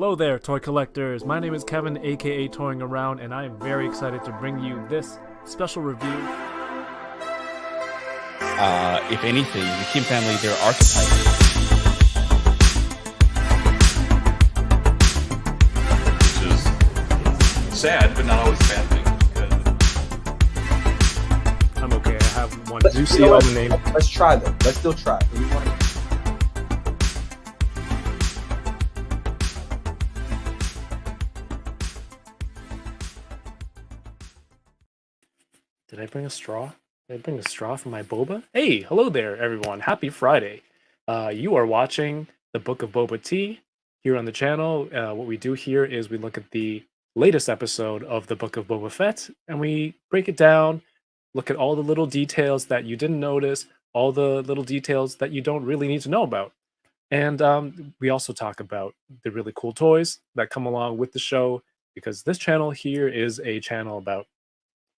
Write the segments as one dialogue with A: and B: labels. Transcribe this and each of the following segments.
A: Hello there, toy collectors. My name is Kevin, aka Toying Around, and I am very excited to bring you this special review.
B: If anything, the Kim family, they're archetypes.
C: Which is sad, but not always a bad thing.
A: I'm okay. I have one. Do you see all the names?
D: Let's try them. Let's still try.
A: Did I bring a straw? Did I bring a straw for my boba? Hey, hello there, everyone. Happy Friday. You are watching the Book of Boba Tea here on the channel. What we do here is we look at the latest episode of the Book of Boba Fett, and we break it down, look at all the little details that you didn't notice, all the little details that you don't really need to know about. And we also talk about the really cool toys that come along with the show, because this channel here is a channel about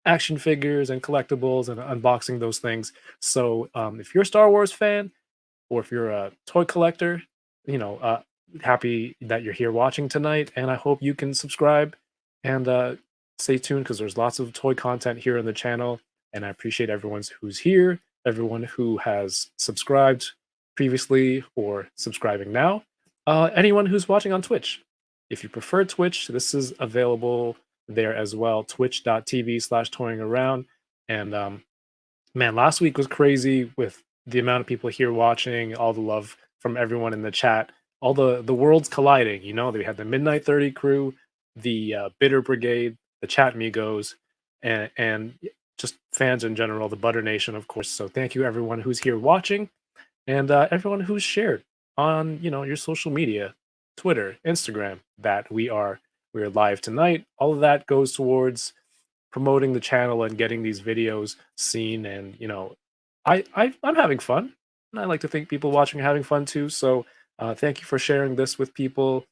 A: action figures and collectibles and unboxing those things. So if you're a Star Wars fan, or if you're a toy collector, happy that you're here watching tonight, and I hope you can subscribe and stay tuned, because there's lots of toy content here on the channel, and I appreciate everyone who's here, everyone who has subscribed previously or subscribing now, anyone who's watching on Twitch. If you prefer Twitch, this is available there as well, twitch.tv/toyingaround. And man, last week was crazy with the amount of people here watching, all the love from everyone in the chat, all the worlds colliding. They had the Midnight 30 crew, the Bitter Brigade, the Chat Migos, and just fans in general, the Butter Nation, of course. So thank you everyone who's here watching, and everyone who's shared on your social media, Twitter, Instagram, that we're live tonight. All of that goes towards promoting the channel and getting these videos seen. And I'm having fun, and I like to think people watching are having fun too. So thank you for sharing this with people,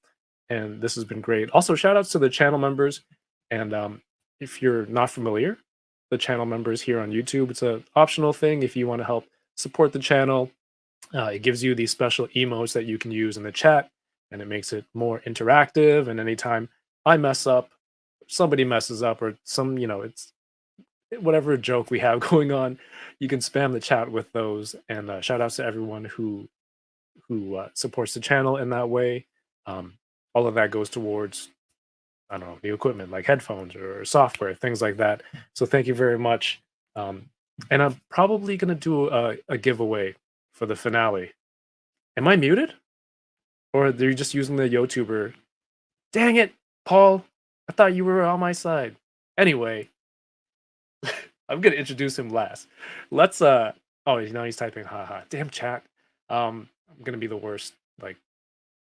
A: and this has been great. Also, shout outs to the channel members. And if you're not familiar, the channel members here on YouTube, it's an optional thing if you want to help support the channel. It gives you these special emotes that you can use in the chat, and it makes it more interactive. And anytime I mess up, somebody messes up, or it's whatever joke we have going on, you can spam the chat with those. And shout outs to everyone who supports the channel in that way. All of that goes towards, I don't know, the equipment like headphones or software, things like that. So thank you very much. And I'm probably gonna do a giveaway for the finale. Am I muted? Or they're just using the YouTuber? Dang it, Paul, I thought you were on my side. Anyway, I'm gonna introduce him last. Let's oh, now he's typing haha. Damn chat. I'm gonna be the worst,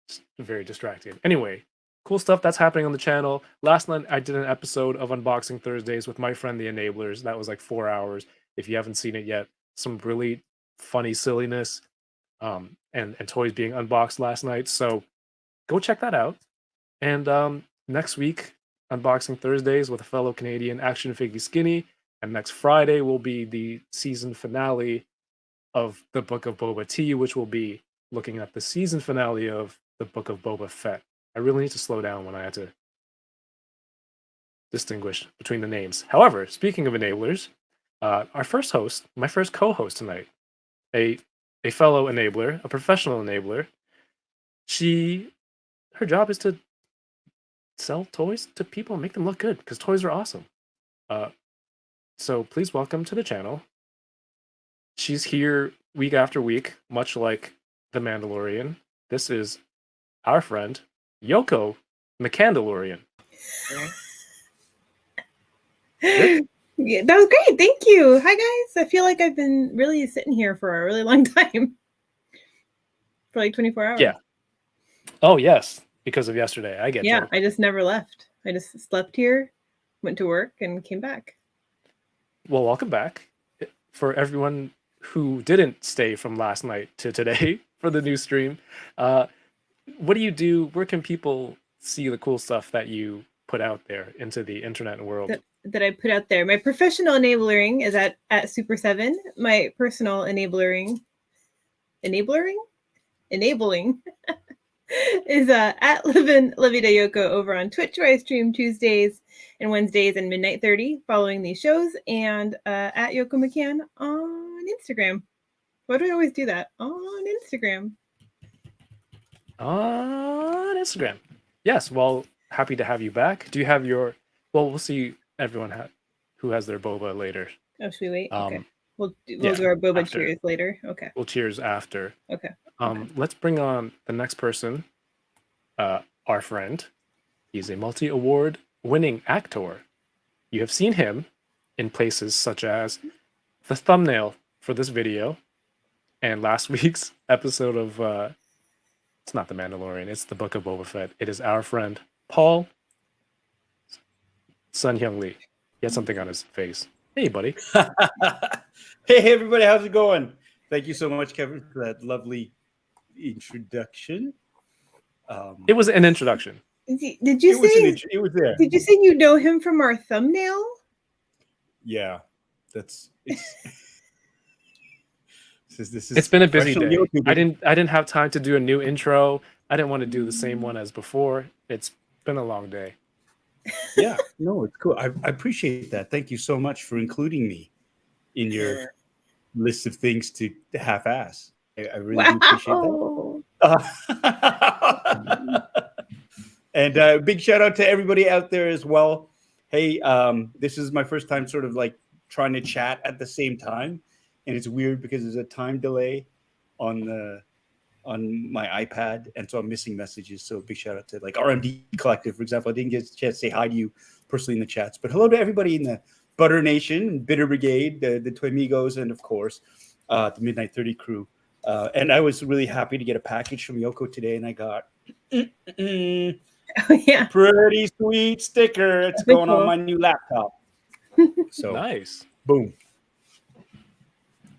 A: just very distracting. Anyway, cool stuff that's happening on the channel. Last night I did an episode of Unboxing Thursdays with my friend the Enablers. That was like 4 hours. If you haven't seen it yet, some really funny silliness and toys being unboxed last night. So go check that out. And next week, Unboxing Thursdays with a fellow Canadian action figure Skinny. And next Friday will be the season finale of the Book of Boba Tea, which will be looking at the season finale of the Book of Boba Fett. I really need to slow down when I have to distinguish between the names. However, speaking of enablers, our first host, my first co-host tonight, a fellow enabler, a professional enabler, her job is to sell toys to people and make them look good, because toys are awesome. So please welcome to the channel. She's here week after week, much like the Mandalorian. This is our friend, Yoko, the Candalorian.
E: Yeah, that was great. Thank you. Hi, guys. I feel like I've been really sitting here for a really long time. For like 24 hours.
A: Yeah. Oh, yes. Because of yesterday. I get
E: Yeah,
A: you.
E: I just never left. I just slept here, went to work, and came back.
A: Well, welcome back. For everyone who didn't stay from last night to today for the new stream, what do you do? Where can people see the cool stuff that you put out there into the internet world?
E: That I put out there. My professional enabling is at Super 7. My personal enabling is at Livin Yoko over on Twitch, where I stream Tuesdays and Wednesdays and midnight 30 following these shows, and at Yoko McCann on Instagram. Why do I always do that? On Instagram.
A: On Instagram. Yes, well, happy to have you back. Do you have your... Well, we'll see everyone who has their boba later.
E: Oh, should we wait? Okay. We'll do
A: yeah,
E: our boba
A: after.
E: cheers later. Okay.
A: We'll cheers after.
E: Okay.
A: Let's bring on the next person, our friend. He's a multi-award winning actor. You have seen him in places such as the thumbnail for this video and last week's episode of it's not The Mandalorian, it's the Book of Boba Fett. It is our friend Paul Sun-Hyung Lee. He has something on his face. Hey, buddy.
D: Hey, everybody, how's it going? Thank you so much, Kevin, for that lovely introduction.
E: Um,
A: It was an introduction.
E: Did you say
D: it was there?
E: Did you say you know him from our thumbnail?
D: Yeah, it's
A: It's been a busy day.
D: YouTube.
A: I didn't have time to do a new intro. I didn't want to do the same one as before. It's been a long day.
D: Yeah, no, it's cool. I appreciate that. Thank you so much for including me in your list of things to half-ass. I really do appreciate that. And big shout out to everybody out there as well. Hey, this is my first time sort of like trying to chat at the same time, and it's weird because there's a time delay on my iPad, and so I'm missing messages. So big shout out to like RMD Collective, for example. I didn't get a chance to say hi to you personally in the chats, but hello to everybody in the Butter Nation, Bitter Brigade, the Twamigos, and of course the Midnight 30 crew. And I was really happy to get a package from Yoko today, and I got pretty sweet sticker. It's going on my new laptop. So
A: nice.
D: Boom.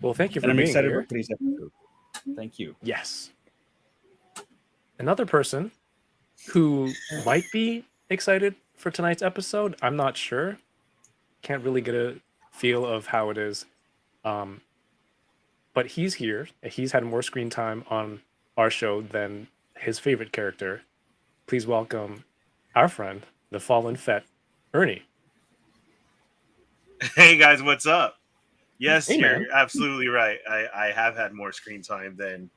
A: Well, thank you for
D: I'm
A: being
D: excited
A: here.
D: about today's episode. Thank you.
A: Yes. Another person who might be excited for tonight's episode, I'm not sure. Can't really get a feel of how it is. But he's here. He's had more screen time on our show than his favorite character. Please welcome our friend, the Fallen Fett, Ernie.
F: Hey guys, what's up? Yes,
A: Hey,
F: you're
A: man.
F: absolutely right. I have had more screen time than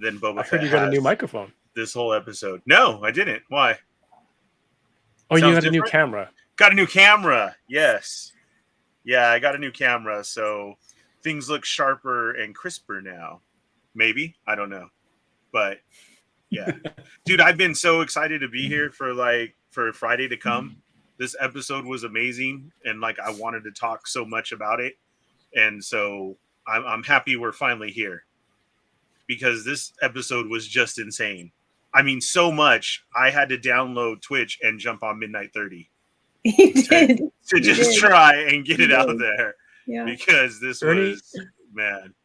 F: Boba
A: I
F: Fett
A: heard you got a new
F: has
A: microphone.
F: this whole episode. No, I didn't. Why?
A: Oh, you
F: Sounds
A: got a new
F: different?
A: camera.
F: Got a new camera. Yes. Yeah, I got a new camera, so things look sharper and crisper now. Maybe. I don't know. But yeah. Dude, I've been so excited to be here for Friday to come. This episode was amazing, and like I wanted to talk so much about it. And so I'm happy we're finally here, because this episode was just insane. I mean, so much I had to download Twitch and jump on Midnight 30
E: You did.
F: to just try and get it out there.
E: Yeah.
F: Because this
A: Ernie-
F: was, man.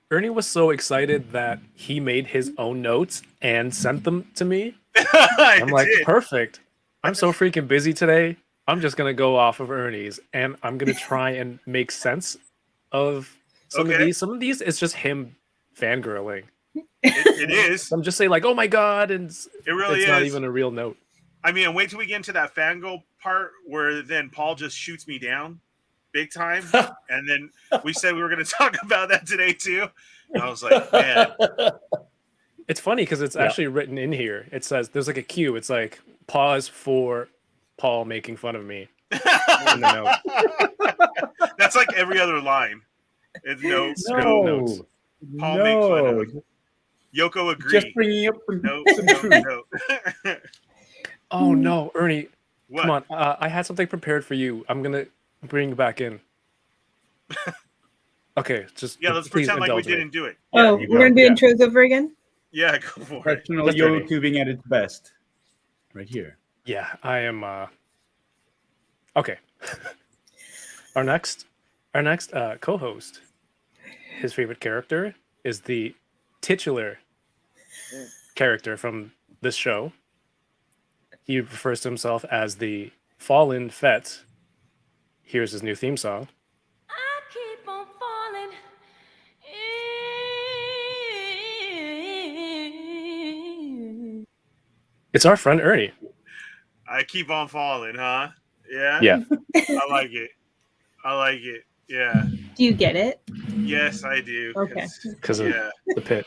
A: Ernie was so excited that he made his own notes and sent them to me.
F: I
A: I'm like,
F: did.
A: perfect. I'm so freaking busy today. I'm just going to go off of Ernie's, and I'm going to try and make sense of some of
F: Okay.
A: these. Some of these, it's just him fangirling.
F: It is.
A: I'm just saying like, oh my God, and
F: It really
A: it's
F: is.
A: not even a real note.
F: I mean, and wait till we get into that fangirl part where then Paul just shoots me down big time. And then we said we were going to talk about that today too. And I was like, man.
A: It's funny because it's actually written in here. It says, there's like a cue. It's like, pause for Paul making fun of me. In the note.
F: That's like every other line. It's notes.
A: notes.
F: Paul make fun of me. Yoko agree.
D: Just bringing up
F: No.
A: Oh no, Ernie,
F: What?
A: come on. I had something prepared for you. I'm going to bring you back in. Okay, just
F: Yeah, let's
A: please
F: pretend like we
A: indulge me.
F: didn't do it.
E: Oh,
D: you
E: we're
D: go.
E: gonna do
D: Yeah.
E: intros over again.
F: Yeah, go for it.
D: Professional
A: Let's do it.
D: YouTubing at its best. Right here.
A: Yeah, I am. Okay. Our next co-host, his favorite character is the titular character from this show. He refers to himself as the Fallen Fett. Here's his new theme song.
G: I keep on falling
A: It's our friend Ernie.
F: I keep on falling, huh? Yeah.
A: Yeah.
F: I like it. I like it. Yeah.
E: Do you get it?
F: Yes, I do.
E: Okay.
A: Because of
F: Yeah.
A: the pit.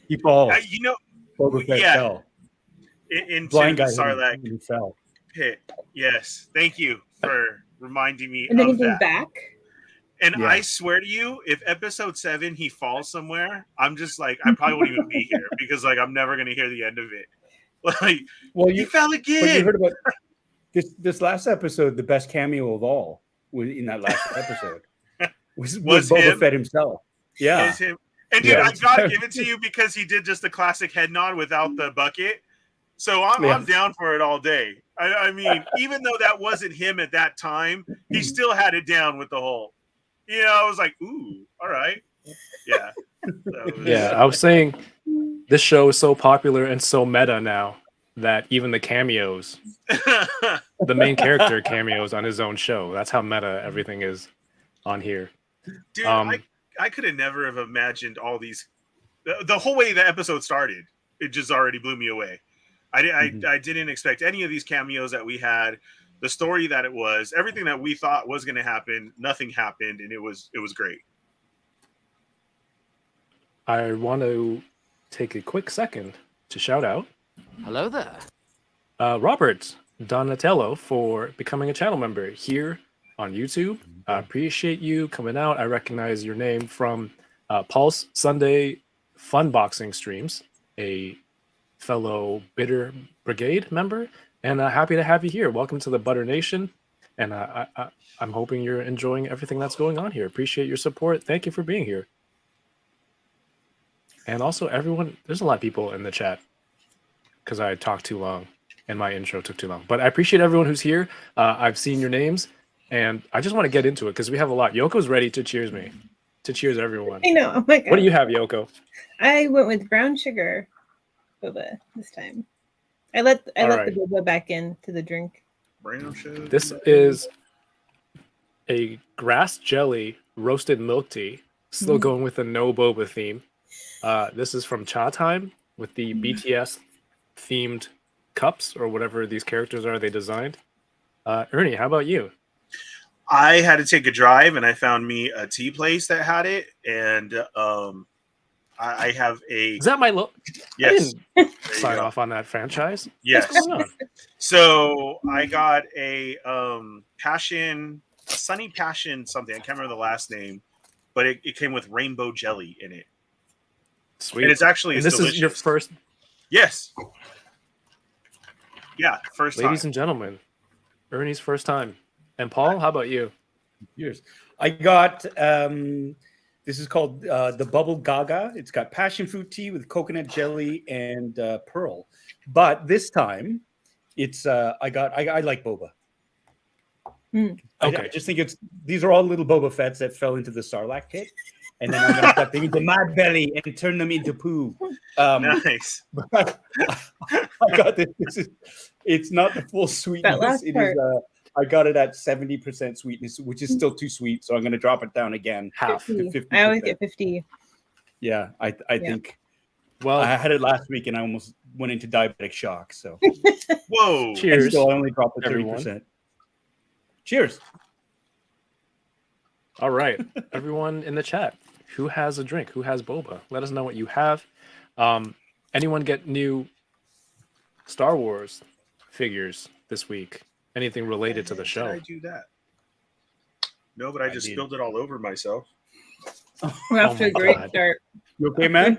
D: He falls.
F: You know,
D: Boba Fett
F: yeah.
D: fell.
F: into
D: Blind
F: the
D: guy
F: Sarlacc
D: he fell.
F: pit. Yes. Thank you for reminding me
E: And then he
F: of
E: came
F: that.
E: back.
F: And
D: Yeah.
F: I swear to you, if episode 7 he falls somewhere, I'm just like, I probably won't even be here because like I'm never gonna hear the end of it. Like,
D: Well,
F: he fell
D: but you
F: again.
D: heard about this last episode. The best cameo of all was in that last episode. Was Boba
F: him?
D: Fett himself? Yeah.
F: Is him. And dude,
D: Yeah.
F: I gotta give it to you because he did just the classic head nod without the bucket. So I'm down for it all day. I mean, even though that wasn't him at that time, he still had it down with the whole. You know, I was like, ooh, all right. Yeah.
A: Yeah, I was saying this show is so popular and so meta now that even the cameos, the main character cameos on his own show. That's how meta everything is on here.
F: Dude, I could have never have imagined all these. The whole way the episode started, it just already blew me away. I didn't expect any of these cameos that we had. The story that it was, everything that we thought was going to happen, nothing happened, and it was great.
A: I want to take a quick second to shout out
G: Hello there.
A: Robert Donatello for becoming a channel member here on YouTube. I appreciate you coming out. I recognize your name from Pulse Sunday Fun Boxing streams, a fellow Bitter Brigade member, and happy to have you here. Welcome to the Butter Nation, and I'm hoping you're enjoying everything that's going on here. Appreciate your support. Thank you for being here. And also, everyone, there's a lot of people in the chat because I talked too long and my intro took too long. But I appreciate everyone who's here. I've seen your names, and I just want to get into it because we have a lot. Yoko's ready to cheers me, to cheers everyone.
E: I know. Oh my God.
A: What do you have, Yoko?
E: I went with brown sugar boba this time. I let the boba back into the drink.
A: This is a grass jelly roasted milk tea. Still going with the no boba theme. This is from Cha Time with the BTS themed cups or whatever these characters are they designed. Ernie, how about you?
F: I had to take a drive and I found me a tea place that had it, and I have a.
A: Is that my
F: Yes.
A: Sign off on that franchise.
F: Yes.
A: What's going on?
F: So I got a Sunny Passion something. I can't remember the last name, but it came with rainbow jelly in it.
A: Sweet.
F: And it's actually
A: this
F: delicious.
A: is your first.
F: Yes. Yeah, first time.
A: Ladies and gentlemen, Ernie's first time. And Paul, how about you?
D: Years. I got this is called the Bubble Gaga. It's got passion fruit tea with coconut jelly and pearl. But this time, it's I like boba.
A: Okay.
D: I just think these are all little Boba Fetts that fell into the Sarlacc pit, and then I'm gonna put them into my belly and turn them into poo.
F: Nice.
D: But I got this. It's not the full sweetness.
E: last
D: It
E: part.
D: is. I got it at 70% sweetness, which is still too sweet. So I'm going to drop it down again.
A: Half.
E: 50. I always get 50.
D: Yeah, I think.
A: Well,
D: I had it last week and I almost went into diabetic shock. So
F: Whoa.
A: cheers.
D: and still I only dropped it 30%.
A: everyone.
D: Cheers.
A: All right. Everyone in the chat, who has a drink? Who has boba? Let us know what you have. Anyone get new Star Wars figures this week? Anything related to the show?
F: Did I do that? No, but I just spilled it all over myself.
E: We're off to a great start.
D: You okay, man?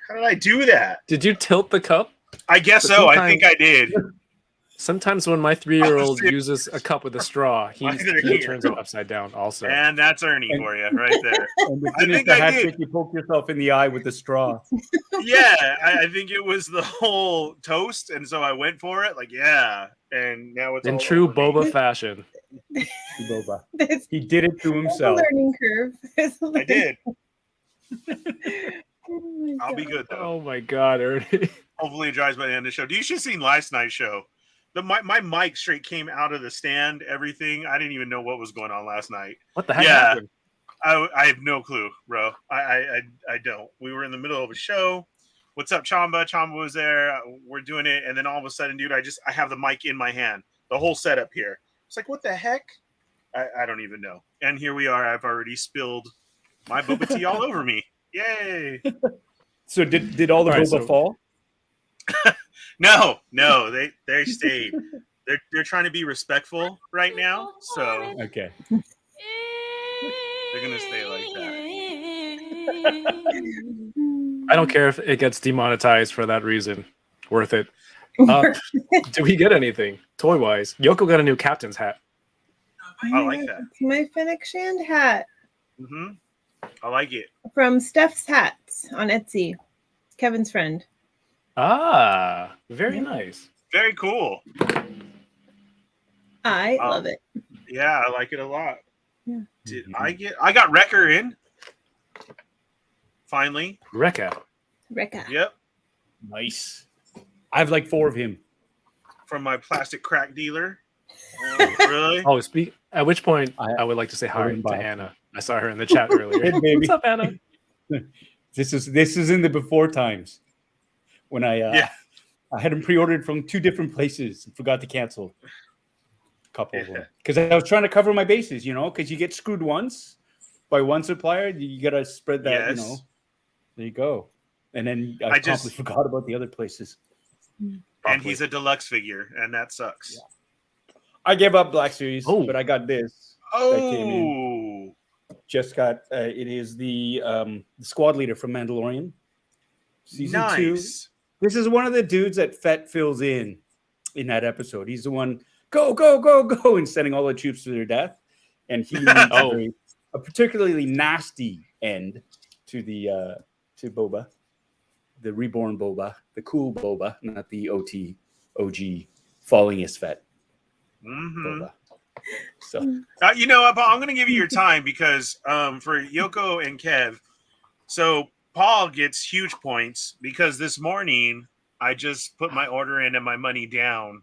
F: How did I do that?
A: Did you tilt the cup?
F: I guess
A: But
F: so. I think I did.
A: Sometimes when my 3-year-old uses a cup with a straw, he
F: Either here.
A: turns it upside down also.
F: And that's Ernie for you right there.
D: And to
F: I
D: finish
F: think
D: the
F: I
D: hat
F: did.
D: trick, you poke yourself in the eye with the straw.
F: Yeah, I think it was the whole toast, and so I went for it. Like, yeah, and now it's
A: In
F: all
A: true
F: over me.
A: boba fashion.
D: Boba.
E: There's
D: He did it to
E: a
D: himself.
E: learning curve.
F: I did.
E: Oh my
F: I'll be
E: God.
F: good though.
A: Oh my god, Ernie.
F: Hopefully, it dries by the end of the show. You should have seen last night's show. My mic straight came out of the stand. Everything. I didn't even know what was going on last night.
A: What the heck
F: Yeah.
A: happened?
F: I have no clue, bro. I don't. We were in the middle of a show. what's up, Chamba? Chamba was there. We're doing it. And then all of a sudden, dude, I have the mic in my hand. The whole setup here. It's like, what the heck? I don't even know. And here we are. I've already spilled my boba tea all over me. Yay.
D: So did all the boba fall?
F: No, they stayed. They're trying to be respectful right now. So
D: Okay.
F: they're gonna stay like that.
A: I don't care if it gets demonetized for that reason. Worth it. Do we get anything toy wise? Yoko got a new captain's hat.
F: I like that.
E: It's my Fennec Shand hat
F: Mm-hmm. I like it.
E: from Steph's Hats on Etsy. Kevin's friend.
A: Ah, very nice.
F: Very cool.
E: I love it.
F: Yeah, I like it a lot.
E: Yeah.
F: I got Wrecker in. Finally.
A: Rekka.
E: Rekka.
F: Yep.
D: Nice. I have like 4 of him.
F: From my plastic crack dealer. Really?
A: Oh, at which point I would like to say hi to Anna. I saw her in the chat earlier.
D: Hey, baby.
A: What's up, Anna?
D: This is in the before times when I had them pre-ordered from 2 different places and forgot to cancel a couple of them because I was trying to cover my bases, because you get screwed once by one supplier, you gotta spread that, There you go. And then I promptly forgot about the other places.
F: And he's a deluxe figure, and that sucks.
D: Yeah. I gave up Black Series, but I got this. That came in. Just got it is the squad leader from Mandalorian season 2. This is one of the dudes that Fett fills in that episode. He's the one go and sending all the troops to their death, and he meets a particularly nasty end to the to Boba, the reborn Boba, the cool Boba, not the OG fallingest Fett. Boba. So
F: you know what, Paul, I'm going to give you your time because for Yoko and Kev, so Paul gets huge points because this morning I just put my order in and my money down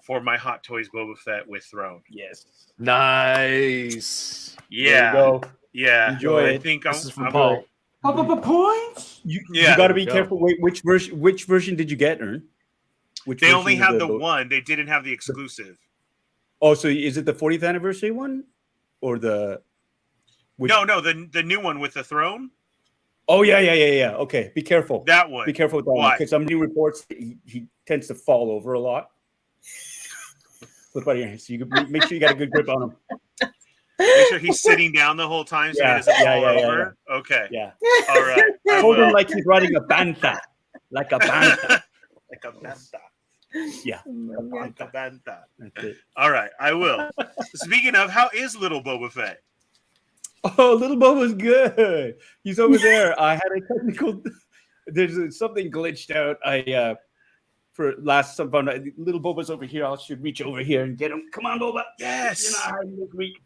F: for my Hot Toys Boba Fett with Throne.
D: Yes,
A: nice.
F: Yeah,
D: there you go.
F: Yeah.
D: Enjoy it.
F: I think
A: this is from Paul.
D: Points. You got to be careful. Wait, which version did you get, Ern?
F: They only have the one. They didn't have the exclusive.
D: Oh, so is it the 40th anniversary one, or the?
F: No, the new one with the throne.
D: Oh yeah. Okay, be careful.
F: That one.
D: Be careful with that one because some new reports he tends to fall over a lot. Flip out of your hands, so you can make sure you got a good grip on him.
F: Make sure he's sitting down the whole time so he doesn't fall over.
D: Yeah.
F: Okay.
D: Yeah.
F: All right.
D: Hold him like he's riding a bantha, like a bantha.
F: Like a bantha.
D: Yeah.
F: Like a bantha.
D: That's it.
F: All right, I will. Speaking of, how is little Boba Fett?
D: Oh, little Boba's good. He's over there. I had a technical. There's something glitched out. For last some fun. Little Boba's over here. I should reach over here and get him. Come on, Boba.
F: Yes.
D: Week.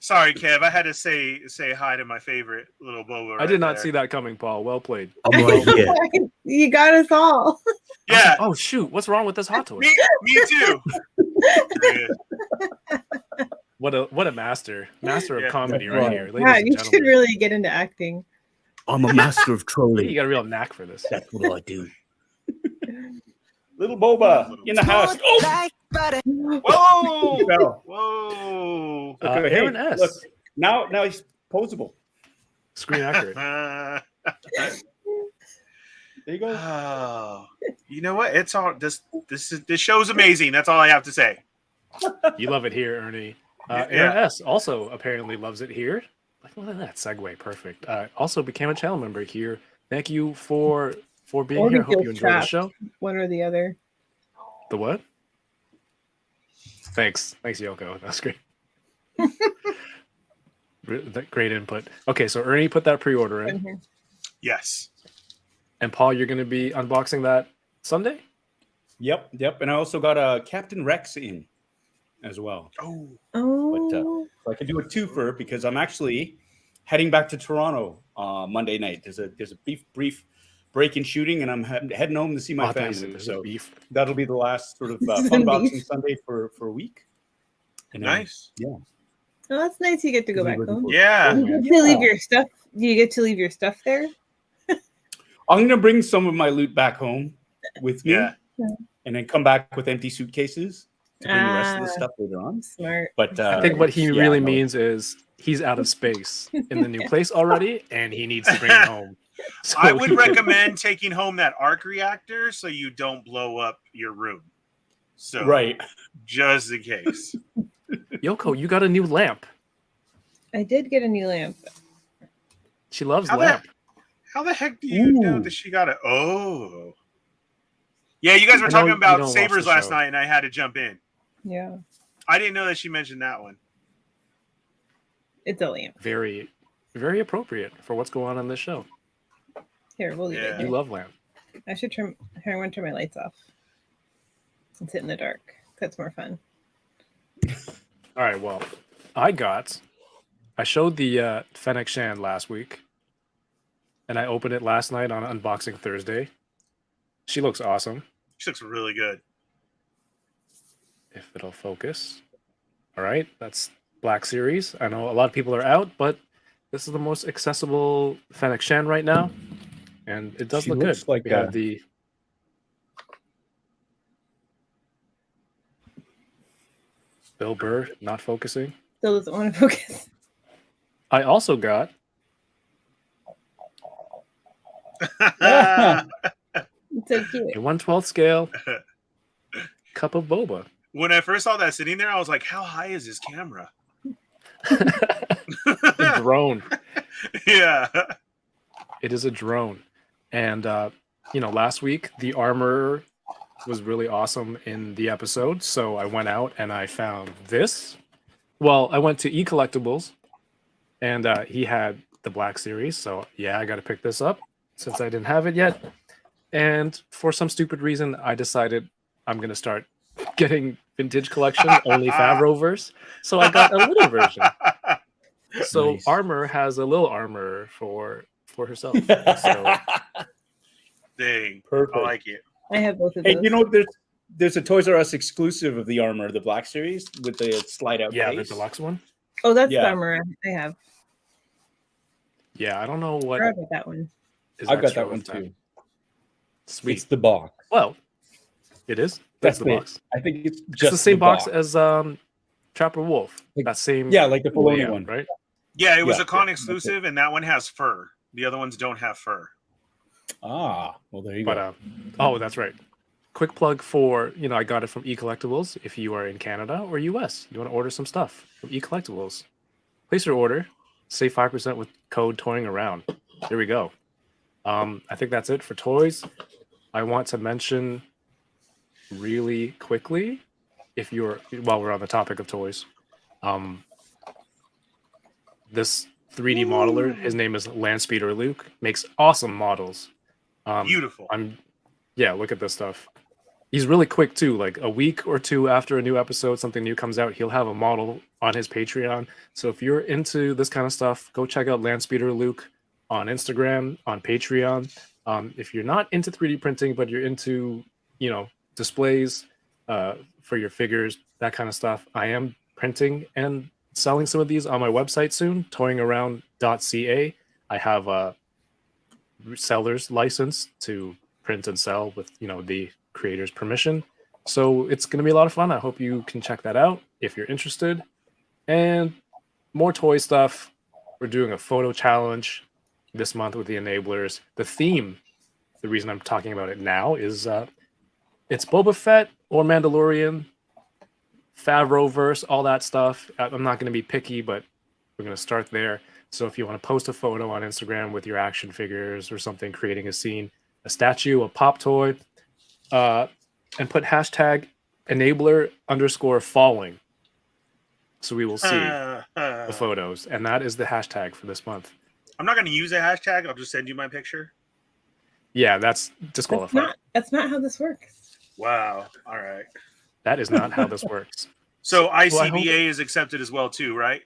F: Sorry, Kev. I had to say hi to my favorite little Boba.
A: I did not see that coming, Paul. Well played.
D: I'm right here.
E: You got us all.
F: Yeah.
A: Oh shoot! What's wrong with this Hot Toy?
F: Me too.
A: What a master of comedy
D: right
A: here.
E: Yeah, you should really get into acting.
D: I'm a master of trolling.
A: You got a real knack for this.
D: That's what I do. Little Boba in the house. Oh!
F: Whoa! Whoa!
D: Okay,
A: Aaron S.
D: Look, now he's posable.
A: Screen accurate.
D: There you go.
F: Oh, you know what? It's all this show's amazing. That's all I have to say.
A: You love it here, Ernie. Aaron S. also apparently loves it here. Like, look at that segue, perfect. Also became a channel member here. Thank you for being here. Hope you enjoy the show.
E: One or the other.
A: The what? Thanks, Yoko. That's great. Great input. Okay, so Ernie put that pre-order in.
F: Yes.
A: And Paul, you're going to be unboxing that Sunday?
D: Yep. And I also got a Captain Rex in as well.
E: Oh.
D: But I can do a twofer because I'm actually heading back to Toronto Monday night. There's a brief break in shooting, and I'm heading home to see my family. So that'll be the last sort of unboxing Sunday for a week. And
F: nice.
D: Yeah.
E: Oh, that's nice. You get to go back home.
F: Yeah.
E: You get to leave your stuff. Do you get to leave your stuff there?
D: I'm gonna bring some of my loot back home with me,
F: Yeah.
D: and then come back with empty suitcases to bring the rest of the stuff later on.
E: Smart.
D: But
A: I think what he
D: yeah,
A: really
D: no.
A: means is he's out of space in the new place already, and he needs to bring it home. So
F: I would
A: he-
F: recommend taking home that arc reactor so you don't blow up your room. So
D: Right.
F: just in case.
A: Yoko, you got a new lamp.
E: I did get a new lamp.
A: She loves
F: How
A: lamp.
F: How the heck do you know
D: Ooh.
F: that she got a? Oh, yeah. You guys were
A: I know
F: talking
A: you
F: about
A: don't watch
F: sabers
A: the
F: last
A: show.
F: night, and I had to jump in.
E: Yeah,
F: I didn't know that she mentioned that one.
E: it's a lamp.
A: Very, very appropriate for what's going on in this show.
E: Here, we'll leave
F: Yeah.
E: it.
A: You
E: Here.
A: love lamp.
E: I should turn. Here, I want to turn my lights off and sit in the dark. That's more fun.
A: All right, well, I showed the Fennec Shan last week, and I opened it last night on Unboxing Thursday. She looks awesome,
F: She looks really good.
A: if it'll focus. All right, that's Black Series. I know a lot of people are out, but this is the most accessible Fennec Shan right now, and it does
D: She
A: look
D: looks
A: good.
D: like
A: we have the Bill Burr not focusing.
E: Still doesn't want to focus.
A: I also got
E: It's so cute.
A: a 1/12 scale cup of boba.
F: When I first saw that sitting there, I was like, "How high is this camera?"
A: A drone.
F: Yeah.
A: It is a drone. And last week the armor was really awesome in the episode. So I went out and I found this. Well, I went to eCollectibles and he had the Black Series. So yeah, I got to pick this up since I didn't have it yet. And for some stupid reason, I decided I'm going to start getting vintage collection, only Favreauverse. So I got a little version. So
D: Nice.
A: Armor has a little armor for herself. So
F: Dang.
D: Perfect.
F: I like it.
E: I have both of those.
D: And there's a Toys R Us exclusive of the armor, the Black Series, with the slide out
A: yeah, the
D: case.
A: deluxe one.
E: Oh, that's
D: Yeah.
E: the armor I have.
A: Yeah, I don't know
E: I
A: what
E: forgot about that one.
A: is
D: I've got
A: extra
D: that one
A: with
D: too.
A: Sweet.
D: It's the box.
A: Well, it is. That's the
D: it.
A: box.
D: I think it's just
A: It's the same box
D: box.
A: as Trapper Wolf.
D: Like-
A: That same
D: Yeah, like the Filoni
A: layout,
D: one.
A: right?
F: Yeah, it was
D: Yeah,
F: a con
D: yeah, that's
F: exclusive, and that one has fur. The other ones don't have fur.
D: Ah, well, there you
A: But
D: go.
A: oh, that's right. Quick plug for I got it from eCollectibles. If you are in Canada or US, you want to order some stuff from eCollectibles, place your order. Save 5% with code Toying Around. Here we go. I think that's it for toys. I want to mention really quickly, while we're on the topic of toys, this 3D modeler, his name is Landspeeder Luke, makes awesome models.
F: Beautiful.
A: Look at this stuff. He's really quick too. Like a week or two after a new episode, something new comes out, he'll have a model on his Patreon. So if you're into this kind of stuff, go check out Landspeeder Luke on Instagram, on Patreon. If you're not into 3D printing, but you're into, displays for your figures, that kind of stuff, I am printing and selling some of these on my website soon, toyingaround.ca. I have a seller's license to print and sell with, the creator's permission. So it's going to be a lot of fun. I hope you can check that out if you're interested. And more toy stuff. We're doing a photo challenge this month with the enablers. The theme, the reason I'm talking about it now is it's Boba Fett or Mandalorian, Favreauverse, all that stuff. I'm not going to be picky, but we're going to start there. So if you want to post a photo on Instagram with your action figures or something, creating a scene, a statue, a pop toy, and put hashtag enabler_falling. So we will see the photos. And that is the hashtag for this month.
F: I'm not going to use a hashtag. I'll just send you my picture.
A: Yeah, that's disqualified.
E: That's not how this works.
F: Wow. All right.
A: That is not how this works.
F: So
A: I
F: ICBA is accepted as well too, right?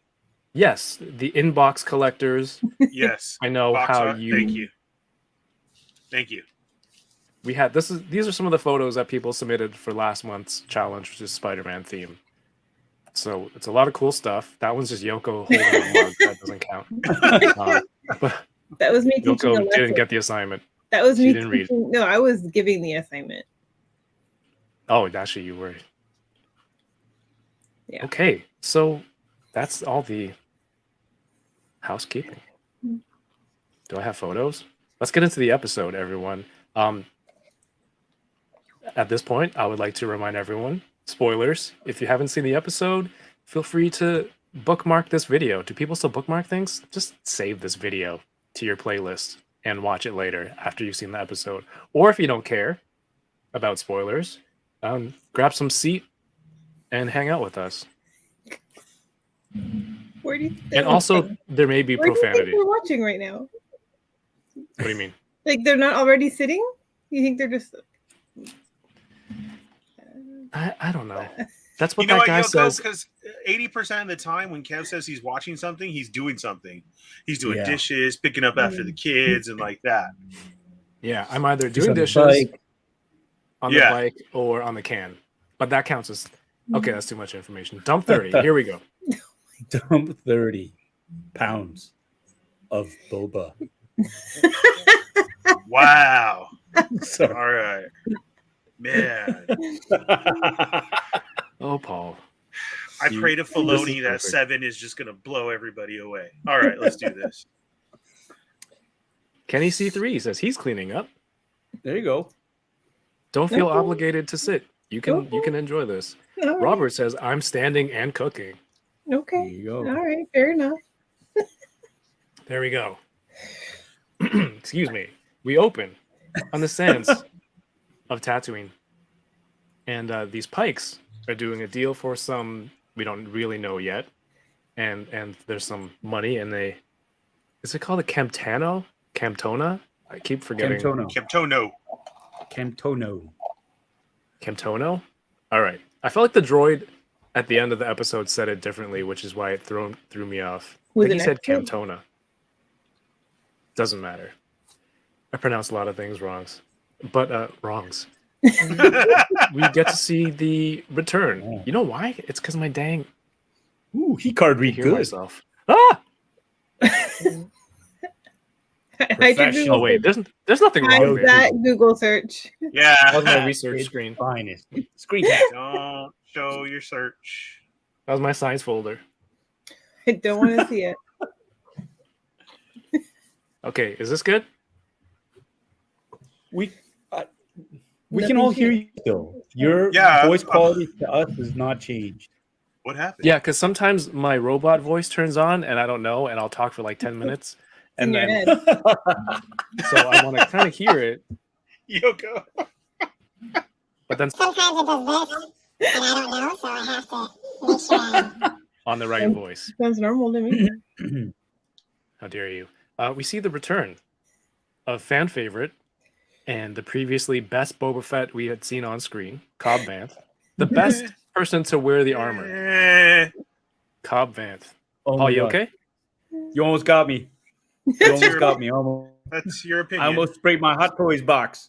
A: Yes, the inbox collectors.
F: Yes.
A: I know
F: Box
A: how
F: art.
A: you.
F: Thank you. Thank you.
A: We had these are some of the photos that people submitted for last month's challenge, which is Spider-Man theme. So it's a lot of cool stuff. That one's just Yoko holding a mug. That doesn't count. But
E: That was me teaching
A: Yoko
E: Alexa.
A: didn't get the assignment.
E: That was
A: She
E: me.
A: didn't read.
E: No, I was giving the assignment.
A: Oh, actually, you were.
E: Yeah.
A: Okay, so that's all the housekeeping. Do I have photos? Let's get into the episode, everyone. At this point, I would like to remind everyone, spoilers, if you haven't seen the episode, feel free to bookmark this video. Do people still bookmark things? Just save this video to your playlist and watch it later after you've seen the episode. Or if you don't care about spoilers, grab some seat and hang out with us.
E: Where do you
A: And also, there may be
E: where do you
A: profanity.
E: think they're watching right now?
A: What do you mean?
E: Like they're not already sitting? You think they're just?
A: I don't know. That's what
F: You know
A: that
F: what,
A: guy
F: Yoko?
A: says.
F: Because 80% of the time when Kev says he's watching something, he's doing something. He's doing
D: Yeah.
F: dishes, picking up after the kids, and like that.
A: Yeah, I'm either
D: He's
A: doing
D: on the
A: dishes
D: bike.
A: on the
F: Yeah.
A: bike or on the can. But that counts as okay, that's too much information. Dump 30. Here we go.
D: Dump 30 pounds of boba.
F: Wow.
D: Sorry.
F: All right. Man.
A: Oh, Paul.
F: I
D: You-
F: pray to
A: this
F: Filoni
A: is
F: that
A: perfect.
F: 7 is just going to blow everybody away. All right, let's do this.
A: Kenny C3 says he's cleaning up.
D: There you go.
A: Don't feel
E: Okay.
A: obligated to sit. You can enjoy this.
E: All right.
A: Robert says I'm standing and cooking.
D: There
E: Okay.
D: you go.
E: All right. Fair enough.
A: There we go. Excuse me. We open on the sands of Tatooine. And these Pykes are doing a deal for some we don't really know yet. And there's some money and is it called a Camtano? Camtona? I keep forgetting.
D: Camtono.
F: Kemptono.
D: Camtono.
A: Camtono? All right. I felt like the droid at the end of the episode said it differently, which is why it threw me off. I
E: With
A: think he
E: an
A: said
E: accent?
A: Camtona. Doesn't matter. I pronounce a lot of things but wrongs. We get to see the return.
D: Oh.
A: You know why? It's because my dang
D: Ooh, he card
A: I
D: read
A: hear
D: good.
A: myself. Ah!
E: I did
D: Professional.
A: Oh wait, there's nothing wrong
E: How's
A: there.
E: that Google search?
A: That was
F: Yeah.
A: my research
D: It's
A: screen.
D: finest. Screen cap.
F: Don't show your search.
A: That was my science folder.
E: I don't want to see it.
A: Okay, is this good?
D: We
E: Nothing
D: can all hear
E: changed.
D: you still. Your
F: Yeah,
D: voice quality to us has not changed.
F: What happened?
A: Yeah, because sometimes my robot voice turns on and I don't know, and I'll talk for like 10 minutes.
E: In
A: And
E: your
A: then
E: head.
A: so I want to kind of hear it,
F: Yoko.
A: but then
G: Sometimes it does this, and I don't know, so I have to make sure I'm
A: on the right voice.
E: Sounds normal to me.
A: How dare you? We see the return of fan favorite and the previously best Boba Fett we had seen on screen, Cobb Vanth. The best person to wear the armor,
F: Eh,
A: Cobb Vanth.
D: Oh,
A: Oh,
D: my
A: you
D: God.
A: okay?
D: You almost got me. You almost got me.
F: that's your
D: I
F: opinion.
D: almost sprayed my Hot Toys box.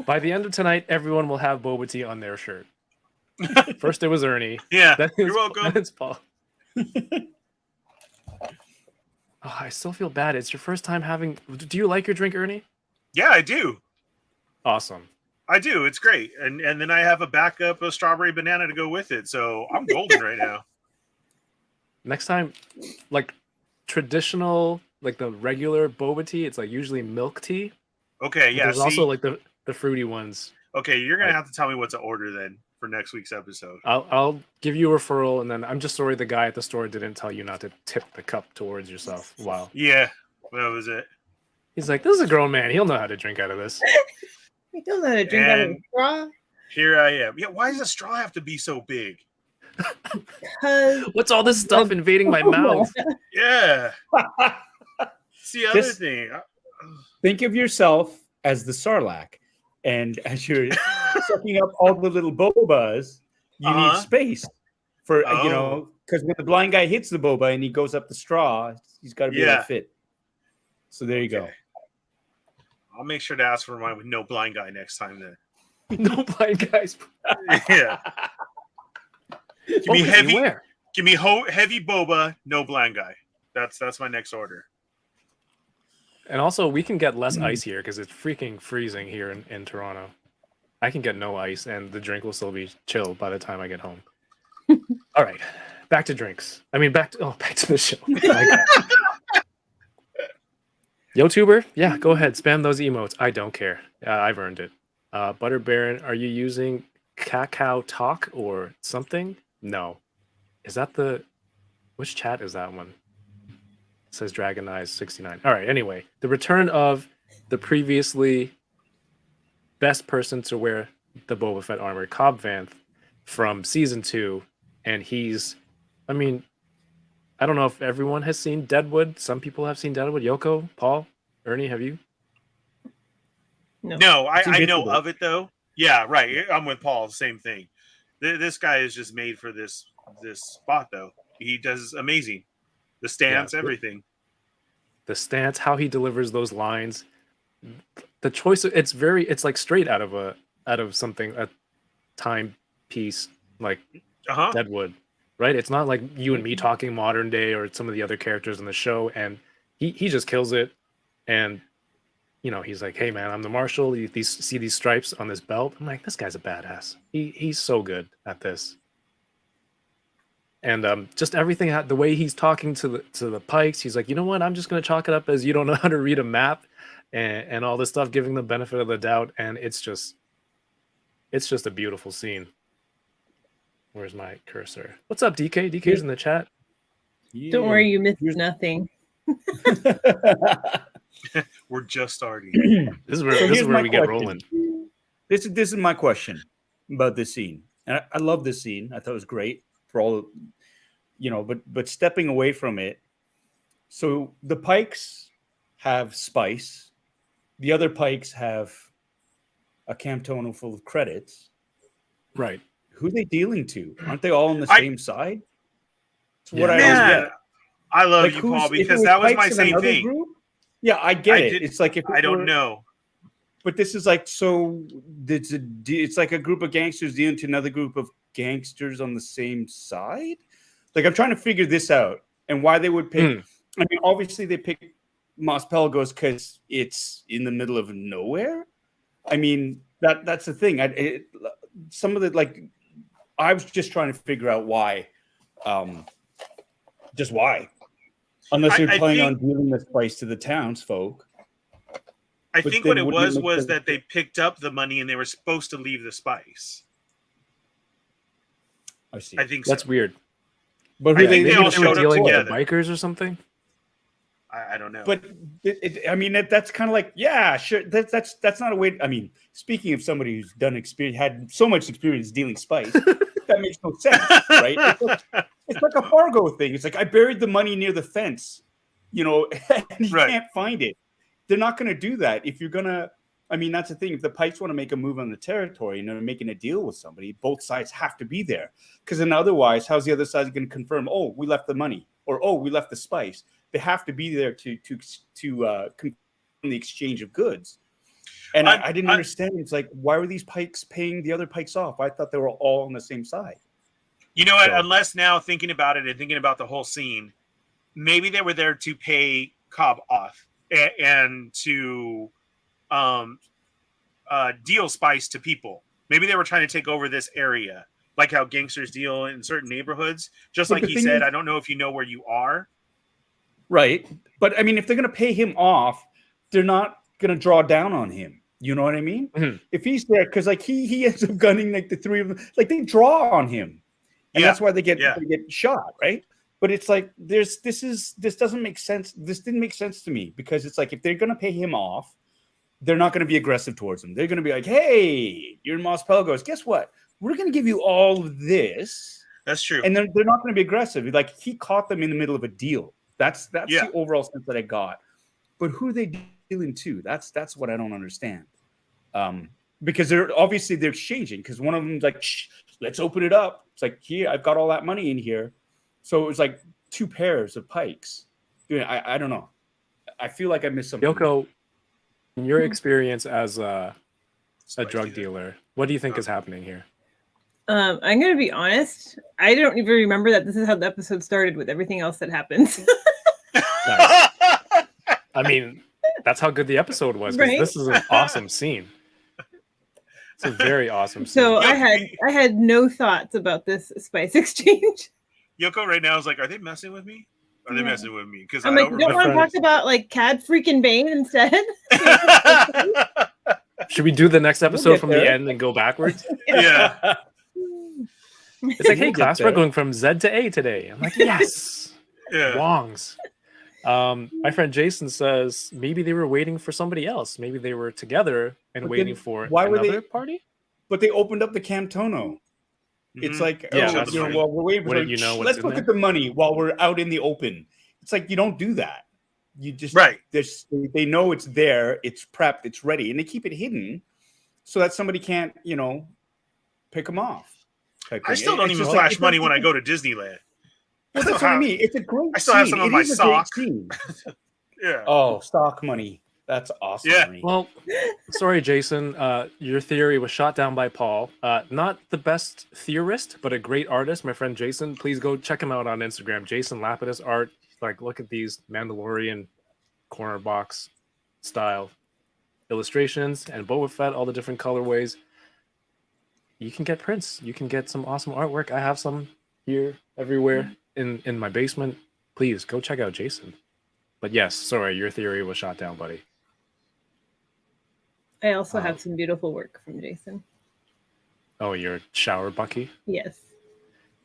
A: By the end of tonight, everyone will have Boba tea on their shirt. First it was Ernie.
F: Yeah,
A: Then
F: you're
A: it's,
F: welcome.
A: then it's Paul. Oh, I still feel bad. It's your first time having. Do you like your drink, Ernie?
F: Yeah, I do.
A: Awesome.
F: I do. It's great. And then I have a backup of strawberry banana to go with it. So I'm golden right now.
A: Next time, like traditional, like the regular boba tea, it's like usually milk tea.
F: Okay,
A: But
F: yeah.
A: There's
F: See,
A: also like the fruity ones.
F: okay, you're gonna
A: like-
F: have to tell me what to order then for next week's episode.
A: I'll give you a referral, and then I'm just sorry the guy at the store didn't tell you not to tip the cup towards yourself. Wow.
F: Yeah, that was it.
A: He's like, this is a grown man. He'll know how to drink out of this.
E: He doesn't know how to drink out of a
F: And-
E: straw.
F: Here I am. Yeah, why does the straw have to be so big?
E: Because
A: What's all this stuff invading my mouth?
F: Yeah. It's the other
D: Just-
F: thing.
D: Think of yourself as the Sarlacc, and as you're sucking up all the little bobas, you
F: Uh-huh.
D: need space for
F: Oh.
D: you know, because when the blind guy hits the boba and he goes up the straw, he's got to be able
F: Yeah.
D: to fit. So there you go.
F: Okay. I'll make sure to ask for mine with no blind guy next time then.
A: No blind guys.
F: Yeah. Give
A: What
F: me
A: would you
F: heavy.
A: wear?
F: Give me heavy boba, no blind guy. That's my next order.
A: And also, we can get less
D: Mm.
A: ice here because it's freaking freezing here in Toronto. I can get no ice, and the drink will still be chill by the time I get home. All right, back to drinks. I mean, back to the show. My God. YouTuber, yeah, go ahead, spam those emotes. I don't care. I've earned it. Butter Baron, are you using Cacao Talk or something? No. Is that which chat is that one? It says Dragon Eyes 69. All right, anyway, the return of the previously best person to wear the Boba Fett armor, Cobb Vanth, from season 2, and he's, I mean, I don't know if everyone has seen Deadwood. Some people have seen Deadwood. Yoko, Paul, Ernie, have you?
F: No, I know of it though. Yeah, right. I'm with Paul. Same thing. This guy is just made for this spot though. He does amazing. The stance, everything.
A: The stance, how he delivers those lines, the choice. It's like straight out of something, a timepiece like Deadwood, right? It's not like you and me talking modern day or some of the other characters in the show, and he just kills it. And you know, he's like, "Hey man, I'm the marshal. You see these stripes on this belt?" I'm like, "This guy's a badass. He's so good at this." And just everything, the way he's talking to the Pykes, he's like, "You know what? I'm just gonna chalk it up as you don't know how to read a map," and all this stuff, giving the benefit of the doubt. And it's just a beautiful scene. Where's my cursor? What's up, DK? DK's in the chat.
D: Yeah.
E: Don't worry, you missed nothing.
F: We're just starting.
A: This is where we get rolling.
D: This is my question about this scene. And I love this scene. I thought it was great for all, but stepping away from it. So the Pykes have spice. The other Pykes have a Camtono full of credits.
A: Right.
D: Who are they dealing to? Aren't they all on the same side? That's what I always
F: Man,
D: get.
F: I love
D: Like,
F: you,
D: who's-
F: Paul,
D: if it
F: because that was
D: Pykes
F: my
D: in
F: same
D: another
F: thing.
D: group? Yeah, I get it. It's like if
F: I don't know.
D: But this is like, so it's like a group of gangsters dealing to another group of gangsters on the same side. Like, I'm trying to figure this out and why they would pick. I mean, obviously they pick Mos Pelagos because it's in the middle of nowhere. I mean, that's the thing. Some of the, like, I was just trying to figure out why. Just why. Unless you're planning on dealing this spice to the townsfolk.
F: I think what it was that they picked up the money and they were supposed to leave the spice.
D: I see.
F: I think
A: That's weird.
D: But
F: I
D: who
F: think
D: they
F: all
A: were
F: showed up
A: dealing with
F: together.
A: bikers or something.
F: I don't know.
D: But I mean, that's kind of like, yeah, sure. That's not a way. I mean, speaking of somebody who's had so much experience dealing spice, that makes no sense, right? It's like a Fargo thing. It's like, I buried the money near the fence, and you can't find it. They're not going to do that. If you're going to, I mean, that's the thing. If the Pykes want to make a move on the territory and they're making a deal with somebody, both sides have to be there. Because then otherwise, how's the other side going to confirm, oh, we left the money, or, oh, we left the spice? They have to be there to confirm the exchange of goods. And I didn't understand. It's like, why were these Pykes paying the other Pykes off? I thought they were all on the same side.
F: You know what? Unless now thinking about it and thinking about the whole scene, maybe they were there to pay Cobb off and to deal spice to people. Maybe they were trying to take over this area, like how gangsters deal in certain neighborhoods. Just like he said, I don't know if you know where you are.
D: Right. But I mean, if they're going to pay him off, they're not going to draw down on him. You know what I mean?
A: Mm-hmm.
D: If he's there, because like he ends up gunning like the three of them, like they draw on him. And that's why they get shot, right? But it's like this doesn't make sense. This didn't make sense to me, because it's like, if they're going to pay him off, they're not going to be aggressive towards him. They're going to be like, hey, you're in Mos Pelagos. Guess what? We're going to give you all of this.
F: That's true.
D: And they're not going to be aggressive. Like, he caught them in the middle of a deal. That's the overall sense that I got. But who are they dealing to? That's what I don't understand. Because they're exchanging. Because one of them's like, shh, let's open it up. It's like, here, I've got all that money in here. So it was like two pairs of Pykes. Dude, I don't know. I feel like I missed something.
A: Yoko, in your experience as a drug dealer, what do you think is happening here?
E: I'm going to be honest. I don't even remember that this is how the episode started with everything else that happens.
A: Nice. I mean, That's how good the episode was. 'Cause
E: Right?
A: this is an awesome scene. It's a very awesome scene.
E: So
F: Yeah.
E: I had no thoughts about this spice exchange.
F: Yoko right now is like, are they messing with me? Are they
E: Yeah.
F: messing with me? Because
E: I'm
F: I
E: like,
F: don't
E: you don't want to
F: remember.
E: talk about like Cad freaking Bane instead?
A: Should we do the next episode
D: get
A: from the
D: there.
A: end and go backwards?
F: Yeah.
A: It's like, hey,
D: We'll get
A: class, we're
D: there.
A: going from Z to A today. I'm like, yes.
F: Yeah.
A: Wongs. My friend Jason says maybe they were waiting for somebody else. Maybe they were together and
D: But
A: waiting
D: then
A: for
D: why were
A: another
D: they-
A: party.
D: But they opened up the Camtono. It's
F: Mhm.
D: like,
A: Yeah,
D: oh,
A: that's
D: you know,
A: true.
D: well, we're waiting for
A: Wouldn't
D: something.
A: you know what's
D: Let's
A: in
D: look
A: there?
D: at the money while we're out in the open. It's like you don't do that. You just
F: Right.
D: They know it's there, it's prepped, it's ready, and they keep it hidden so that somebody can't, you know, pick them off. type
F: I
D: thing.
F: still don't
D: It's
F: even
D: just like-
F: flash
D: it's
F: money
D: like-
F: when I go to Disneyland.
D: Well, that's what I mean. It's a great.
F: I still have
D: scene.
F: some of
D: It
F: my
D: is a great
F: sock.
D: scene.
F: Yeah.
D: Oh, stock money. That's awesome.
F: Yeah.
D: Ernie.
A: Well, sorry, Jason. Your theory was shot down by Paul. Not the best theorist, but a great artist. My friend Jason. Please go check him out on Instagram. Jason Lapidus art. Like, look at these Mandalorian corner box style illustrations and Boba Fett, all the different colorways. You can get prints. You can get some awesome artwork. I have some here everywhere in my basement. Please go check out Jason. But yes, sorry, your theory was shot down, buddy.
E: I also have some beautiful work from Jason.
A: Oh, your shower bucky.
E: Yes.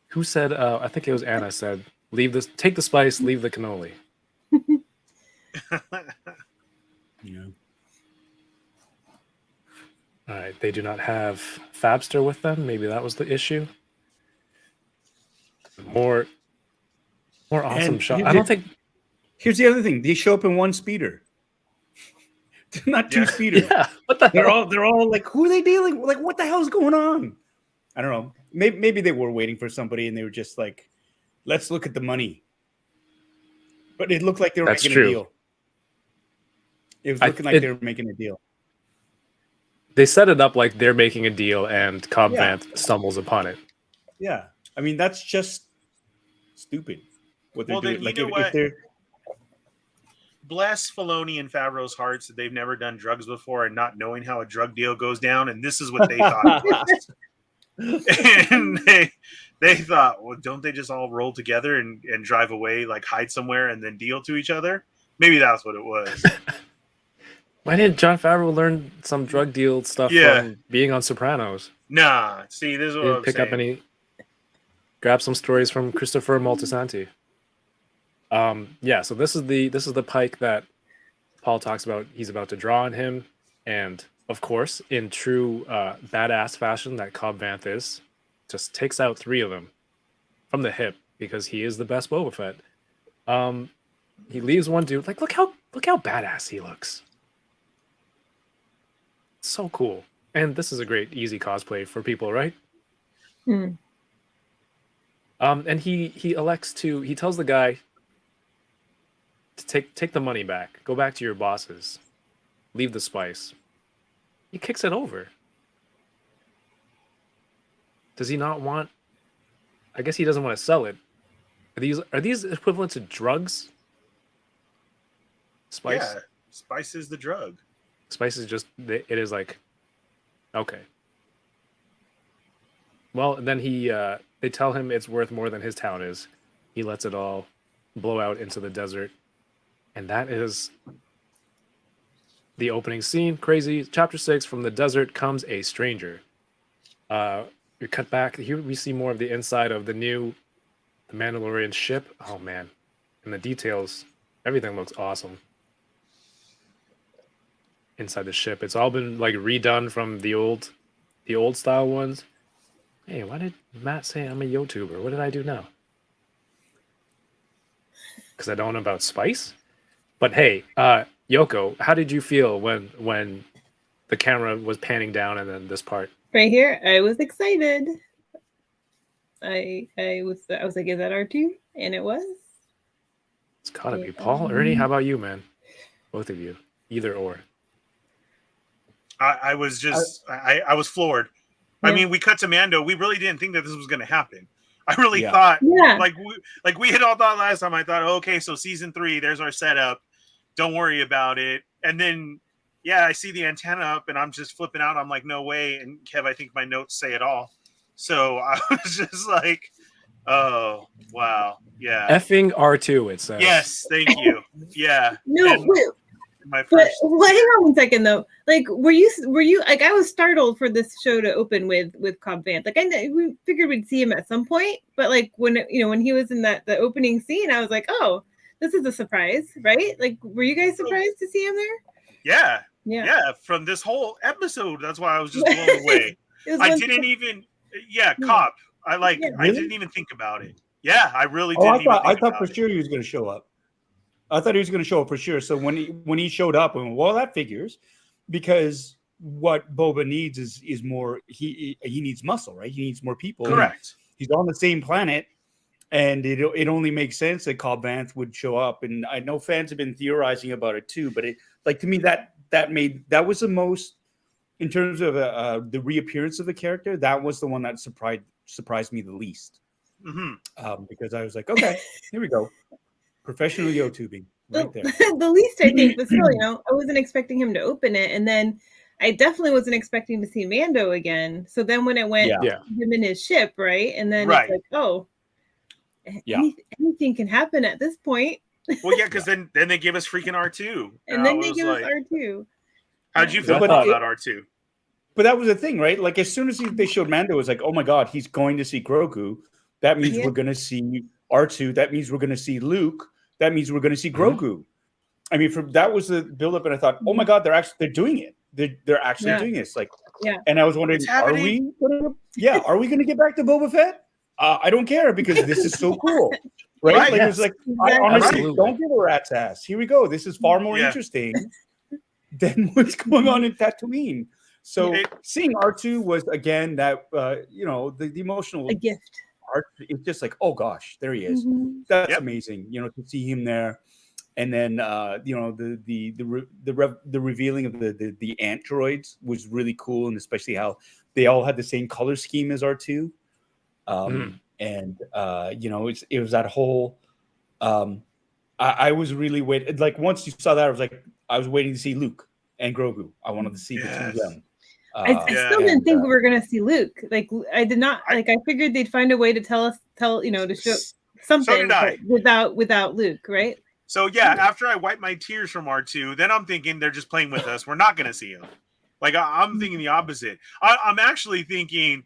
A: Who said? I think it was Anna said, "Leave this. Take the spice. Leave the cannoli."
D: Yeah.
A: All right, they do not have Fabster with them. Maybe that was the issue. More awesome
D: And
A: shot.
D: you
A: I don't
D: did-
A: think.
D: Here's the other thing. They show up in one speeder. Not two
F: Yeah.
D: speeders.
A: Yeah. What the hell?
D: They're all like, who are they dealing with? Like, what the hell's going on? I don't know. Maybe they were waiting for somebody and they were just like, let's look at the money. But it looked like they were
A: That's
D: making
A: true.
D: a deal. It was
A: I-
D: looking like
A: it-
D: they were making a deal.
A: They set it up like they're making a deal, and Cobb
D: Yeah.
A: Vanth stumbles upon it.
D: Yeah. I mean, that's just stupid what they're
F: Well, then
D: doing.
F: you
D: Like,
F: know
D: if
F: what?
D: they're.
F: Bless Filoni and Favreau's hearts that they've never done drugs before and not knowing how a drug deal goes down, and this is what they thought it was. And they thought, well, don't they just all roll together and drive away, like hide somewhere and then deal to each other? Maybe that's what it was.
A: Why didn't Jon Favreau learn some drug deal stuff
F: Yeah.
A: from being on Sopranos?
F: Nah, see, this is what
A: Didn't
F: I'm
A: pick
F: saying.
A: up any. Grab some stories from Christopher Moltisanti. Yeah, so this is the Pike that Paul talks about. He's about to draw on him, and of course, in true badass fashion that Cobb Vanth is, just takes out 3 of them from the hip because he is the best Boba Fett. He leaves one dude. Like, look how badass he looks. So cool. And this is a great easy cosplay for people, right?
E: Hmm.
A: And he elects to. He tells the guy to take the money back. Go back to your bosses. Leave the spice. He kicks it over. Does he not want? I guess he doesn't want to sell it. Are these equivalent to drugs? Spice.
F: Yeah, spice is the drug.
A: Spice is just. It is like. Okay. Well, then they tell him it's worth more than his town is. He lets it all blow out into the desert. And that is the opening scene. Crazy. Chapter 6, from the desert comes a stranger. We cut back. Here we see more of the inside of the Mandalorian ship. Oh, man. And the details. Everything looks awesome. Inside the ship. It's all been like redone from the old style ones. Hey, why did Matt say I'm a YouTuber? What did I do now? Because I don't know about spice. But hey, Yoko, how did you feel when the camera was panning down and then this part?
E: Right here, I was excited. I was like, is that R2? And it was.
A: It's gotta be
E: Yeah.
A: Paul. Ernie, how about you, man? Both of you, either or.
F: I was just, I was floored. I
E: Yeah.
F: mean, we cut to Mando. We really didn't think that this was going to happen. I really
D: Yeah.
F: thought,
E: Yeah.
F: like we had all thought last time. I thought, okay, so season 3, there's our setup. Don't worry about it. And then, yeah, I see the antenna up and I'm just flipping out. I'm like, no way. And Kev, I think my notes say it all. So I was just like, oh, wow. Yeah.
A: Effing R2, it says.
F: Yes. Thank you. Yeah.
E: No,
F: And
E: wait,
F: my
E: but
F: first.
E: well, hang on 1 second though. Like, were you like, I was startled for this show to open with Cobb Vanth. Like, we figured we'd see him at some point, but like when he was in the opening scene, I was like, oh, this is a surprise, right? Like, were you guys surprised to see him there?
F: Yeah.
E: Yeah.
F: Yeah. From this whole episode, that's why I was just blown away. I didn't even. Yeah, Cobb. I
E: Yeah.
F: I didn't even think about it. Yeah, I really
D: Oh,
F: didn't.
D: I thought
F: about
D: for
F: it.
D: sure he was going to show up. I thought he was going to show up for sure. So when he showed up, I went, well, that figures, because what Boba needs is more. He needs muscle, right? He needs more people.
F: Correct.
D: He's on the same planet, and it only makes sense that Cobb Vanth would show up. And I know fans have been theorizing about it too, but it, like, to me, that was the most, in terms of the reappearance of the character, that was the one that surprised me the least.
F: Mm-hmm.
D: Because I was like, okay, here we go, professional yo-tubing right there.
E: The least, I think, but still, I wasn't expecting him to open it, and then I definitely wasn't expecting to see Mando again. So then when it went him in his ship, right, and then it's like, oh, anything can happen at this point.
F: Well, yeah, because then they give us freaking R2,
E: and then they give us R2.
F: How'd you feel about R2?
D: But that was the thing, right? Like, as soon as they showed Mando, it was like, oh my god, he's going to see Grogu. That means we're going to see R2. That means we're going to see Luke. That means we're going to see Grogu. I mean, that was the buildup, and I thought, oh my god, they're doing it. They're actually doing this. Like, and I was wondering, are we going to get back to Boba Fett? I don't care, because this is so cool, right? Like, it was like, I honestly don't give a rat's ass. Here we go. This is far more interesting than what's going on in Tatooine. So seeing R2 was, again, that the emotional
E: gift.
D: Art, it's just like, oh gosh, there he is. That's amazing, to see him there. And then the revealing of the ant droids was really cool, and especially how they all had the same color scheme as R2. And it was that whole. I was really waiting. Like, once you saw that, I was waiting to see Luke and Grogu. I wanted to see the two of them.
E: I still didn't think we were going to see Luke. Like, I did not. I figured they'd find a way to to show something without Luke, right?
F: So after I wipe my tears from R2, then I'm thinking they're just playing with us. We're not going to see him. Like, I'm thinking the opposite. I'm actually thinking,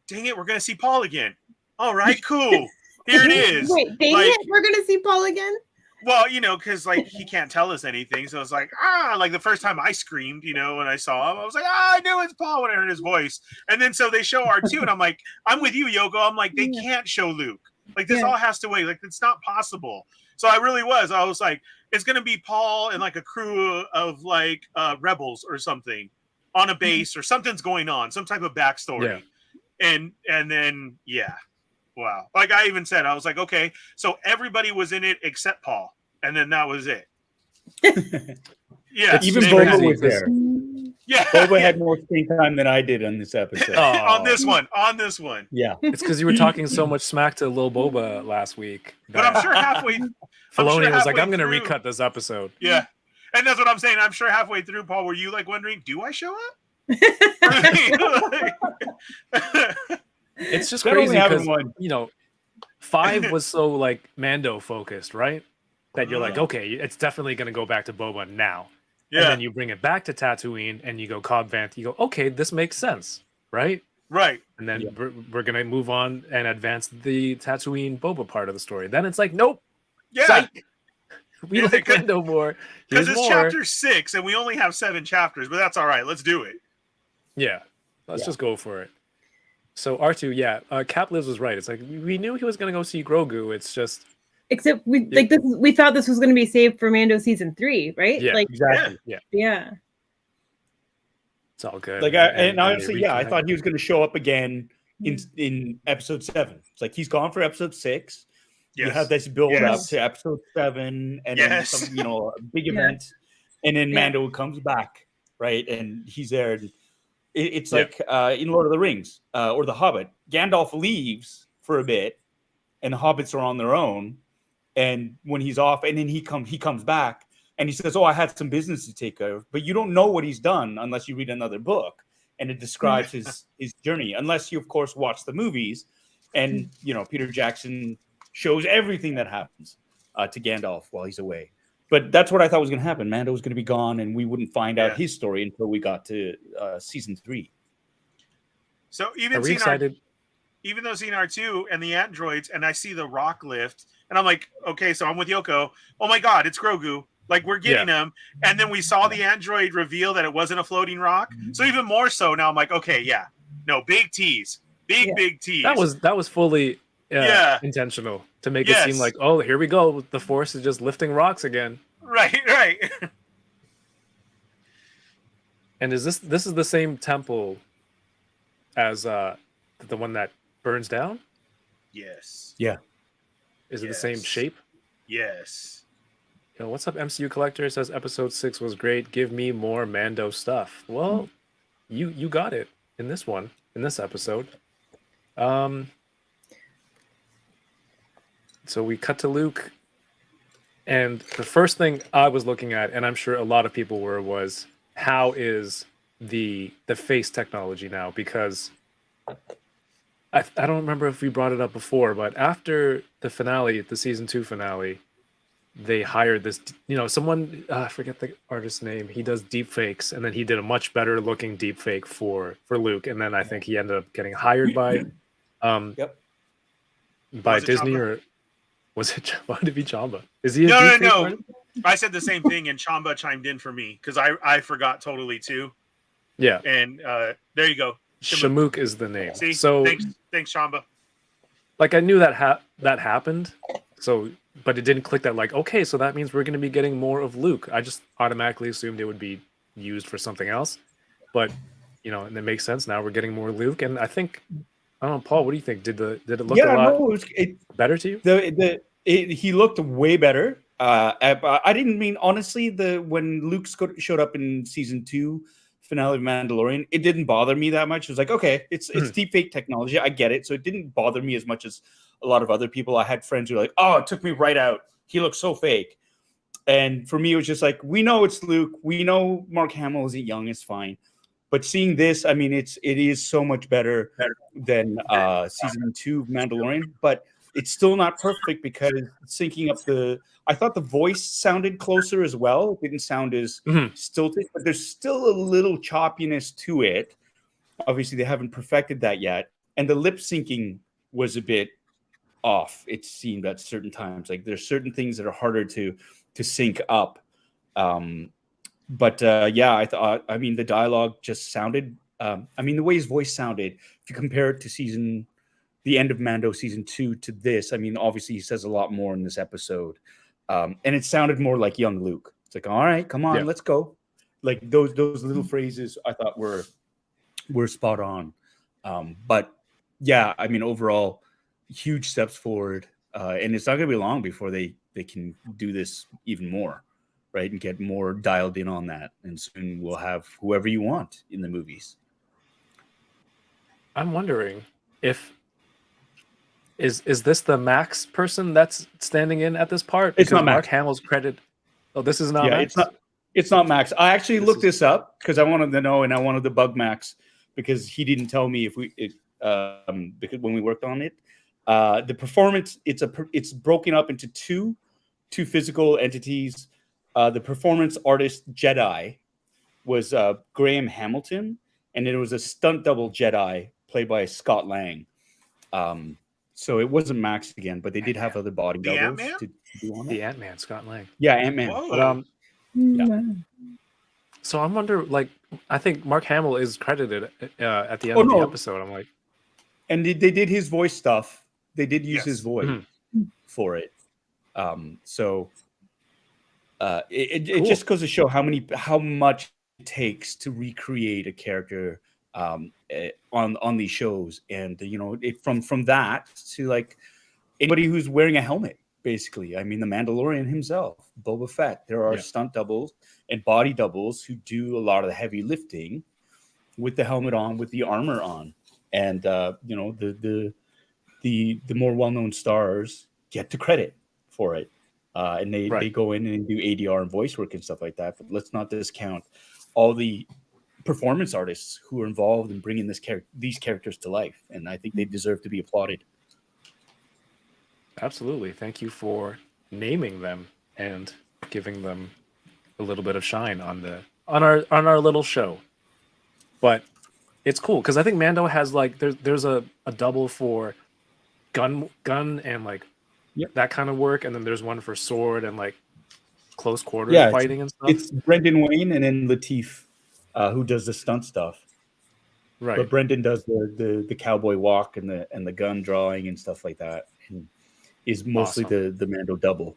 F: dang it, we're going to see Paul again. All right, cool. Here it is.
E: Wait, dang it, we're going to see Paul again?
F: Well, because like he can't tell us anything, so it's like like the first time I screamed, when I saw him, I was like, I knew it's Paul when I heard his voice. And then so they show R2, and I'm like, I'm with you, Yoko. I'm like, they can't show Luke. Like, this all has to wait. Like, it's not possible. So I was like, it's gonna be Paul and like a crew of like rebels or something on a base, or something's going on, some type of backstory. And then wow. Like I even said, I was like, okay, so everybody was in it except Paul. And then that was it.
D: Even Boba was there. Yeah. Boba had more screen time than I did on this episode.
F: On this one.
D: Yeah.
A: It's because you were talking so much smack to Lil Boba last week.
F: But I'm sure halfway
A: Filoni was like, I'm going to recut this episode.
F: Yeah. And that's what I'm saying. I'm sure halfway through, Paul, were you like wondering, do I show up?
A: It's just crazy because 5 was so like Mando focused, right? That you're like, okay, it's definitely going to go back to Boba now. Yeah. And then you bring it back to Tatooine and you go Cobb Vanth. You go, okay, this makes sense, right?
F: Right.
A: And then we're going to move on and advance the Tatooine Boba part of the story. Then it's like, nope.
F: Yeah.
A: Psych. We like Mando more.
F: Because it's chapter 6 and we only have 7 chapters, but that's all right. Let's do it.
A: Yeah. Let's just go for it. So R2, Cap Lives was right. It's like we knew he was going to go see Grogu. It's just,
E: except we thought this was going to be saved for Mando season 3, right?
A: Yeah,
E: like,
D: exactly.
E: Yeah.
A: It's all good.
D: Like, and honestly, I thought he was going to show up again in episode 7. It's like he's gone for episode 6. Yes. You have this build up to episode 7, and then some, a big event, and then Mando comes back, right? And he's there. And it's like in Lord of the Rings or The Hobbit. Gandalf leaves for a bit, and the hobbits are on their own. And when he's off, and then he comes back, And he says, "Oh, I had some business to take care of," but you don't know what he's done unless you read another book, and it describes his journey. Unless you, of course, watch the movies, and Peter Jackson shows everything that happens to Gandalf while he's away. But that's what I thought was going to happen. Mando was going to be gone, and we wouldn't find out his story until we got to season 3.
F: So
A: Are we excited?
F: Even though seeing R2 and the androids, and I see the rock lift, and I'm like, okay, so I'm with Yoko. Oh my God, it's Grogu. Like, we're getting him. And then we saw the android reveal that it wasn't a floating rock. So even more so now I'm like, okay, yeah. No, big tease. Big tease.
A: That was fully intentional to make it seem like, oh, here we go. The Force is just lifting rocks again.
F: Right.
A: And this is the same temple as the one that burns down?
F: Yes.
D: Yeah.
A: Is it the same shape?
F: Yes.
A: What's up, MCU Collector? It says episode 6 was great. Give me more Mando stuff. Well, you got it in this episode. So we cut to Luke, and the first thing I was looking at, and I'm sure a lot of people were, was how is the face technology now? Because I don't remember if we brought it up before, but after the finale, the season 2 finale, they hired this, someone, I forget the artist's name. He does deep fakes, and then he did a much better looking deep fake for Luke, and then I think he ended up getting hired by Disney, or was it Chamba? To be Chamba? Is he?
F: No. I said the same thing, and Chamba chimed in for me because I forgot totally too.
A: Yeah,
F: and there you go.
A: Shamook is the name.
F: See,
A: so
F: thanks, Chamba.
A: Like, I knew that happened. So, but it didn't click that, like, okay, so that means we're going to be getting more of Luke. I just automatically assumed it would be used for something else. But, and it makes sense now. We're getting more Luke. And I think, I don't know, Paul, what do you think? Did it look a lot better to you?
D: He looked way better. I didn't mean, honestly, when Luke showed up in season 2 finale of Mandalorian, it didn't bother me that much. It was like, okay, it's deep fake technology. I get it. So it didn't bother me as much as a lot of other people. I had friends who were like, oh, it took me right out. He looks so fake. And for me, it was just like, we know it's Luke. We know Mark Hamill isn't young. It's fine. But seeing this, I mean, it is so much better than season 2 of Mandalorian. But it's still not perfect because syncing up I thought the voice sounded closer as well. It didn't sound as stilted, but there's still a little choppiness to it. Obviously, they haven't perfected that yet. And the lip syncing was a bit off, it seemed at certain times. Like, there's certain things that are harder to sync up. But I thought, I mean, the dialogue just sounded, the way his voice sounded, if you compare it to the end of Mando season 2 to this, I mean, obviously he says a lot more in this episode. And it sounded more like young Luke. It's like, all right, come on, let's go. Like, those little phrases I thought were spot on. But yeah, I mean, overall, huge steps forward. And it's not going to be long before they can do this even more, right? And get more dialed in on that. And soon we'll have whoever you want in the movies.
A: I'm wondering if is this the Max person that's standing in at this part?
D: It's not
A: Mark
D: Max.
A: Hamill's credit. Oh, this is not Max?
D: It's not Max. I actually looked this up because I wanted to know, and I wanted to bug Max because he didn't tell me because when we worked on it. The performance, it's broken up into two physical entities. The performance artist Jedi was Graham Hamilton, and it was a stunt double Jedi played by Scott Lang. So it wasn't Max again, but they did have other body doubles to do on it.
A: The Ant-Man, Scott Lang.
D: Yeah, Ant-Man.
A: But, so I'm wondering, like, I think Mark Hamill is credited at the end of the episode. I'm like,
D: and they did his voice stuff. They did use his voice for it. So it just goes to show how much it takes to recreate a character on these shows, and from that to like anybody who's wearing a helmet, basically. I mean, the Mandalorian himself, Boba Fett. There are stunt doubles and body doubles who do a lot of the heavy lifting with the helmet on, with the armor on, and the more well-known stars get the credit for it. and they
A: Right.
D: go in and do ADR and voice work and stuff like that. But let's not discount all the performance artists who are involved in bringing these characters to life, and I think they deserve to be applauded.
A: Absolutely. Thank you for naming them and giving them a little bit of shine on our little show. But it's cool because I think Mando has like there's a double for gun and like that kind of work, and then there's one for sword and like close quarters fighting and stuff.
D: It's Brendan Wayne and then Lateef, who does the stunt stuff.
A: Right.
D: But Brendan does the cowboy walk and the gun drawing and stuff like that. And is mostly the Mando double.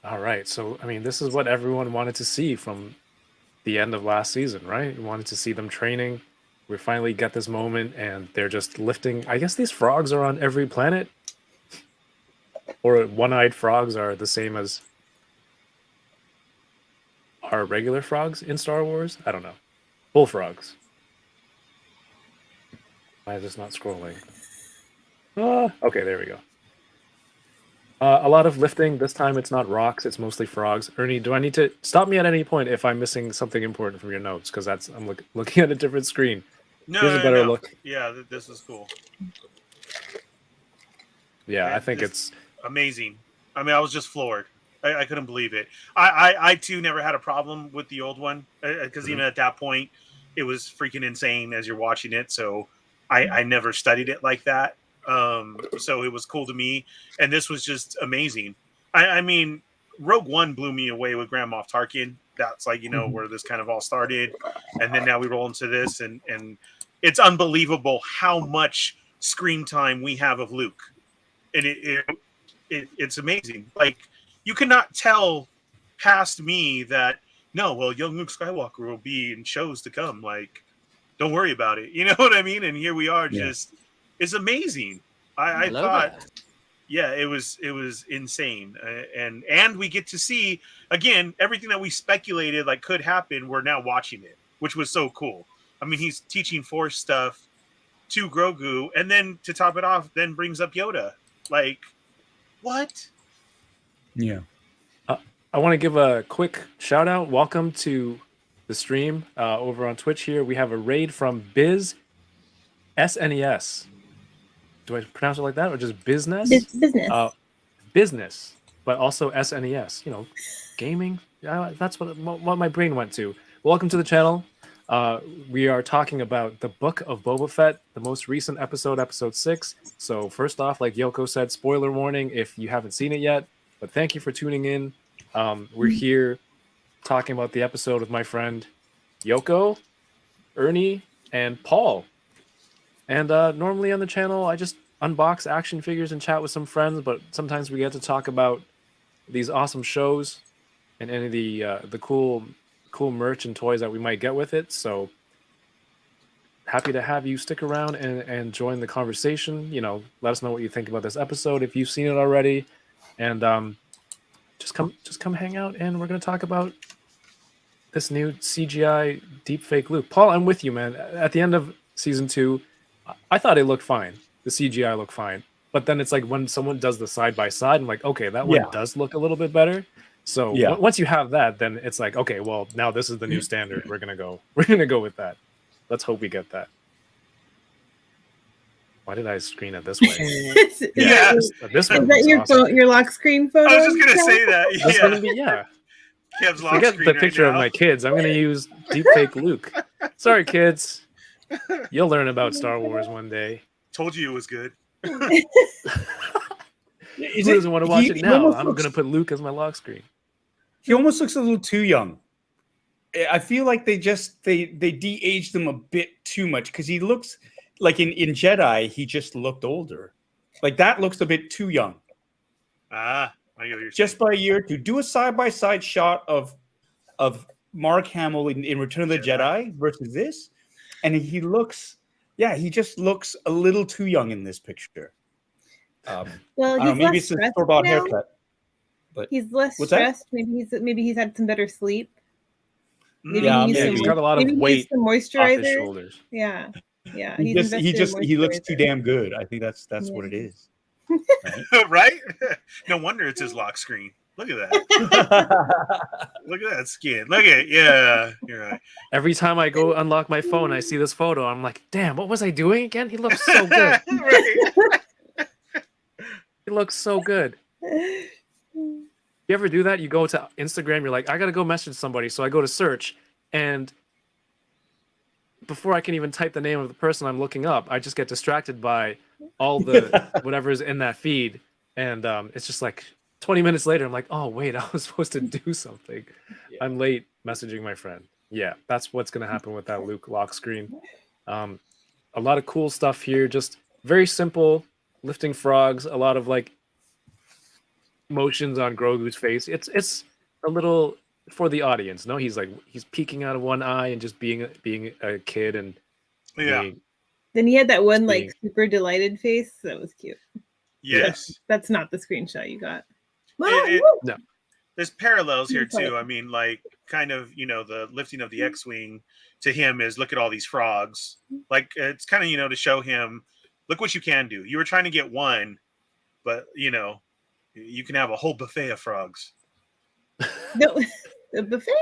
A: All right. So, I mean, this is what everyone wanted to see from the end of last season, right? We wanted to see them training. We finally got this moment, and they're just lifting. I guess these frogs are on every planet. Or one-eyed frogs are the same as our regular frogs in Star Wars? I don't know. Bullfrogs. Why is this not scrolling? Okay, there we go. A lot of lifting. This time it's not rocks, it's mostly frogs. Ernie, do I need to stop me at any point if I'm missing something important from your notes? Because I'm looking at a different screen. Here's a better look.
F: Yeah, this is cool.
A: Yeah, I think it's
F: amazing. I mean, I was just floored. I couldn't believe it. I too never had a problem with the old one because even at that point, it was freaking insane as you're watching it. So I never studied it like that. So it was cool to me, and this was just amazing. I mean, Rogue One blew me away with Grand Moff Tarkin. That's like, where this kind of all started, and then now we roll into this, and it's unbelievable how much screen time we have of Luke, and it's amazing. Like, you cannot tell past me that young Luke Skywalker will be in shows to come. Like, don't worry about it. You know what I mean? And here we are, just. It's amazing. I thought, it was insane, and we get to see again everything that we speculated like could happen. We're now watching it, which was so cool. I mean, he's teaching Force stuff to Grogu, and then to top it off, then brings up Yoda. Like, what?
D: Yeah.
A: I want to give a quick shout out. Welcome to the stream over on Twitch. Here we have a raid from Biz SNES. Do I pronounce it like that, or just business?
E: Business.
A: Business, but also SNES. Gaming. That's what my brain went to. Welcome to the channel. We are talking about the Book of Boba Fett, the most recent episode, episode 6. So first off, like Yoko said, spoiler warning if you haven't seen it yet. But thank you for tuning in. We're here talking about the episode with my friend Yoko, Ernie, and Paul. And normally on the channel, I just unbox action figures and chat with some friends, but sometimes we get to talk about these awesome shows and any of the cool merch and toys that we might get with it. So happy to have you stick around and join the conversation. Let us know what you think about this episode if you've seen it already, and just come hang out, and we're going to talk about this new CGI deepfake Luke. Paul, I'm with you, man. At the end of season 2, I thought it looked fine. The CGI looked fine. But then it's like when someone does the side-by-side, I'm like, okay, that one does look a little bit better. So once you have that, then it's like, okay, well, now this is the new standard. We're gonna go with that. Let's hope we get that. Why did I screen it this way? This one.
E: Is that your
A: awesome.
E: your lock screen photo?
F: I was just gonna say that.
A: That's gonna be
F: Kev's lock
A: Forget
F: screen
A: the picture
F: right
A: of
F: now.
A: my kids. I'm gonna use deepfake Luke. Sorry, kids. You'll learn about Star Wars one day.
F: Told you it was good.
A: Who doesn't want to watch it now? I'm going to put Luke as my lock screen.
D: He almost looks a little too young. I feel like they de-aged him a bit too much because he looks like in Jedi, he just looked older. Like that looks a bit too young.
F: I get what you're
D: just by a year to do a side-by-side shot of Mark Hamill in Return of the Jedi versus this. And he just looks a little too young in this picture.
E: Well, he's
D: maybe it's a store-bought haircut. But
E: he's less stressed. Maybe he's had some better sleep.
A: He's got a lot of weight
E: some moisturizer
A: off his shoulders.
E: Yeah.
D: He looks too damn good. I think that's what it is.
F: Right? No wonder it's his lock screen. Look at that. Look at that skin. Look at it. Yeah, you're right.
A: Every time I go unlock my phone, I see this photo. I'm like, damn, what was I doing again? He looks so good.
F: Right.
A: He looks so good. You ever do that? You go to Instagram, you're like, I gotta go message somebody. So I go to search, and before I can even type the name of the person I'm looking up, I just get distracted by all the whatever's in that feed. And it's just like 20 minutes later, I'm like, oh, wait, I was supposed to do something.
D: Yeah.
A: I'm late messaging my friend. Yeah, that's what's going to happen with that Luke lock screen. A lot of cool stuff here. Just very simple, lifting frogs, a lot of like motions on Grogu's face. It's a little for the audience. No, he's peeking out of one eye and just being a kid and
F: Yeah.
E: Then he had that one
A: Being-
E: like super delighted face. That was cute.
F: Yes.
E: That's not the screenshot you got.
F: It- There's parallels here too. I mean, like kind of, the lifting of the X-wing to him is look at all these frogs. Like it's kind of, to show him, look what you can do. You were trying to get one, but you can have a whole buffet of frogs.
E: No, the buffet.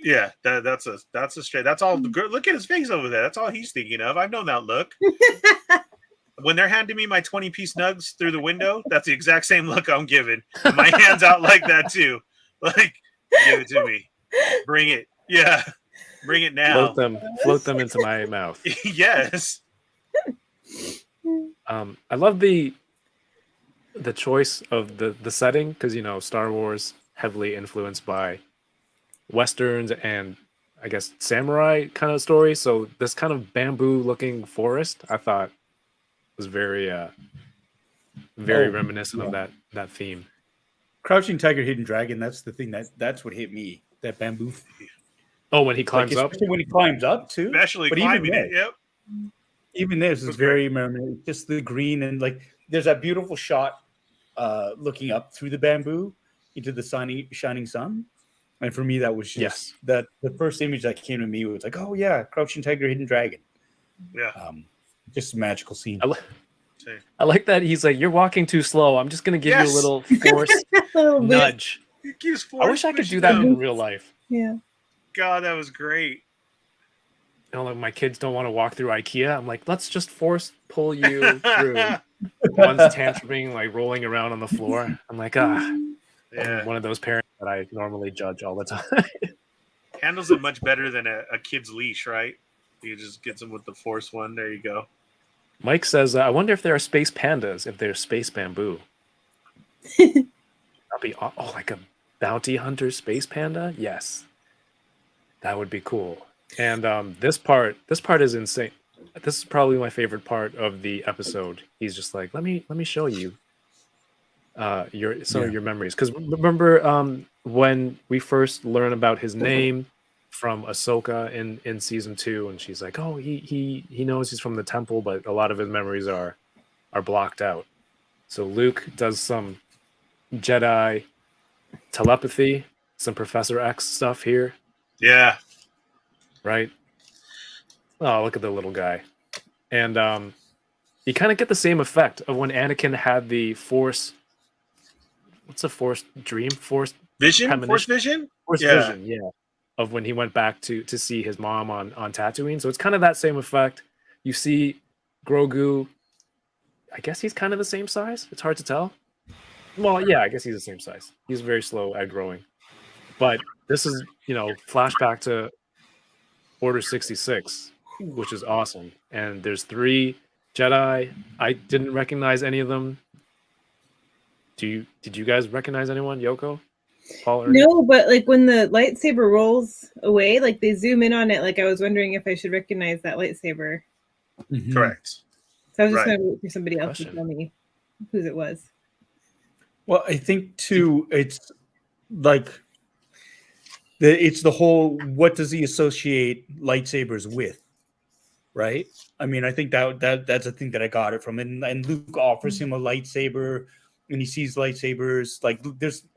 F: Yeah, that's a straight. That's all. Look at his face over there. That's all he's thinking of. I've known that look. When they're handing me my 20-piece nugs through the window, that's the exact same look I'm giving. My hands out like that too. Like, give it to me. Bring it. Yeah. Bring it now.
A: float them into my mouth.
F: Yes.
A: I love the choice of the setting because Star Wars heavily influenced by westerns and I guess samurai kind of stories. So this kind of bamboo looking forest, I thought was very reminiscent of that theme.
D: Crouching Tiger, Hidden Dragon. That's the thing that's what hit me. That bamboo.
A: Oh, when he climbs up.
D: Especially when he climbs up too.
F: Especially
D: But
F: climbing
D: even
F: it. Yep.
D: Even this is very reminiscent. Just the green and like there's that beautiful shot looking up through the bamboo into the shining sun. And for me, that was just the first image that came to me was like, oh yeah, Crouching Tiger, Hidden Dragon.
F: Yeah.
D: Just a magical scene.
A: I like that he's like, you're walking too slow. I'm just gonna give you a little force nudge. I wish I could do that in real life.
E: Yeah.
F: God, that was great.
A: Like my kids don't want to walk through IKEA. I'm like, let's just force pull you through. One's tantruming, like rolling around on the floor. I'm like, I'm one of those parents that I normally judge all the time.
F: Handles it much better than a kid's leash, right? You just get them with the force one. There you go.
A: Mike says, I wonder if there are space pandas, if there's space bamboo. That'd be like a bounty hunter space panda? Yes. That would be cool. And this part is insane. This is probably my favorite part of the episode. He's just like, let me show you some of your memories. Because remember when we first learn about his name from Ahsoka in season 2, and she's like, oh, he knows he's from the temple, but a lot of his memories are blocked out. So Luke does some Jedi telepathy, some Professor X stuff here.
F: Yeah.
A: Right? Oh, look at the little guy. And you kind of get the same effect of when Anakin had the Force. What's a Force dream? Force
F: vision? Force vision?
A: Force vision, yeah. Of when he went back to see his mom on Tatooine. So it's kind of that same effect. You see Grogu. I guess he's kind of the same size. It's hard to tell. Well, yeah, I guess he's the same size. He's very slow at growing. But this is, flashback to Order 66, which is awesome. And there's 3 Jedi. I didn't recognize any of them. Did you guys recognize anyone? Yoko? Paul? Ernie?
E: No, but like when the lightsaber rolls away, like they zoom in on it. Like I was wondering if I should recognize that lightsaber.
D: Mm-hmm.
F: Correct.
E: So I was just going to wait for somebody else to tell me whose it was.
D: Well, I think too, it's like it's the whole what does he associate lightsabers with, right? I mean, I think that's a thing that I got it from, and Luke offers him a lightsaber, and he sees lightsabers like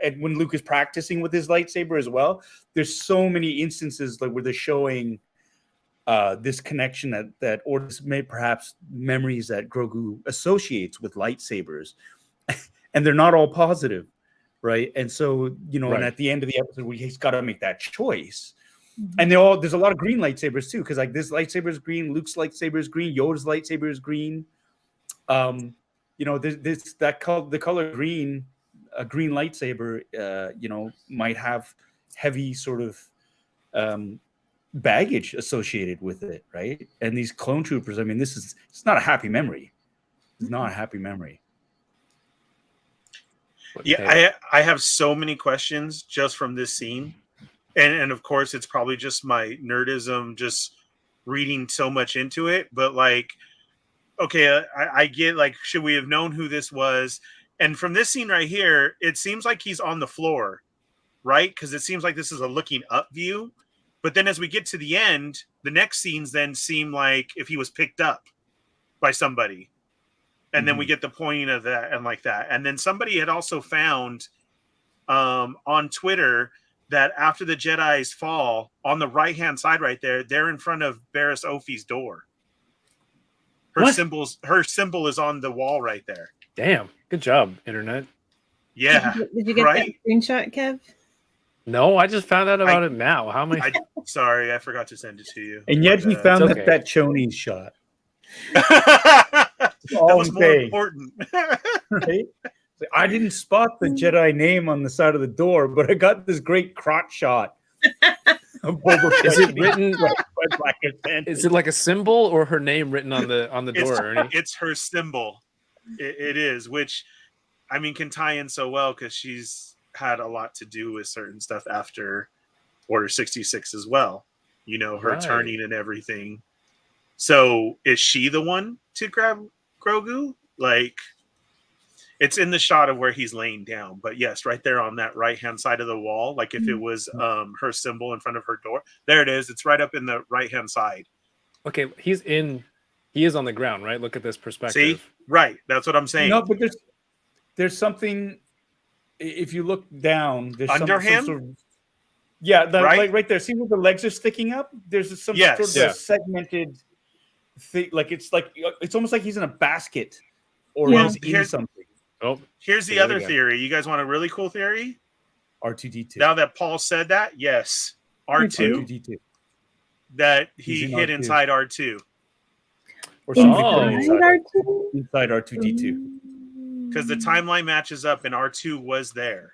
D: and when Luke is practicing with his lightsaber as well. There's so many instances like where they're showing this connection that Ortis may perhaps memories that Grogu associates with lightsabers, and they're not all positive, right? And so, you know, and at the end of the episode, he's got to make that choice. And there's a lot of green lightsabers too, because like this lightsaber is green, Luke's lightsaber is green, Yoda's lightsaber is green. You know, the color green, a green lightsaber, you know, might have heavy sort of baggage associated with it, right? And these clone troopers, I mean, it's not a happy memory. It's not a happy memory.
F: Yeah, I have so many questions just from this scene. And of course, it's probably just my nerdism, just reading so much into it. But like, okay, I get like, should we have known who this was? And from this scene right here, it seems like he's on the floor, right? Because it seems like this is a looking up view. But then as we get to the end, the next scenes then seem like if he was picked up by somebody. And then we get the pointing of that and like that. And then somebody had also found on Twitter that after the Jedi's fall, on the right-hand side right there, they're in front of Barriss Offee's door. Her symbol is on the wall right there.
A: Damn. Good job, internet.
F: Yeah.
E: Did you get that screenshot, Kev?
A: No, I just found out about it now. How am I?
F: Sorry, I forgot to send it to you.
D: And yet he found that Chonies shot.
F: That was more important.
D: Right? I didn't spot the Jedi name on the side of the door, but I got this great crotch shot.
A: Is it written? Is it like a symbol or her name written on the door, Ernie?
F: It's her symbol. It is, which I mean can tie in so well because she's had a lot to do with certain stuff after Order 66 as well. You know, her turning and everything. So is she the one to grab Grogu? Like, it's in the shot of where he's laying down, but yes, right there on that right-hand side of the wall, like if it was her symbol in front of her door. There it is. It's right up in the right-hand side.
A: Okay, he is on the ground, right? Look at this perspective.
F: See? Right. That's what I'm saying.
D: No, but there's something, if you look down, there's
F: under him?
D: some sort of, yeah, like right there. See where the legs are sticking up? There's some sort of segmented thing. Like it's almost like he's in a basket or he's in something.
A: Oh,
F: here's the other theory. You guys want a really cool theory?
D: R2D2.
F: Now that Paul said that, yes, R2. That he hid inside R2.
D: Or inside R2D2.
F: Because the timeline matches up and R2 was there.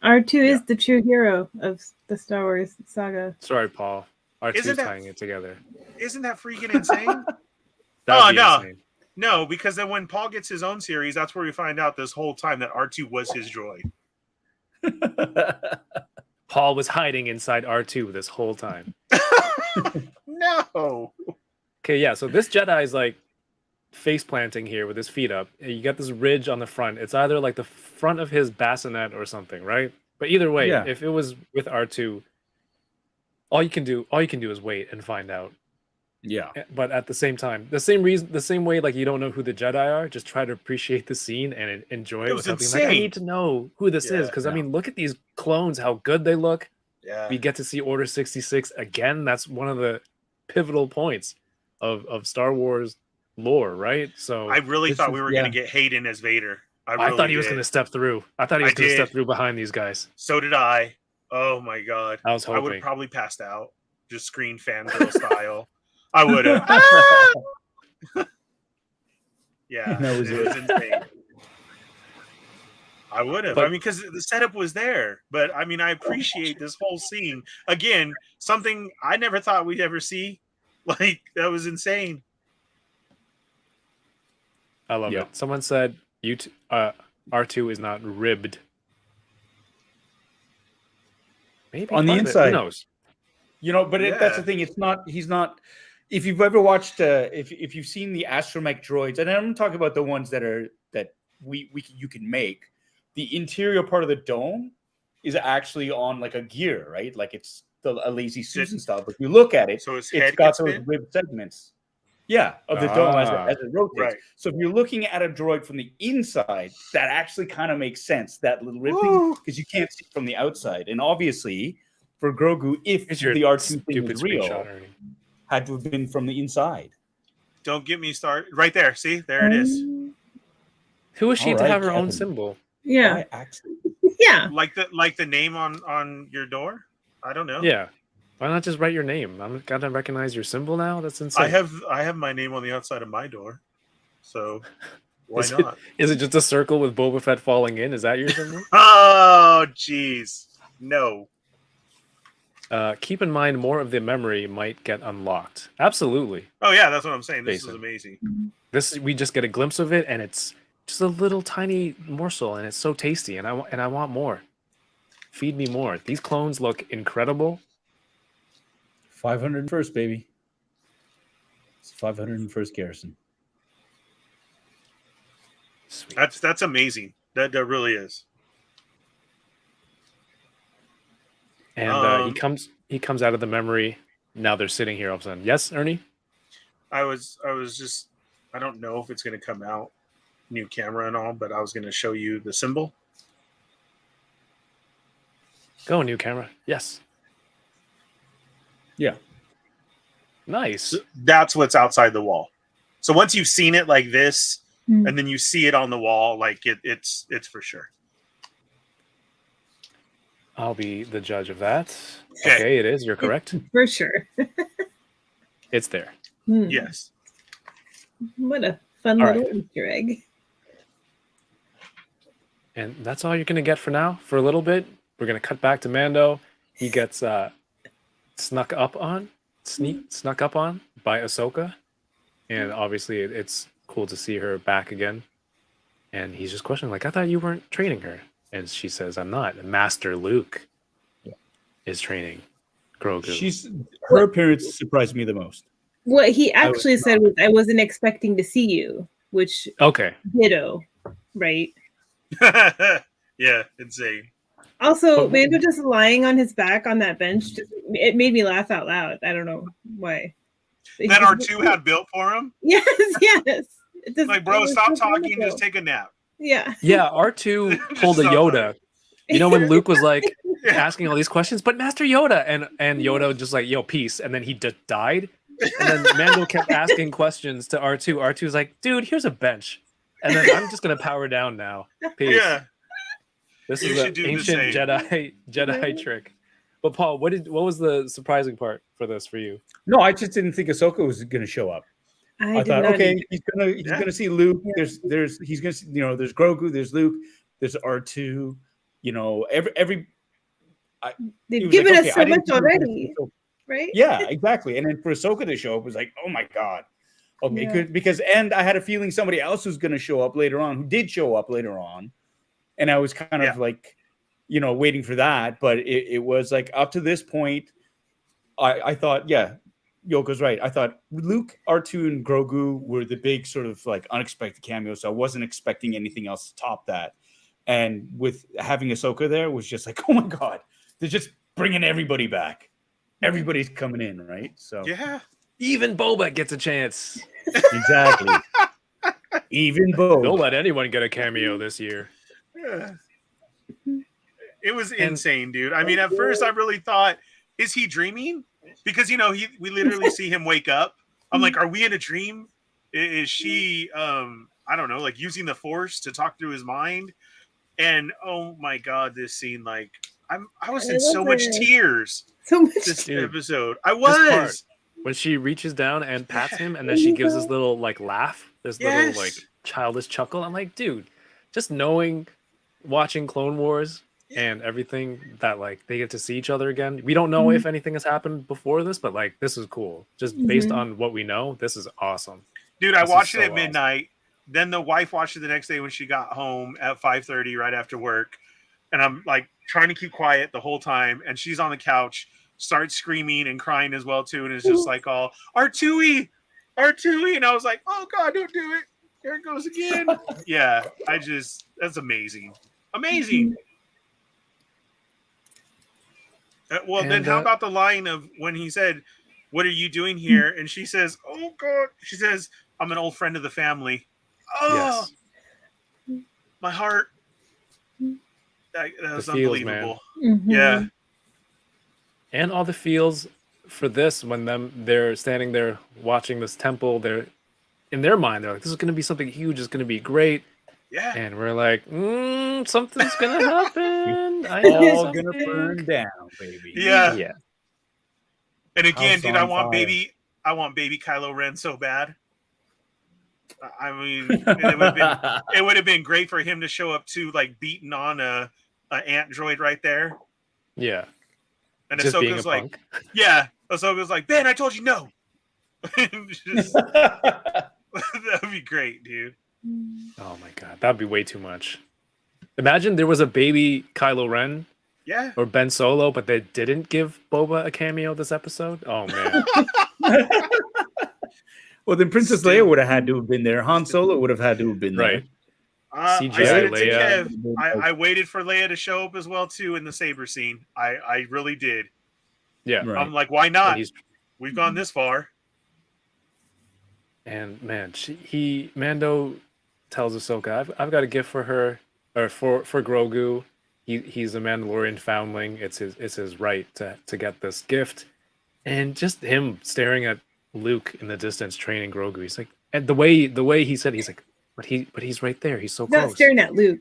E: R2 is the true hero of the Star Wars saga.
A: Sorry, Paul. R2 is tying it together.
F: Isn't that freaking insane?
A: Insane.
F: No, because then when Paul gets his own series, that's where we find out this whole time that R2 was his droid.
A: Paul was hiding inside R2 this whole time.
F: No.
A: Okay, yeah, so this Jedi is like face planting here with his feet up. You got this ridge on the front. It's either like the front of his bassinet or something, right? But either way, if it was with R2, all you can do is wait and find out.
D: Yeah.
A: But at the same time, the same way, like you don't know who the Jedi are, just try to appreciate the scene and enjoy it with something like, I need to know who this is. Because I mean, look at these clones, how good they look.
F: Yeah.
A: We get to see Order 66 again. That's one of the pivotal points of Star Wars lore, right? So
F: I really thought we were going to get Hayden as Vader.
A: I thought he was going to step through. I thought he was going to step through behind these guys.
F: So did I. Oh my God.
A: I was hoping.
F: I would have probably passed out. Just screen fangirl style. I would have. Yeah.
D: That was it.
F: Insane. I would have. I mean, because the setup was there. But I mean, I appreciate this whole scene. Again, something I never thought we'd ever see. Like, that was insane.
A: I love it. Someone said R2 is not ribbed. Maybe
D: on the inside.
A: Who knows?
D: You know, but that's the thing. It's not. He's not. If you've ever watched, if you've seen the astromech droids, and I'm talking about the ones that you can make, the interior part of the dome is actually on like a gear, right? Like it's a Lazy Susan style. But if you look at it,
F: so it's
D: got those rib segments. Yeah, of the dome as it rotates. Right. So if you're looking at a droid from the inside, that actually kind of makes sense. That little rib thing, because you can't see it from the outside. And obviously, for Grogu, if the R2 thing is real, had to have been from the inside.
F: Don't get me started. Right there. See, there it is.
A: Who is she
D: All
A: to
D: right,
A: have her own
D: Kevin.
A: symbol?
E: Yeah.
D: Why actually?
E: Yeah.
F: Like the name on your door. I don't know.
A: Yeah. Why not just write your name? I'm gotta recognize your symbol now. That's insane.
F: I have my name on the outside of my door. So why
A: Is
F: not?
A: Is it just a circle with Boba Fett falling in? Is that your symbol?
F: Oh, jeez. No.
A: Keep in mind, more of the memory might get unlocked. Absolutely.
F: Oh yeah, that's what I'm saying. This is
A: Jason.
F: amazing.
A: We just get a glimpse of it, and it's just a little tiny morsel, and it's so tasty, and I want more. Feed me more. These clones look incredible.
D: 501st, baby. It's 501st Garrison.
A: Sweet.
F: That's amazing. That really is.
A: And he comes out of the memory. Now they're sitting here all of a sudden. Yes, Ernie?
F: I was just, I don't know if it's going to come out, new camera and all, but I was going to show you the symbol.
A: Go, new camera. Yes.
D: Yeah.
A: Nice.
F: That's what's outside the wall. So once you've seen it like this,
E: Mm.
F: and then you see it on the wall, like it's for sure.
A: I'll be the judge of that.
F: Okay.
A: Okay, it is. You're correct.
E: For sure.
A: It's there.
E: Hmm.
F: Yes.
E: What a fun
A: All
E: little
A: right.
E: Easter egg.
A: And that's all you're going to get for now. For a little bit, we're going to cut back to Mando. He gets snuck up on by Ahsoka. And obviously it's cool to see her back again. And he's just questioning, like, I thought you weren't training her. And she says, I'm not. Master Luke is training Grogu.
D: Her appearance surprised me the most.
E: What he actually said was, I wasn't expecting to see you, which
A: Okay.
E: ditto, right?
F: Yeah, insane.
E: Also, Mando just lying on his back on that bench, it made me laugh out loud. I don't know why.
F: That R2 had built for him.
E: Yes, yes.
F: Like, bro, stop talking, just take a nap.
E: Yeah.
A: Yeah, R2 pulled a Yoda. You know when Luke was like asking all these questions, but Master Yoda, and Yoda just like, yo, peace, and then he died. And then Mando kept asking questions to R2. R2's like, dude, here's a bench. And then I'm just gonna power down now. Peace.
F: Yeah.
A: This
F: You
A: is
F: should
A: an
F: do the
A: ancient
F: same.
A: Jedi trick. But Paul, what was the surprising part for this for you?
D: No, I just didn't think Ahsoka was going to show up. I thought, okay, he's gonna see Luke.
E: Yeah.
D: He's gonna see, there's Grogu, there's Luke, there's R2.
E: They've given us so much already, right?
D: Yeah, exactly. And then for Ahsoka to show up was like, oh my god. Okay,
E: Yeah.
D: good, because I had a feeling somebody else was going to show up later on, who did show up later on, and I was kind of like, waiting for that. But it was like up to this point, I thought, yeah, Yoko's right. I thought Luke, R2, and Grogu were the big sort of like unexpected cameos. So I wasn't expecting anything else to top that. And with having Ahsoka there was just like, oh my god, they're just bringing everybody back. Everybody's coming in, right? So
F: Yeah.
A: Even Boba gets a chance.
D: exactly. Even Boba.
A: Don't let anyone get a cameo this year.
F: Yeah. It was insane, dude. I mean, at first I really thought, is he dreaming? Because we literally see him wake up. I'm like, are we in a dream? Is she I don't know, like using the Force to talk through his mind? And oh my god, this scene, like I was in so much tears.
E: So much.
F: This
A: Dude,
F: episode. I
A: This part,
F: was.
A: when she reaches down and pats him, and then she gives this little like laugh, this little
F: Yes.
A: like childish chuckle. I'm like, dude, just watching Clone Wars and everything that like they get to see each other again. We don't know if anything has happened before this, but like this is cool. Just based on what we know, this is awesome.
F: Dude, I
A: This is
F: watched it
A: so
F: at midnight. Then the wife watched it the next day when she got home at 5:30 right after work. And I'm like trying to keep quiet the whole time. And she's on the couch, starts screaming and crying as well too. And it's just like all R2E. And I was like, oh God, don't do it. There it goes again. Yeah, that's amazing. Amazing. Then how about the line of when he said, what are you doing here? And she says, oh God. She says, I'm an old friend of the family. Oh,
A: Yes.
F: my heart. That was
A: The feels, man.
F: unbelievable.
E: Mhm.
F: Yeah.
A: And all the feels for this, when they're standing there watching this temple, they're in their mind, they're like, this is gonna be something huge, it's gonna be great.
F: Yeah.
A: And we're like, something's gonna happen. I
D: All
A: know
D: gonna
A: something.
D: burn down, baby.
F: Yeah.
A: Yeah.
F: And again,
D: House
F: dude, I
D: on
F: want
D: fire.
F: baby Kylo Ren so bad. I mean, it would have been great for him to show up too, like beating on a ant droid right there.
A: Yeah.
F: And
A: Just being a
F: Ahsoka's like,
A: punk.
F: yeah. Ahsoka's like, Ben, I told you no. Just, that would be great, dude.
A: Oh my god, that'd be way too much. Imagine there was a baby Kylo Ren
F: Yeah.
A: or Ben Solo, but they didn't give Boba a cameo this episode. Oh man.
D: Well, then Princess Leia would have had to have been there. Han Solo would have had to have been there.
A: Right.
F: I
A: CGI
F: said it to
A: Leia.
F: Kev. I waited for Leia to show up as well too in the saber scene. I really did.
A: Yeah.
D: Right.
F: I'm like, why
A: And
F: not?
A: he's
F: We've gone this far.
A: And man, Mando tells Ahsoka, I've got a gift for her, or for Grogu. He's a Mandalorian foundling. It's his right to get this gift. And just him staring at Luke in the distance, training Grogu. He's like, and the way he said, he's like, but he's right there. He's so
E: Not
A: close.
E: staring at Luke.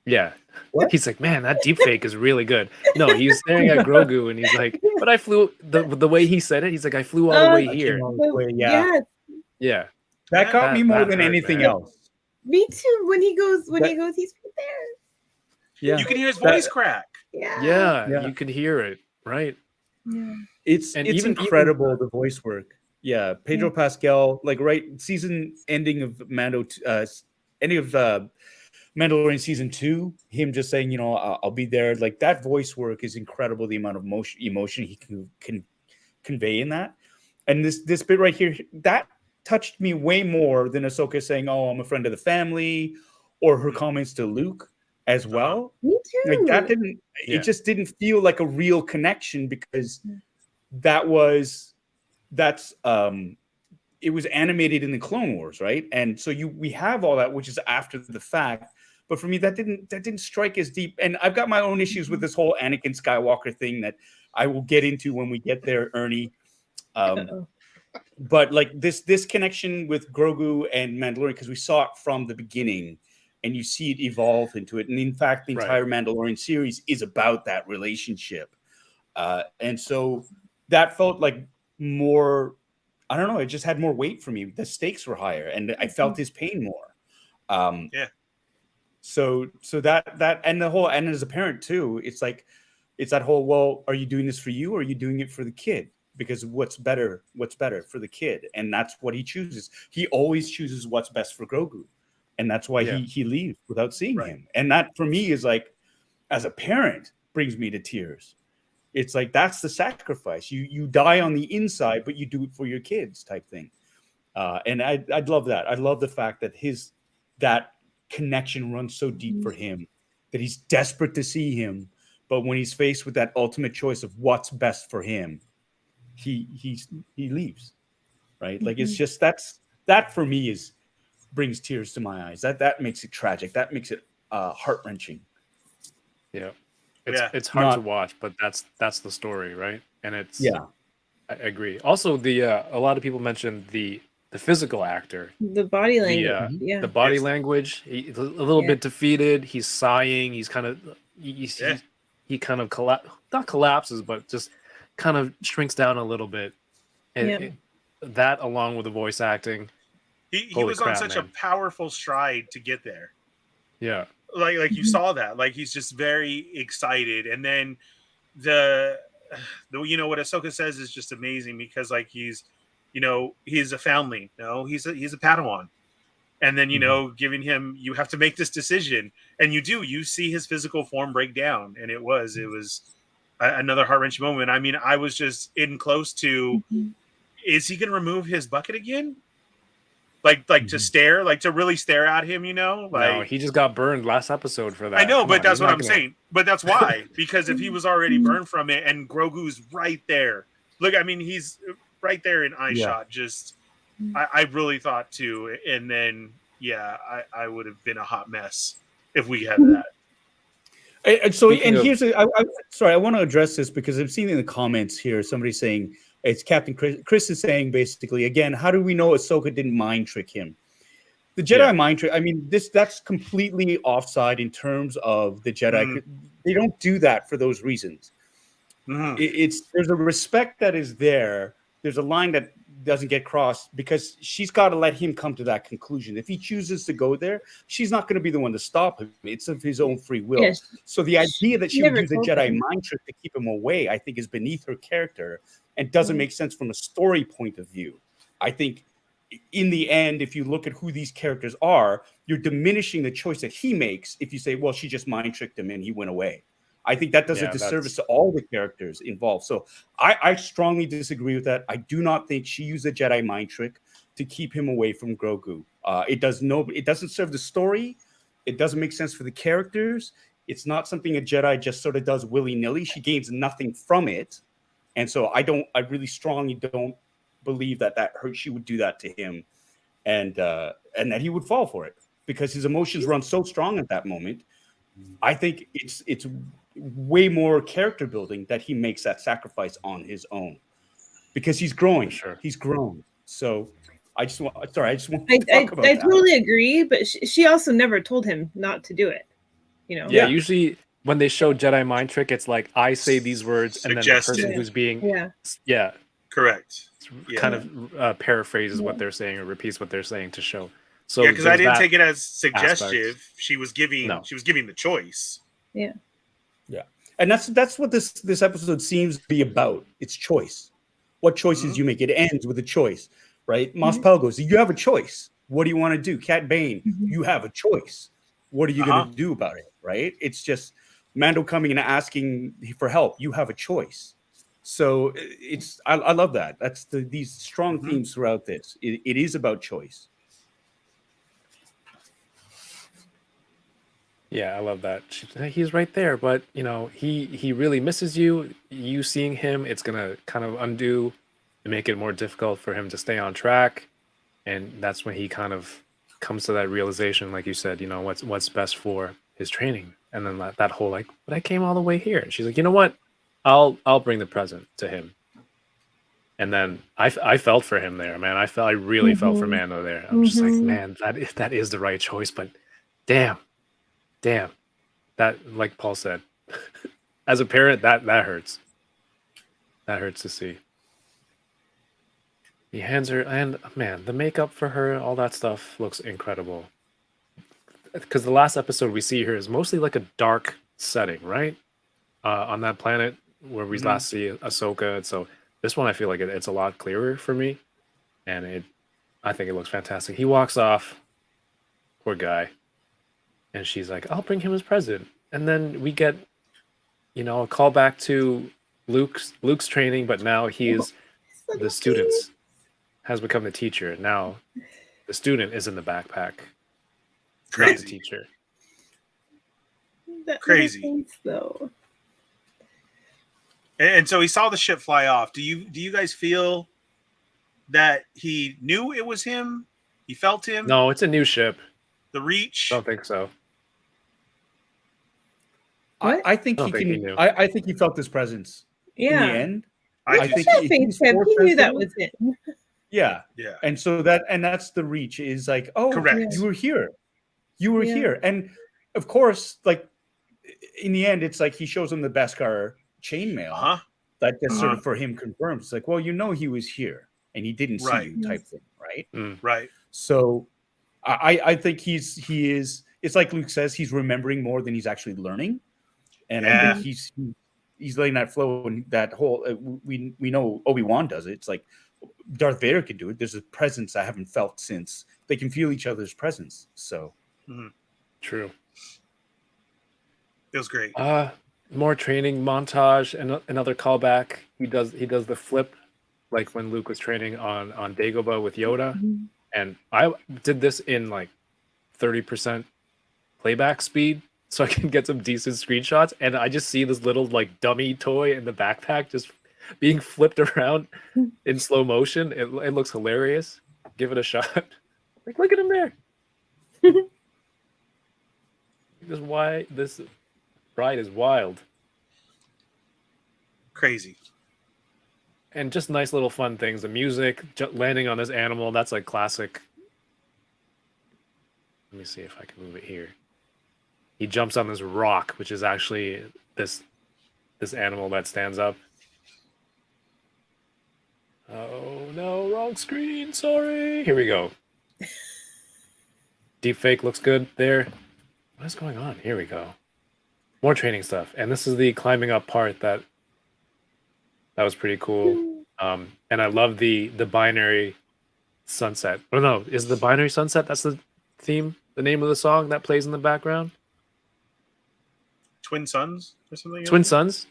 A: Yeah.
D: What?
A: He's like, man, that deep fake is really good. No, he was staring at Grogu, and he's like, but I flew the way he said it. He's like, I flew all the way
D: I
A: here.
D: came all the way, yeah.
E: Yes,
A: Yeah.
D: That caught me more
A: that
D: than
A: hurt,
D: anything
A: man.
D: else.
E: me too. When he goes, he's right there.
D: Yeah.
F: You can hear his
D: That-
F: voice crack.
E: Yeah.
A: Yeah, you could hear it, right?
E: Yeah.
D: It's
A: And
D: it's
A: even-
D: incredible, the voice work. Yeah, Pedro Pascal, like season ending of Mando, ending of Mandalorian season 2, him just saying, I'll be there. Like that voice work is incredible. The amount of emotion he can convey in that, and this bit right here, that touched me way more than Ahsoka saying, "Oh, I'm a friend of the family," or her comments to Luke as well.
E: Me too.
D: Like that didn't.
A: Yeah.
D: It just didn't feel like a real connection because it was animated in the Clone Wars, right? And so we have all that, which is after the fact. But for me, that didn't strike as deep. And I've got my own issues with this whole Anakin Skywalker thing that I will get into when we get there, Ernie. But like this connection with Grogu and Mandalorian, because we saw it from the beginning, and you see it evolve into it. And in fact, the entire Mandalorian series is about that relationship. And so that felt like more, I don't know, it just had more weight for me. The stakes were higher, and I felt his pain more.
F: Yeah.
D: So that and the whole, and as a parent too, it's like it's that whole, well, are you doing this for you or are you doing it for the kid? Because what's better for the kid, and that's what he chooses. He always chooses what's best for Grogu, and that's why he leaves without seeing him. And that for me is like, as a parent, brings me to tears. It's like that's the sacrifice. You die on the inside, but you do it for your kids, type thing. And I'd love that. I love the fact that that connection runs so deep for him that he's desperate to see him, but when he's faced with that ultimate choice of what's best for him, he leaves. Right? Like it's just that for me brings tears to my eyes. That makes it tragic. That makes it heart-wrenching.
A: Yeah. It's hard to watch, but that's the story, right? And it's I agree. Also, a lot of people mentioned the the physical actor,
E: The body language.
A: the body language, he's a little bit defeated. He's sighing. He's kind of he kind of not collapses, but just kind of shrinks down a little bit. And that, along with the voice acting,
F: he
A: holy
F: was
A: crap,
F: on such a powerful stride to get there.
A: Yeah,
F: like you saw that. Like he's just very excited, and then the what Ahsoka says is just amazing because like he's a foundling. He's a Padawan, and then giving him, you have to make this decision, and you see his physical form break down, and it was another heart-wrenching moment. I mean, I was just in close to, is he gonna remove his bucket again? Like to stare, like to really stare at him, like
A: no, he just got burned last episode for that.
F: I know,
A: Come
F: but
A: on,
F: that's
A: he's
F: what
A: not
F: I'm
A: gonna-
F: saying. But that's why, because if he was already burned from it and Grogu's right there, look, I mean, he's right there in eye shot. Just, I really thought too, and then I would have been a hot mess if we had that.
D: And so,
A: Speaking
D: and
A: of-
D: here's sorry, I want to address this because I've seen in the comments here somebody saying it's Captain Chris. Chris is saying basically again, how do we know Ahsoka didn't mind trick him? The Jedi mind trick. I mean, that's completely offside in terms of the Jedi. They don't do that for those reasons. There's a respect that is there. There's a line that doesn't get crossed because she's got to let him come to that conclusion. If he chooses to go there, she's not going to be the one to stop him. It's of his own free will.
E: Yes.
D: So the idea that she would
E: Never
D: use a
E: told
D: Jedi
E: him.
D: mind trick to keep him away, I think, is beneath her character and doesn't make sense from a story point of view. I think in the end, if you look at who these characters are, you're diminishing the choice that he makes if you say, well, she just mind tricked him and he went away. I think that does a disservice to all the characters involved. So I strongly disagree with that. I do not think she used a Jedi mind trick to keep him away from Grogu. It doesn't serve the story. It doesn't make sense for the characters. It's not something a Jedi just sort of does willy-nilly. She gains nothing from it. And so I really strongly don't believe that she would do that to him and that he would fall for it because his emotions run so strong at that moment. I think it's way more character building that he makes that sacrifice on his own because he's growing.
A: Sure.
D: He's grown. So I just want to talk about
E: I
D: that.
E: totally agree, but she also never told him not to do it. You know.
A: Yeah, usually when they show Jedi mind trick, it's like I say these words and then the person
F: Suggested.
A: who's being
F: Correct.
A: kind of paraphrases what they're saying or repeats what they're saying to show. So
F: because I didn't
A: that
F: take it as suggestive.
A: aspect.
F: She was giving the choice.
E: Yeah.
D: Yeah. And that's what this episode seems to be about. It's choice. What choices you make. It ends with a choice, right? Mos Pelgo, you have a choice. What do you want to do? Cad Bane, you have a choice. What are you going to do about it, right? It's just Mando coming and asking for help. You have a choice. So I love that. That's these strong themes throughout this. It is about choice.
A: Yeah, I love that. He's right there, but he really misses you. You seeing him, it's gonna kind of undo and make it more difficult for him to stay on track. And that's when he kind of comes to that realization, like you said, what's best for his training. And then that whole but I came all the way here. And she's like, you know what? I'll bring the present to him. And then I felt for him there, man. I really felt for Mando there. I'm just like, man, that is the right choice, but damn, that, like Paul said, as a parent, that hurts. That hurts to see. He hands her, and man, the makeup for her, all that stuff looks incredible. Because the last episode we see her is mostly like a dark setting, right? On that planet where we last see Ahsoka. And so this one, I feel like it's a lot clearer for me, and I think it looks fantastic. He walks off, poor guy, and she's like, "I'll bring him his present," and then we get, a callback to Luke's training, but now he is the students has become the teacher. Now the student is in the backpack, not the teacher.
F: Crazy though. And so he saw the ship fly off. Do you guys feel that he knew it was him? He felt him?
A: No, it's a new ship.
F: The Reach?
A: I don't think so.
D: I think he knew. I think he felt his presence.
E: Yeah.
D: In the end,
E: I think he knew that was it.
D: Yeah. And so that's the Reach is like, oh, correct. You were here. You were here. And of course, like in the end, it's like he shows him the Beskar chainmail. That just sort of for him confirms. It's like, well, he was here and he didn't see you type thing, right?
F: Right.
D: So I think he is. It's like Luke says, he's remembering more than he's actually learning, and I think he's letting that flow. And that whole we know Obi-Wan does it. It's like Darth Vader can do it. There's a presence I haven't felt since they can feel each other's presence. So
A: true.
F: It was great.
A: More training montage and another callback. He does the flip, like when Luke was training on Dagobah with Yoda, and I did this in like 30% playback speed so I can get some decent screenshots. And I just see this little like dummy toy in the backpack just being flipped around in slow motion. It looks hilarious. Give it a shot. Like, look at him there. Just why this ride is wild.
F: Crazy.
A: And just nice little fun things. The music, landing on this animal, that's like classic. Let me see if I can move it here. He jumps on this rock, which is actually this animal that stands up. Oh no, wrong screen, sorry. Here we go. Deepfake looks good there. What is going on? Here we go. More training stuff. And this is the climbing up part that was pretty cool. And I love the binary sunset. Oh no, is the binary sunset? That's the theme, the name of the song that plays in the background?
F: Twin Suns or something?
A: Twin Suns?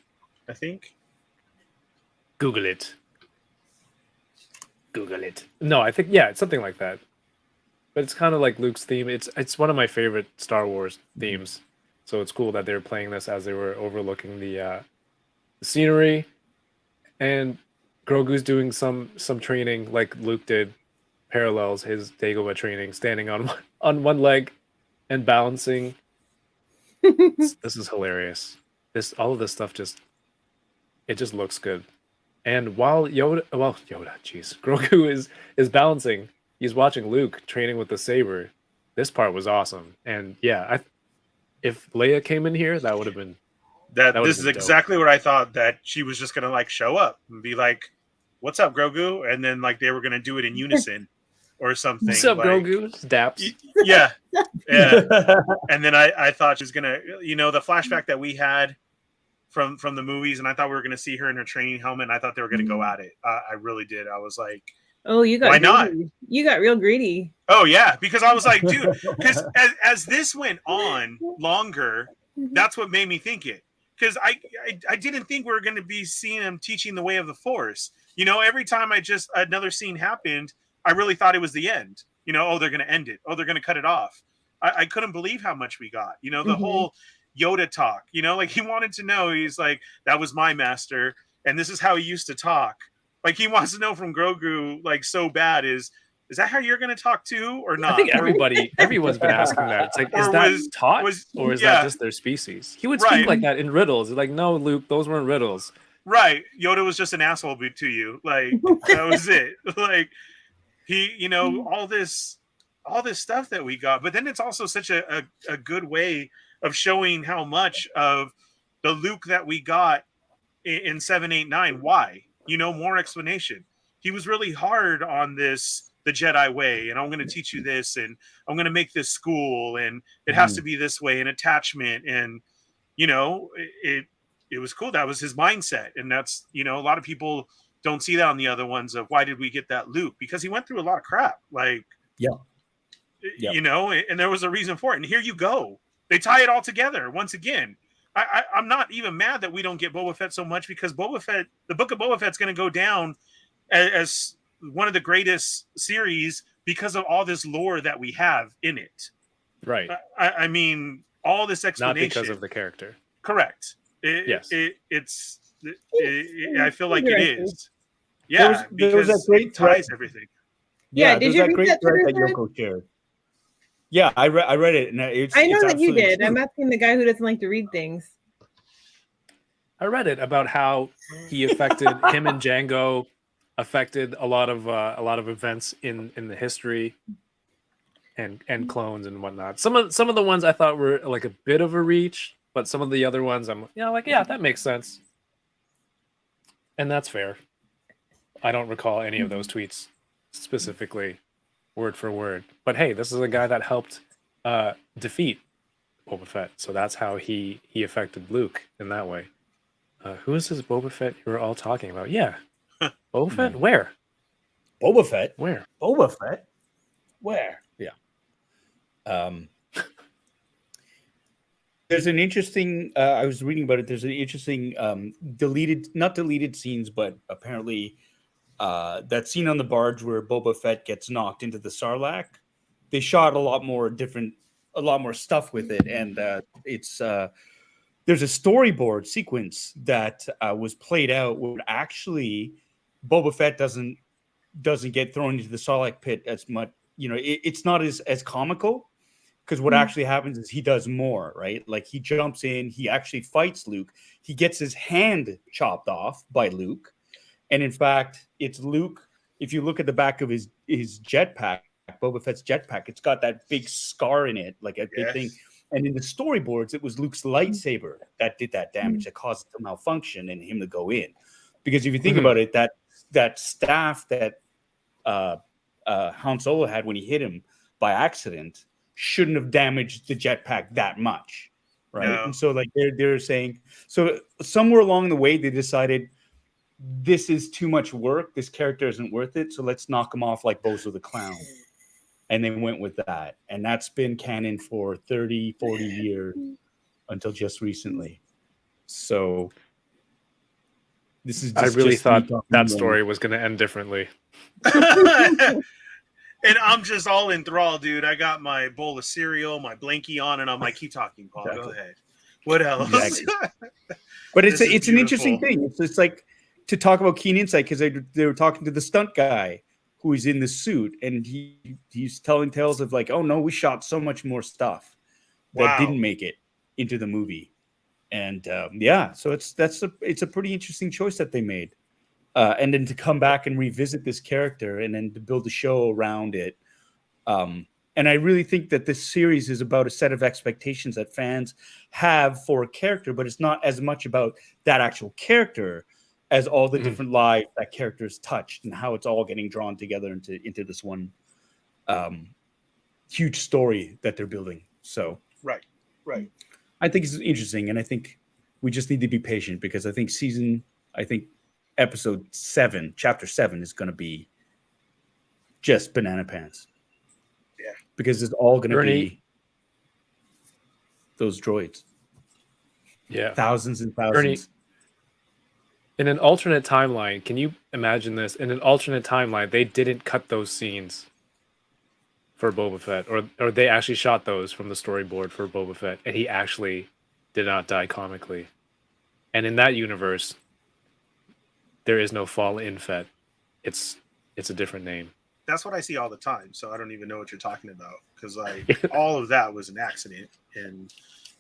F: I think.
A: Google it. Google it. No, I think, yeah, it's something like that. But it's kind of like Luke's theme. It's one of my favorite Star Wars themes. So it's cool that they were playing this as they were overlooking the scenery. And Grogu's doing some training like Luke did, parallels his Dagobah training, standing on one leg and balancing. This is hilarious. All of this stuff just looks good. And while Grogu is balancing, he's watching Luke training with the saber. This part was awesome. And yeah, if Leia came in here, that would have been
F: this is exactly what I thought, that she was just gonna like show up and be like, "What's up, Grogu?" And then like they were gonna do it in unison or something.
A: What's up,
F: like,
A: Grogu? Daps.
F: Yeah. And then I thought she was gonna, the flashback that we had from the movies, and I thought we were gonna see her in her training helmet, and I thought they were gonna go at it. I really did. I was like,
E: oh, you got
F: why
E: greedy.
F: not?
E: You got real greedy.
F: Oh yeah, because I was like, dude, because as this went on longer, that's what made me think it. Because I didn't think we were going to be seeing him teaching the way of the Force. Every time another scene happened, I really thought it was the end. Oh, they're going to end it. Oh, they're going to cut it off. I couldn't believe how much we got. The whole Yoda talk. Like he wanted to know. He's like, that was my master, and this is how he used to talk. Like he wants to know from Grogu, like so bad is that how you're going to talk too, or not?
A: I think everyone's been asking that. It's like, is that taught, or is that just their species? He would speak like that in riddles. He's like, no, Luke, those weren't riddles.
F: Right. Yoda was just an asshole to you. Like that was it. Like he, all this stuff that we got. But then it's also such a good way of showing how much of the Luke that we got in 7, 8, 9. Why? More explanation. He was really hard on the Jedi way, and I'm going to teach you this, and I'm going to make this school, and it has to be this way, and attachment, and it was cool. That was his mindset, and that's a lot of people don't see that on the other ones of why did we get that Luke, because he went through a lot of crap, like and there was a reason for it, and here you go, they tie it all together once again. I'm not even mad that we don't get Boba Fett so much, because Boba Fett, the book of Boba Fett's going to go down as one of the greatest series because of all this lore that we have in it.
A: Right.
F: I mean, all this explanation.
A: Not because of the character.
F: Correct.
A: Yes.
F: I feel like it is. Yeah,
D: there was that great
F: ties everything.
E: Yeah,
D: there's that great thread that Yoko shared. Yeah, I read it, and
E: I know that you did.
D: True.
E: I'm asking the guy who doesn't like to read things.
A: I read it about how he affected him and Django affected a lot of events in the history and clones and whatnot. Some of the ones I thought were like a bit of a reach, but some of the other ones I'm that makes sense. And that's fair. I don't recall any of those tweets specifically word for word. But hey, this is a guy that helped defeat Boba Fett. So that's how he affected Luke in that way. Who is this Boba Fett you were all talking about? Yeah. Boba Fett? Where?
D: Boba Fett?
A: Where?
D: Boba Fett? Where? Yeah. There's an interesting, I was reading about it. There's an interesting not deleted scenes, but apparently that scene on the barge where Boba Fett gets knocked into the Sarlacc. They shot a lot more stuff with it. And there's a storyboard sequence that was played out where actually Boba Fett doesn't get thrown into the Sarlacc pit as much. It's not as comical, Because what actually happens is he does more, right? Like he jumps in, he actually fights Luke. He gets his hand chopped off by Luke. And in fact, it's Luke. If you look at the back of his jetpack, Boba Fett's jetpack, it's got that big scar in it, like a big thing. And in the storyboards, it was Luke's lightsaber that did that damage, that caused it to malfunction and him to go in. Because if you think about it, that staff that Han Solo had when he hit him by accident shouldn't have damaged the jetpack that much, right? No. And so, like they're saying, so somewhere along the way, they decided this is too much work. This character isn't worth it. So let's knock him off like Bozo the Clown. And they went with that. And that's been canon for 30, 40 years until just recently. So this is just,
A: I really thought that story was going to end differently.
F: And I'm just all enthralled, dude. I got my bowl of cereal, my blankie on, and I'm like, keep talking, Paul. Exactly. Go ahead. What else? Exactly.
D: But it's an interesting thing. It's like to talk about keen insight because they were talking to the stunt guy who is in the suit, and he's telling tales of like, oh no, we shot so much more stuff that didn't make it into the movie, and so it's a pretty interesting choice that they made, and then to come back and revisit this character and then to build a show around it, and I really think that this series is about a set of expectations that fans have for a character, but it's not as much about that actual character as all the different lives that characters touched and how it's all getting drawn together into this one huge story that they're building. So
F: right.
D: I think it's interesting, and I think we just need to be patient because I think episode 7, chapter 7 is going to be just banana pants.
F: Yeah.
D: Because it's all going to be those droids.
A: Yeah.
D: Thousands and thousands.
A: Ernie, in an alternate timeline, can you imagine this? In an alternate timeline, they didn't cut those scenes for Boba Fett, or they actually shot those from the storyboard for Boba Fett, and he actually did not die comically. And in that universe, there is no Fallen Fett. It's a different name.
F: That's what I see all the time, so I don't even know what you're talking about, because all of that was an accident, and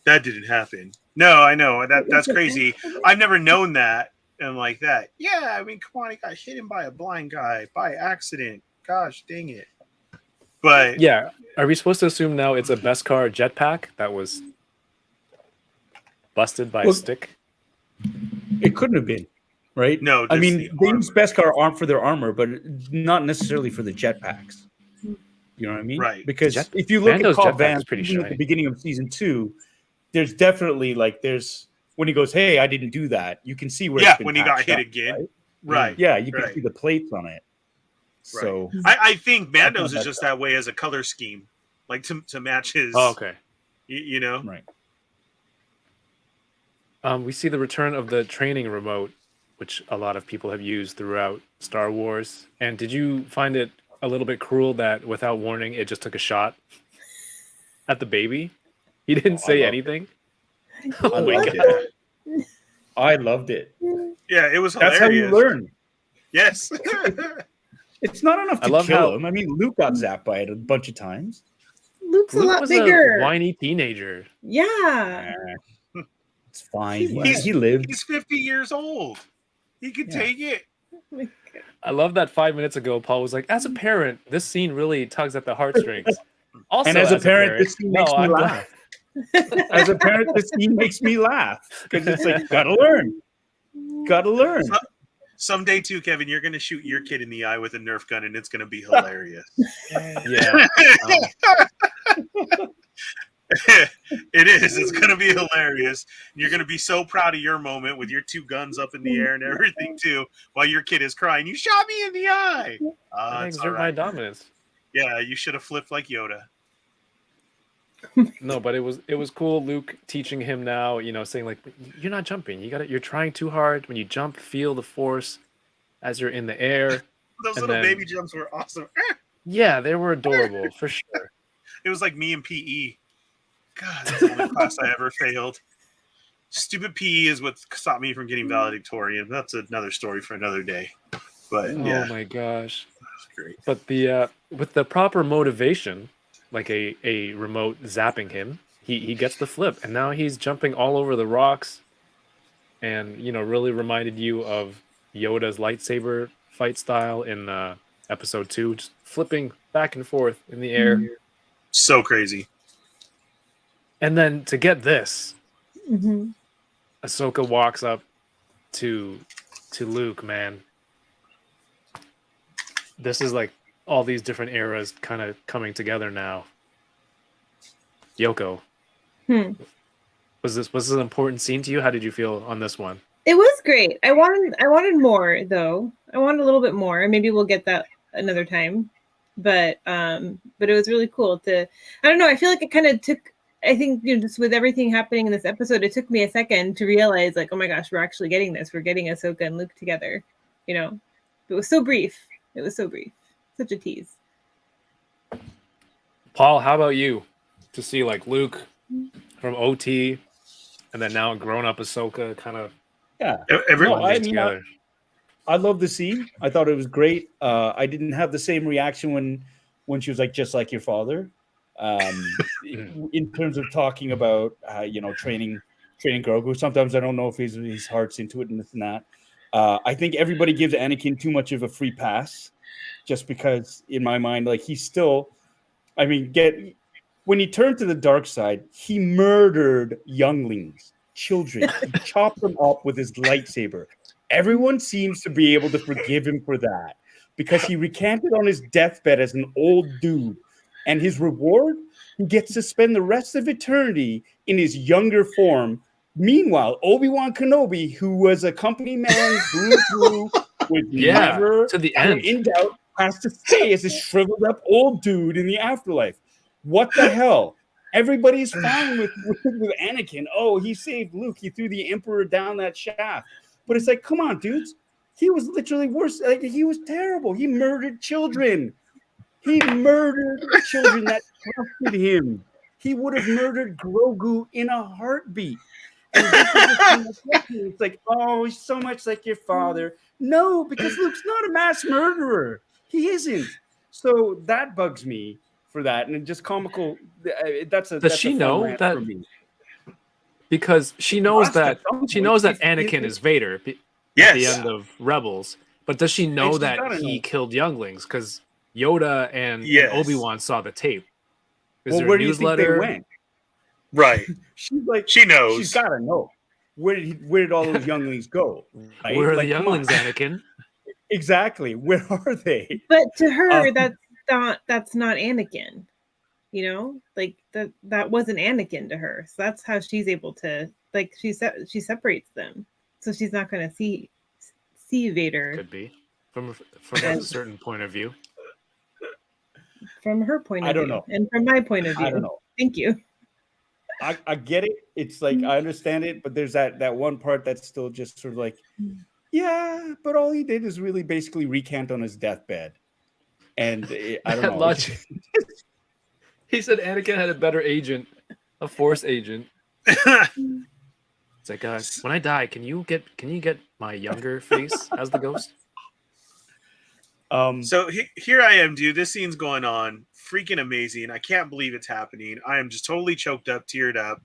F: that didn't happen. No, I know. That's crazy. I've never known that. And like that. Yeah, I mean, come on, he got hit by a blind guy by accident. Gosh, dang it. But
A: yeah, are we supposed to assume now it's a Beskar jetpack that was busted by a stick?
D: It couldn't have been, right?
F: No,
D: I mean, they use Beskar for their armor, but not necessarily for the jetpacks. You know what I mean?
F: Right.
D: Because if you look
A: Mando's
D: at Cobb
A: jetpack is
D: Vanth at the beginning of season 2, there's definitely when he goes, hey, I didn't do that. You can see where it's been
F: when he got hit
D: up,
F: again.
D: Right. Yeah, you can see the plates on it. So
F: I think Mando's is just that way as a color scheme, like to match his.
A: Oh, okay.
F: You know.
D: Right.
A: We see the return of the training remote, which a lot of people have used throughout Star Wars. And did you find it a little bit cruel that without warning, it just took a shot at the baby? He didn't say anything.
D: Oh my god! I loved it.
F: Yeah, it was hilarious.
D: That's how you learn.
F: Yes.
D: It's not enough to kill him. I mean, Luke got zapped by it a bunch of times.
E: Luke's
A: Luke
E: a lot
A: was
E: bigger.
A: A whiny teenager.
E: Yeah.
D: It's fine. He lived.
F: He's 50 years old. He could take it.
E: Oh
A: I love that 5 minutes ago, Paul was like, as a parent, this scene really tugs at the heartstrings. Also,
D: and as a parent, this scene makes me laugh. As a parent, this scene makes me laugh because it's like, gotta learn.
F: Someday too, Kevin, you're going to shoot your kid in the eye with a Nerf gun, and it's going to be hilarious.
A: Yeah,
F: it is. It's going to be hilarious. You're going to be so proud of your moment with your 2 guns up in the air and everything too, while your kid is crying. You shot me in the eye.
A: I exert my dominance.
F: Yeah, you should have flipped like Yoda.
A: No, but it was cool. Luke teaching him now, saying like, you're not jumping. You're trying too hard. When you jump, feel the force as you're in the air.
F: Those little baby jumps were awesome.
A: Yeah, they were adorable for sure.
F: It was like me in PE. God, that's the only class I ever failed. Stupid PE is what stopped me from getting valedictorian. That's another story for another day. But yeah.
A: Oh my gosh,
F: that was great.
A: But with the proper motivation, like a remote zapping him. He gets the flip, and now he's jumping all over the rocks, and really reminded you of Yoda's lightsaber fight style in episode 2, just flipping back and forth in the air.
F: So crazy.
A: And then to get this,
E: Mhm.
A: Ahsoka walks up to Luke, man. This is like all these different eras kind of coming together now. Yoko, was this an important scene to you? How did you feel on this one?
E: It was great. I wanted more though. I wanted a little bit more. Maybe we'll get that another time. But it was really cool to. I don't know. I feel like it kind of took. I think just with everything happening in this episode, it took me a second to realize, like, oh my gosh, we're actually getting this. We're getting Ahsoka and Luke together. It was so brief. It was so brief. Such a tease.
A: Paul, how about you? To see like Luke from OT, and then now grown up Ahsoka, kind of
F: Everyone.
A: together.
D: I love the scene. I thought it was great. I didn't have the same reaction when she was like, just like your father. In terms of talking about training Grogu. Sometimes I don't know if his heart's into it and this and that. I think everybody gives Anakin too much of a free pass, just because in my mind, like, he's still. I mean, when he turned to the dark side, he murdered younglings, children. He chopped them up with his lightsaber. Everyone seems to be able to forgive him for that because he recanted on his deathbed as an old dude. And his reward, he gets to spend the rest of eternity in his younger form. Meanwhile, Obi-Wan Kenobi, who was a company man, through with never
A: to the end
D: in doubt, has to stay as a shriveled up old dude in the afterlife. What the hell? Everybody's fine with Anakin. Oh, he saved Luke. He threw the Emperor down that shaft. But it's like, come on, dudes. He was literally worse. Like, he was terrible. He murdered children. He murdered children that trusted him. He would have murdered Grogu in a heartbeat. And it's like, oh, he's so much like your father. No, because Luke's not a mass murderer. He isn't. So that bugs me for that, and just comical. Does
A: she know that? Because she knows that Anakin is Vader at the end of Rebels. But does she know that he killed younglings? Because Yoda and Obi-Wan saw the tape. Is there
D: where
A: a
D: do you
A: newsletter?
D: think they went?
F: Right.
D: She's like,
F: she knows.
D: She's got to know. Where did all those younglings go? Right?
A: Where are the younglings, Anakin?
D: Exactly. Where are they?
E: But to her, that's not Anakin. Like that wasn't Anakin to her. So that's how she's able to, like, she separates them. So she's not going to see Vader.
A: Could be from a certain point of view.
E: From her point of view.
D: I don't know.
E: And from my point of view.
D: I don't know.
E: Thank you.
D: I get it. It's like, I understand it, but there's that one part that's still just sort of like, yeah, but all he did is really basically recant on his deathbed. And I don't know.
A: He said Anakin had a better agent, a Force agent. It's like, when I die, can you get my younger face as the ghost?
F: So here I am, dude. This scene's going on. Freaking amazing. I can't believe it's happening. I am just totally choked up, teared up.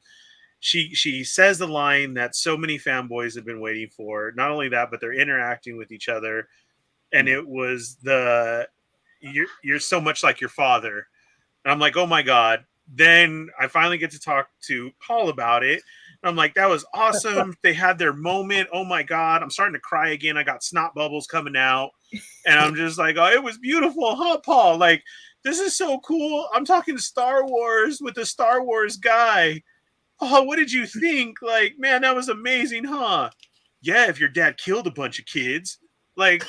F: She says the line that so many fanboys have been waiting for. Not only that, but they're interacting with each other. And it was you're so much like your father. And I'm like, oh my God. Then I finally get to talk to Paul about it. And I'm like, that was awesome. They had their moment. Oh my God. I'm starting to cry again. I got snot bubbles coming out. And I'm just like, oh, it was beautiful, huh, Paul? Like, this is so cool. I'm talking Star Wars with a Star Wars guy. Oh, what did you think? Like, man, that was amazing, huh? Yeah, if your dad killed a bunch of kids. Like,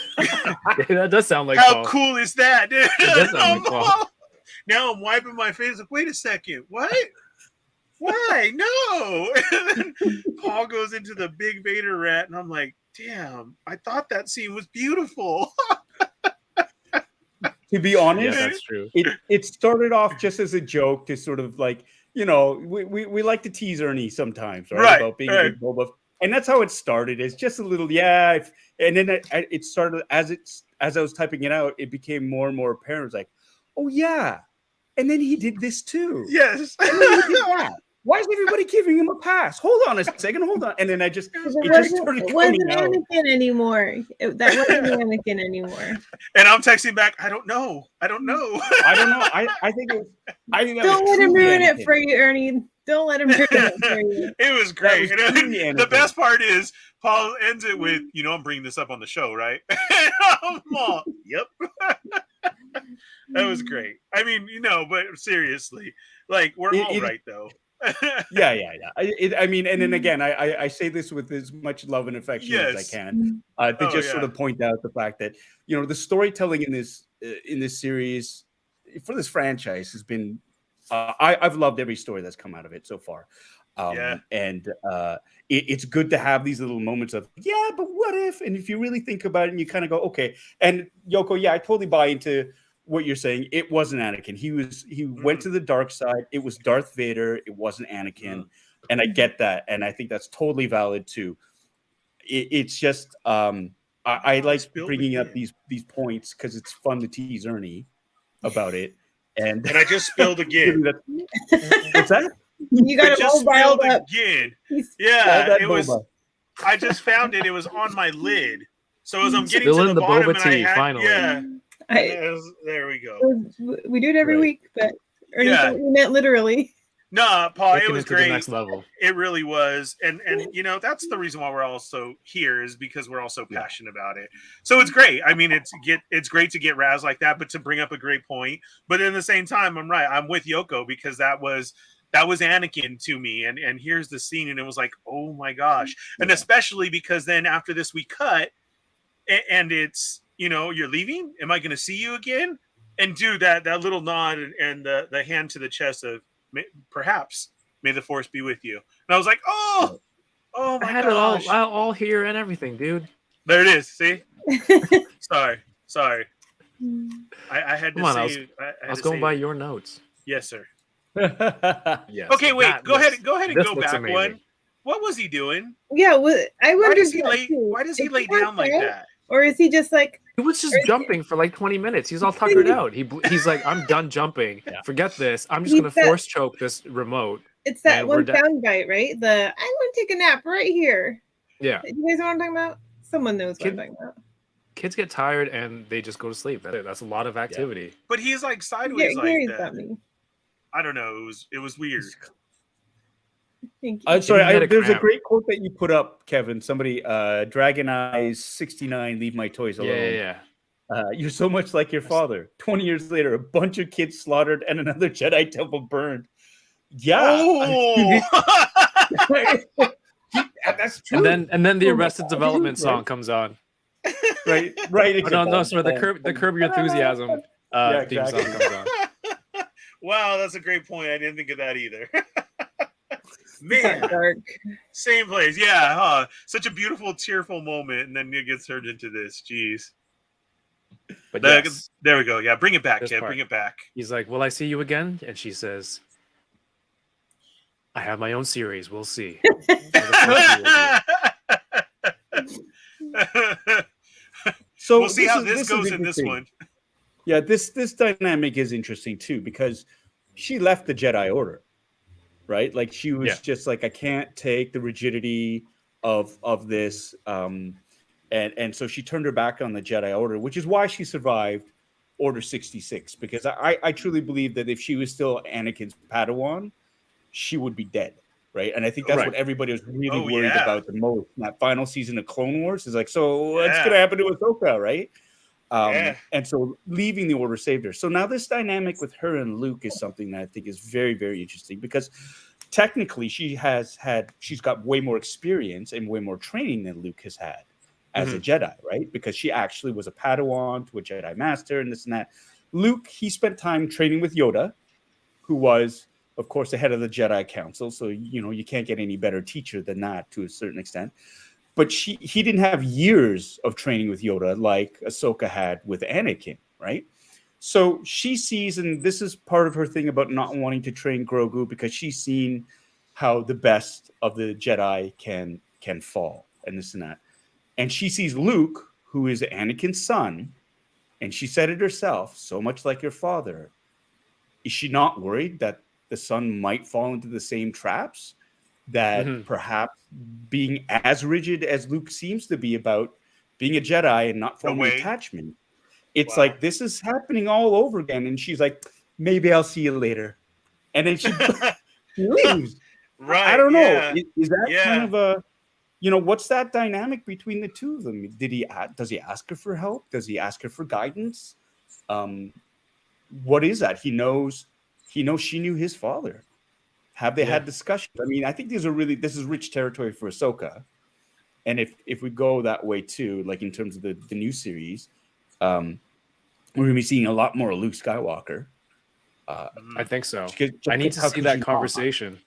A: that does sound like
F: how
A: Paul.
F: cool is that, dude?
A: It does sound like Paul.
F: Now I'm wiping my face. Like, wait a second. What? Why? No. And then Paul goes into the big Vader rat, and I'm like, damn, I thought that scene was beautiful.
D: To be honest,
A: yeah, that's true.
D: It started off just as a joke to sort of like, we like to tease Ernie sometimes, right? About being a big Boba. And that's how it started. It's just a little, and then it started as I was typing it out, it became more and more apparent. It was like, oh yeah, and then he did this too.
F: Yes.
D: And then he did that. Why is everybody giving him a pass? Hold on a second, hold on. And then it just started
E: It
D: coming
E: wasn't
D: out.
E: Anakin anymore. That wasn't Anakin anymore.
F: And I'm texting back, I don't know. I don't know.
D: I don't know. I think it was. I think that
E: Don't
D: was
E: let him
D: truly
E: ruin it
D: Anakin.
E: for you, Ernie. Don't let him ruin it for you.
F: It was great.
D: That was truly
F: And the
D: Anakin.
F: best part is Paul ends it with, I'm bringing this up on the show, right? I'm all, yep. That was great. I mean, but seriously, like we're all right though.
D: Yeah. I mean, and then again, I say this with as much love and affection as I can, to just sort of point out the fact that the storytelling in this series for this franchise has been. I've loved every story that's come out of it so far, and it's good to have these little moments of but what if? And if you really think about it, and you kind of go, okay. And Yoko, I totally buy into what you're saying. It wasn't Anakin. He went to the dark side. It was Darth Vader. It wasn't Anakin, and I get that, and I think that's totally valid too. It's just I like bringing up these points because it's fun to tease Ernie about it, and
F: I just spilled again.
D: What's that?
E: You got it all riled up
F: again.
D: Yeah,
F: it was. I just found it. It was on my lid. So as I'm getting
A: Spilling
F: to the bottom,
A: boba tea, finally.
F: There we go.
E: We do it every week, but Ernie thought we meant literally.
F: No, Paul,
A: Taking
F: it was
A: to
F: great.
A: the next level.
F: It really was, and that's the reason why we're also here is because we're all so passionate about it. So it's great. I mean, it's great to get razz like that, but to bring up a great point. But in the same time, I'm right. I'm with Yoko because that was Anakin to me, and here's the scene, and it was like, oh my gosh, and especially because then after this we cut, and it's you're leaving. Am I going to see you again? And dude, that little nod and the hand to the chest of perhaps may the force be with you. And I was like, oh my
A: I had
F: gosh.
A: it all here and everything, dude.
F: There it is. See? Sorry. I had to
A: Come on,
F: say.
A: I was going by your notes.
F: Yes, sir.
A: Yes.
F: Okay, wait. Go ahead and
A: this
F: go
A: looks
F: back
A: amazing.
F: one. What was he doing?
E: Yeah, I wonder.
F: Why does he lay down like that?
E: Or is he just like?
A: He was just jumping for like 20 minutes. He's all tuckered out. He's like, I'm done jumping. Forget this. I'm just gonna force choke this remote.
E: It's that one sound bite, right? I'm gonna take a nap right here.
A: Yeah.
E: You guys know what I'm talking about? Someone knows what I'm talking about.
A: Kids get tired and they just go to sleep. That's a lot of activity.
F: But he's like sideways like
E: Gary's
F: that.
E: got me.
F: I don't know. It was weird.
E: Thank you.
D: I'm sorry. There's a great quote that you put up, Kevin. Somebody, Dragon Eyes 69, leave my toys alone.
A: Yeah.
D: You're so much like your father. 20 years later, a bunch of kids slaughtered and another Jedi temple burned. Yeah.
F: Oh.
D: That's true.
A: And then the Arrested Development song comes on.
D: Right.
A: No, sorry. The Curb Your Enthusiasm theme song comes on.
F: Wow, that's a great point. I didn't think of that either. Man,
E: dark.
F: Same place. Yeah, huh? Such a beautiful, tearful moment, and then it gets turned into this. Jeez.
A: But
F: there we go. Yeah, bring it back, kid.
A: Part.
F: Bring it back.
A: He's like, "Will I see you again?" And she says, "I have my own series. We'll see."
D: So
F: we'll see how this goes in this one.
D: Yeah, this dynamic is interesting too because she left the Jedi Order, right? Like she was just like, I can't take the rigidity of this, and so she turned her back on the Jedi Order, which is why she survived Order 66. Because I truly believe that if she was still Anakin's Padawan, she would be dead, right? And I think that's what everybody was really worried about the most. In that final season of Clone Wars is like, so what's going to happen to Ahsoka, right? And so leaving the Order saved her. So now this dynamic with her and Luke is something that I think is very, very interesting because technically she's got way more experience and way more training than Luke has had as a Jedi, right? Because she actually was a Padawan to a Jedi Master and this and that. Luke, he spent time training with Yoda, who was, of course, the head of the Jedi Council. So, you can't get any better teacher than that to a certain extent. But he didn't have years of training with Yoda like Ahsoka had with Anakin, right? So she sees, and this is part of her thing about not wanting to train Grogu because she's seen how the best of the Jedi can fall and this and that. And she sees Luke, who is Anakin's son, and she said it herself, so much like your father, is she not worried that the son might fall into the same traps? That perhaps being as rigid as Luke seems to be about being a Jedi and not forming attachment, it's like this is happening all over again. And she's like, maybe I'll see you later. And then she leaves.
F: Right.
D: I don't know.
F: Yeah.
D: Is that kind of a, what's that dynamic between the two of them? Does he ask her for help? Does he ask her for guidance? What is that? He knows she knew his father. Have they had discussions? I mean, I think this is rich territory for Ahsoka. And if we go that way too, like in terms of the new series, we're going to be seeing a lot more of Luke Skywalker.
A: I think so. I need to
D: how
A: see
D: could
A: that
D: you
A: conversation.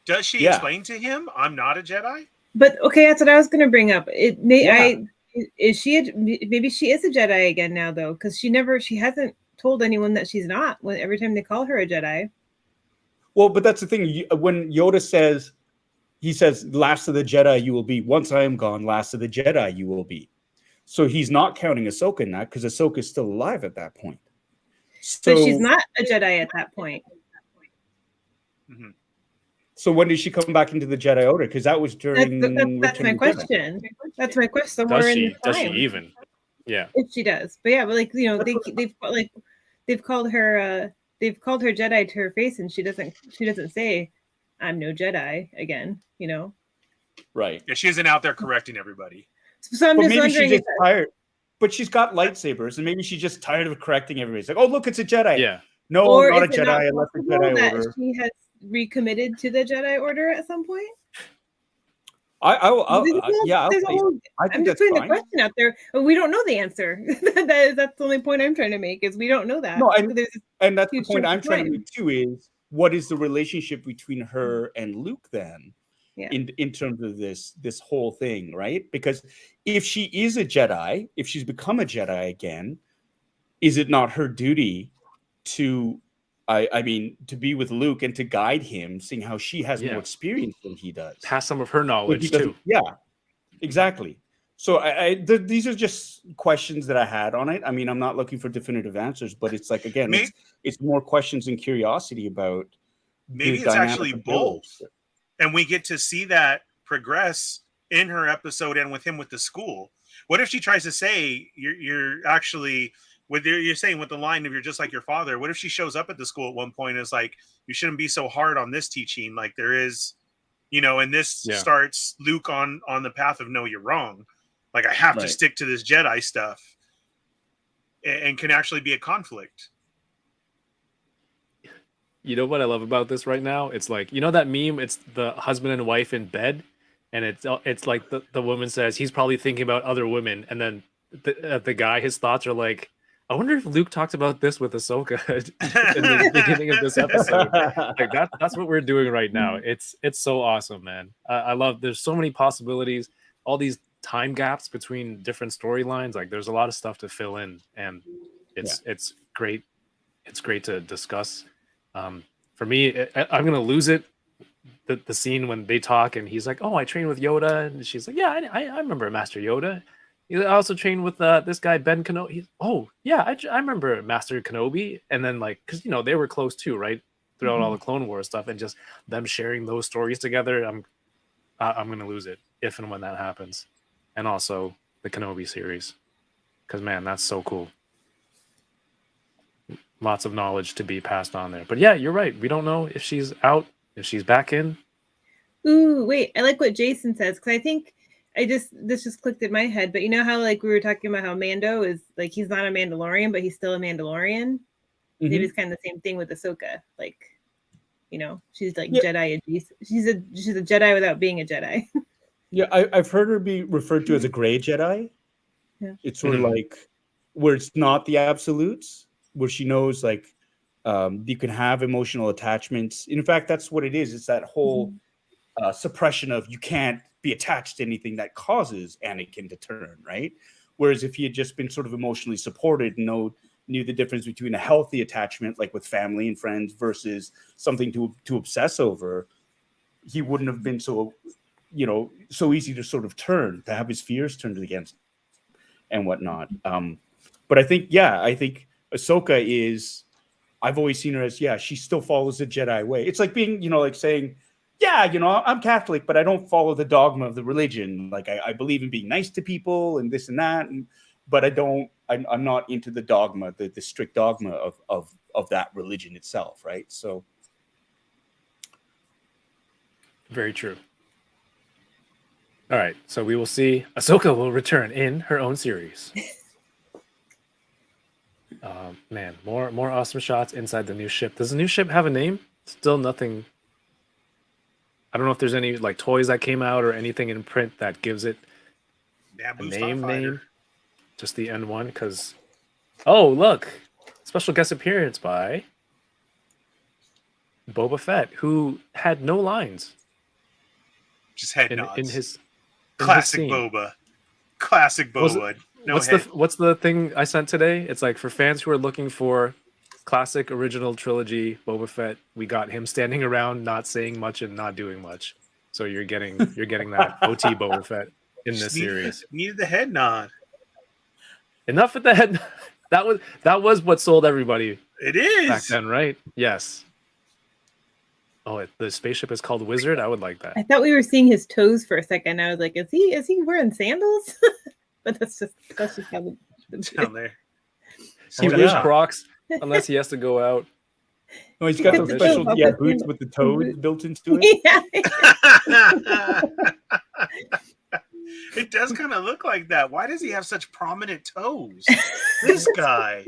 F: Does she explain to him, I'm not a Jedi?
E: But okay, that's what I was going to bring up. Is she? Maybe she is a Jedi again now, though, because she hasn't told anyone that she's not. Every time they call her a Jedi.
D: Well, but that's the thing. When Yoda says, he says, "Last of the Jedi you will be. Once I am gone, last of the Jedi you will be." So he's not counting Ahsoka in that because Ahsoka is still alive at that point.
E: So she's not a Jedi at that point.
F: Mm-hmm.
D: So when did she come back into the Jedi Order? Because that was during.
E: That's my question. That's my question. Somewhere in the time.
A: Does she even? Yeah.
E: If she does, but yeah, but they've called her Jedi to her face, and she doesn't say, "I'm no Jedi" again.
D: Right.
F: Yeah, she isn't out there correcting everybody.
E: So I'm just wondering.
D: She's just tired. But she's got lightsabers, and maybe she's just tired of correcting everybody. It's like, oh, look, it's a Jedi.
A: Yeah.
D: No,
E: or
D: not a
E: is it
D: Jedi.
E: not
D: I left the
E: possible
D: Jedi
E: that
D: Order.
E: she has recommitted to the Jedi Order at some point?
D: I think
E: I'm just putting the question out there. We don't know the answer. That's the only point I'm trying to make is we don't know that.
D: No, and that's the point I'm trying to make too is what is the relationship between her and Luke then?
E: Yeah.
D: In terms of this whole thing, right? Because if she is a Jedi, if she's become a Jedi again, is it not her duty to to be with Luke and to guide him, seeing how she has more experience than he does?
A: Pass some of her knowledge too.
D: Yeah, exactly. So these are just questions that I had on it. I mean, I'm not looking for definitive answers, but it's like, again, it's more questions and curiosity about
F: maybe it's actually both. And we get to see that progress in her episode and with him with the school. What if she tries to say you're actually you're saying with the line of you're just like your father? What if she shows up at the school at one point and is like, you shouldn't be so hard on this teaching? Like there is, and this starts Luke on the path of no, you're wrong. Like I have to stick to this Jedi stuff, and can actually be a conflict.
A: You know what I love about this right now? It's like, that meme, it's the husband and wife in bed, and it's like the woman says he's probably thinking about other women, and then the guy, his thoughts are like, I wonder if Luke talked about this with Ahsoka in the beginning of this episode. Like that's what we're doing right now. It's so awesome, man. I love, there's so many possibilities, all these time gaps between different storylines. Like there's a lot of stuff to fill in, and it's great. It's great to discuss. For me, I'm gonna lose it. The scene when they talk and he's like, "Oh, I trained with Yoda," and she's like, "Yeah, I remember Master Yoda. I also trained with this guy Ben Kenobi." "Oh, yeah, I remember Master Kenobi." And then because they were close too, right? Throughout all the Clone Wars stuff, and just them sharing those stories together. I'm gonna lose it if and when that happens, and also the Kenobi series, because man, that's so cool. Lots of knowledge to be passed on there. But yeah, you're right. We don't know if she's out, if she's back in.
E: Ooh, wait. I like what Jason says, because I think this just clicked in my head. But you know how we were talking about how Mando is he's not a Mandalorian, but he's still a Mandalorian. Mm-hmm. Maybe it's kind of the same thing with Ahsoka. She's Jedi. She's a Jedi without being a Jedi.
D: Yeah, I've heard her be referred to as a gray Jedi. Yeah. It's sort of like where it's not the absolutes, where she knows you can have emotional attachments. In fact, that's what it is. It's that whole suppression of you can't be attached to anything that causes Anakin to turn, right? Whereas if he had just been sort of emotionally supported and knew the difference between a healthy attachment, like with family and friends, versus something to obsess over, he wouldn't have been so easy to sort of to have his fears turned against him and whatnot. But I think Ahsoka is, I've always seen her as, she still follows the Jedi way. It's like being, like saying, I'm Catholic, but I don't follow the dogma of the religion. Like I believe in being nice to people and this and that, but I'm not into the dogma, the strict dogma of that religion itself, right? So
A: very true. All right, so we will see Ahsoka will return in her own series. Man, more awesome shots inside the new ship. Does the new ship have a name? Still nothing. I don't know if there's any like toys that came out or anything in print that gives it a
F: Naboo
A: name.
F: Starfighter.
A: Just the N1, because look, special guest appearance by Boba Fett, who had no lines
F: Just head
A: in
F: nods.
A: his
F: Classic
A: scene.
F: Boba. Classic Boba.
A: What's the thing I sent today? It's like for fans who are looking for classic original trilogy Boba Fett, we got him standing around, not saying much and not doing much. So you're getting that OT Boba Fett in this series.
F: Needed the head nod.
A: Enough with the head. That was what sold everybody.
F: It is
A: back then, right? Yes. Oh, the spaceship is called Wizard. I would like that.
E: I thought we were seeing his toes for a second. I was like, is he wearing sandals? But that's just how
F: down there.
A: He wears Crocs unless he has to go out.
D: No, he's got those special boots with the toes built into it.
E: Yeah.
F: It does kind of look like that. Why does he have such prominent toes? This guy.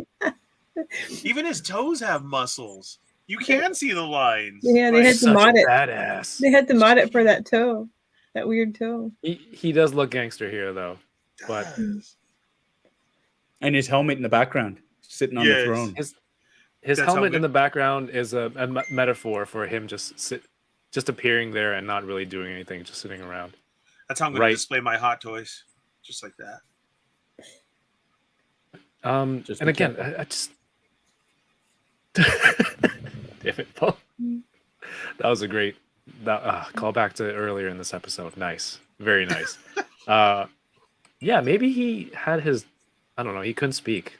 F: Even his toes have muscles. You can see the lines.
E: Yeah, they had to mod it.
A: Badass.
E: They had to mod it for that toe. That weird toe.
A: He does look gangster here though. But
D: and his helmet in the background, sitting on the throne.
A: His helmet in the background is a metaphor for him just appearing there and not really doing anything, just sitting around.
F: That's how I'm going to display my hot toys, just like that.
A: And again, I just damn it, Paul. That was a great call back to earlier in this episode. Nice, very nice. Yeah, maybe he had his, I don't know, he couldn't speak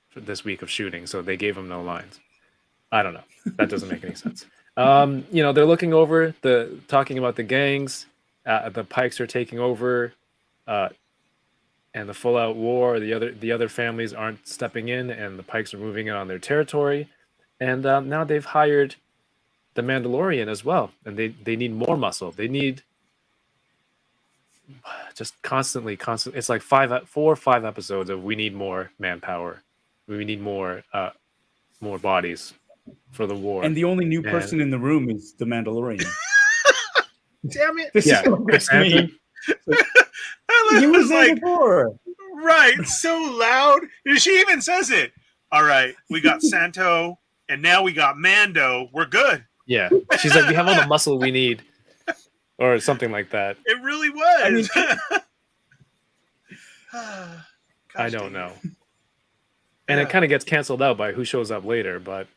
A: for this week of shooting, so they gave him no lines. I don't know. That doesn't make any sense. They're looking over talking about the gangs. The Pykes are taking over, and the full-out war. The other families aren't stepping in, and the Pykes are moving in on their territory. And now they've hired the Mandalorian as well, and they need more muscle. They need just constantly. It's like 4 or 5 episodes of we need more manpower. We need more bodies for the war.
D: And the only new person in the room is the Mandalorian.
F: Damn it!
D: Chris me.
F: He was like, before. Right, so loud. She even says it. All right, we got Santo, and now we got Mando. We're good.
A: Yeah, she's like, we have all the muscle we need, or something like that.
F: It really was.
A: I don't know. And it kind of gets canceled out by who shows up later, but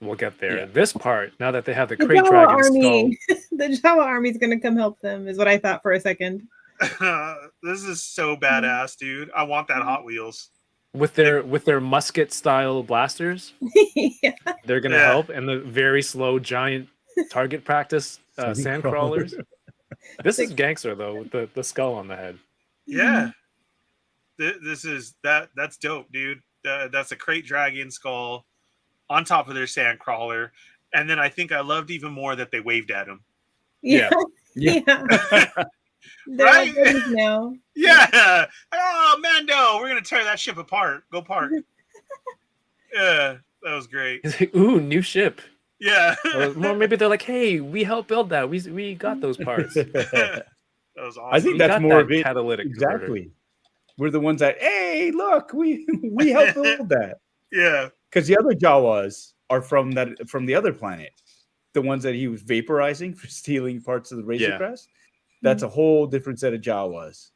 A: we'll get there. Yeah. This part, now that they have the Krayt Dragon
E: army, the Jawa army's gonna come help them, is what I thought for a second.
F: This is so badass, dude. I want that Hot Wheels.
A: With their musket style blasters. Yeah. They're gonna help, and the very slow giant target practice sand crawlers. This is gangster though, with the skull on the head.
F: Yeah. This is that's dope, dude. That's a Krayt Dragon skull on top of their sand crawler. And then I think I loved even more that they waved at him.
E: Yeah.
F: Right
E: now.
F: Yeah. Oh, Mando, we're gonna tear that ship apart. Go park. Yeah, that was great.
A: It's like, ooh, new ship.
F: Yeah.
A: Or maybe they're like, hey, we helped build that. We got those parts.
F: That was awesome.
D: I think that's more of it.
A: Catalytic
D: exactly.
A: converter.
D: We're the ones that, hey, look, we helped build that.
F: Yeah.
D: Because the other Jawas are from the other planet. The ones that he was vaporizing for stealing parts of the Razor Crest. That's a whole different set of Jawas.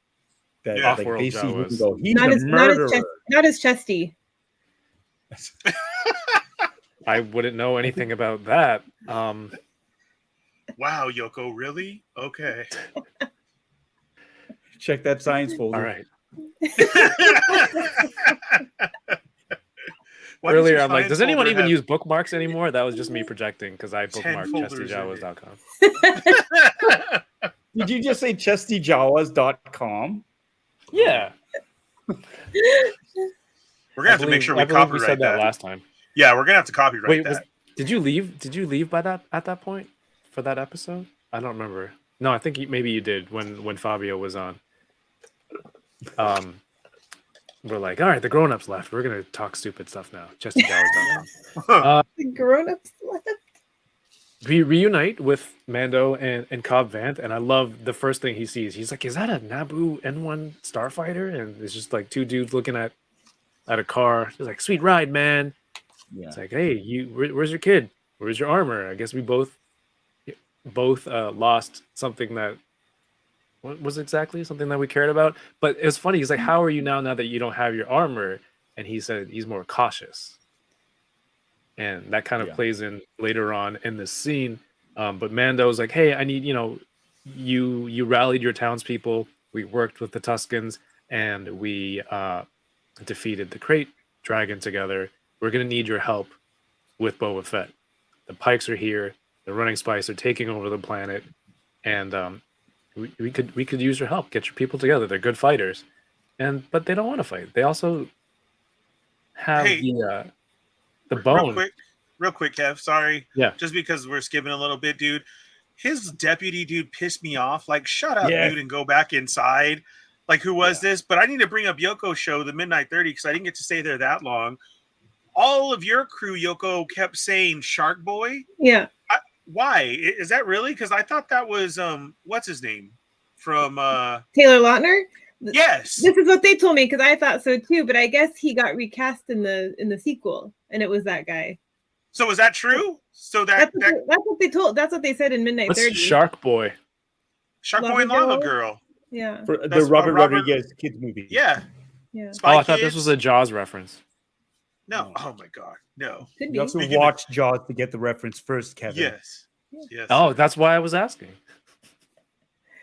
D: That they see him and go, he's a murderer.
E: Not as chesty.
A: I wouldn't know anything about that.
F: Wow, Yoko, really? Okay.
D: Check that science folder.
A: All right.
F: Why did
A: Earlier,
F: your
A: I'm like,
F: client
A: does anyone
F: folder
A: even
F: have
A: use bookmarks anymore? That was just me projecting because I
F: 10
A: bookmarked
F: folders in
A: chestyjawas.com.
D: Did you just say chestyjawas.com?
A: Yeah.
F: We're gonna have to make sure we
A: I believe we
F: copyright
A: said that
F: that.
A: last time.
F: Yeah, we're gonna have to copyright
A: Wait,
F: that.
A: did you leave? Did you leave by that at that point for that episode? I don't remember. No, I think maybe you did when Fabio was on. We're like, all right, the grown-ups left. We're gonna talk stupid stuff now. chestyjawas.com.
E: The grown-ups left.
A: We reunite with Mando and Cobb Vanth, and I love the first thing he sees. He's like, "Is that a Naboo N1 starfighter?" And it's just like two dudes looking at a car. He's like, "Sweet ride, man."
D: Yeah.
A: It's like, "Hey, where's your kid? Where's your armor?" I guess we both lost something that what was exactly something that we cared about. But it was funny. He's like, "How are you now that you don't have your armor?" And he said he's more cautious. And that kind of plays in later on in this scene. But Mando's like, hey, I need, you rallied your townspeople. We worked with the Tuscans and we defeated the Crate Dragon together. We're going to need your help with Boba Fett. The Pykes are here. The Running Spice are taking over the planet. And we could use your help. Get your people together. They're good fighters. But they don't want to fight. They also have the bone.
F: Real quick, Kev. Sorry.
A: Yeah.
F: Just because we're skipping a little bit, dude. His deputy dude pissed me off. Like, shut up, dude, and go back inside. Like, who was this? But I need to bring up Yoko's show, the Midnight 30, because I didn't get to stay there that long. All of your crew, Yoko, kept saying Shark Boy.
E: Yeah.
F: Why? Is that really? Because I thought that was what's his name from
E: Taylor Lautner.
F: Yes.
E: This is what they told me because I thought so too. But I guess he got recast in the sequel, and it was that guy.
F: So is that true? So
E: that's what they told. That's what they said in Midnight 30.
A: Shark Boy.
F: Shark Boy and Lava Girl.
E: Yeah.
D: For the Robert Rodriguez kids movie.
F: Yeah.
E: Yeah.
A: I thought this was a Jaws reference.
F: No. Oh my God. No.
D: You also watched Jaws to get the reference first, Kevin.
F: Yes. Yes.
A: Oh, that's why I was asking.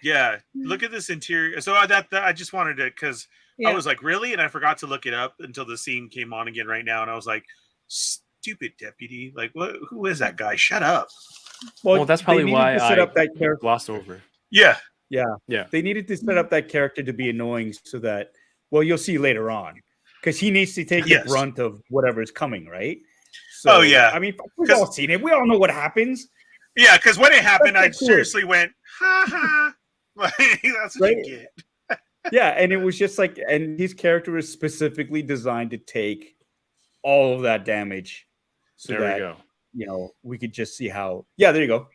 F: Yeah. Look at this interior. So I just wanted to, because I was like, really? And I forgot to look it up until the scene came on again right now. And I was like, stupid deputy. Like, what? Who is that guy? Shut up.
A: Well, that's probably why
D: set up that character.
A: Glossed over.
F: Yeah.
D: Yeah. They needed to set up that character to be annoying so that, well, you'll see later on. Because he needs to take the brunt of whatever is coming, right? So, I mean, we've all seen it. We all know what happens.
F: Yeah, because when it happened, I seriously went, ha ha. That's what you get.
D: Yeah, and it was just like, and his character was specifically designed to take all of that damage. So
A: there we go.
D: We could just see how. Yeah, there you go.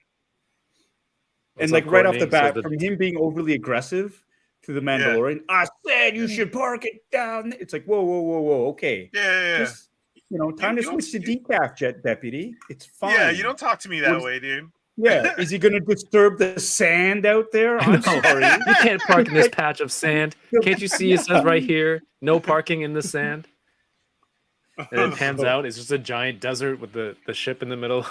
D: And like right off the bat, from him being overly aggressive to the Mandalorian, I said you should park it down. It's like, whoa, okay.
F: Yeah.
D: Just, time to switch to decaf, Jet Deputy. It's fine.
F: Yeah, you don't talk to me that way, dude.
D: Yeah, is he going to disturb the sand out there? I'm sorry.
A: You can't park in this patch of sand. Can't you see it says right here, no parking in the sand? And it pans out. It's just a giant desert with the ship in the middle.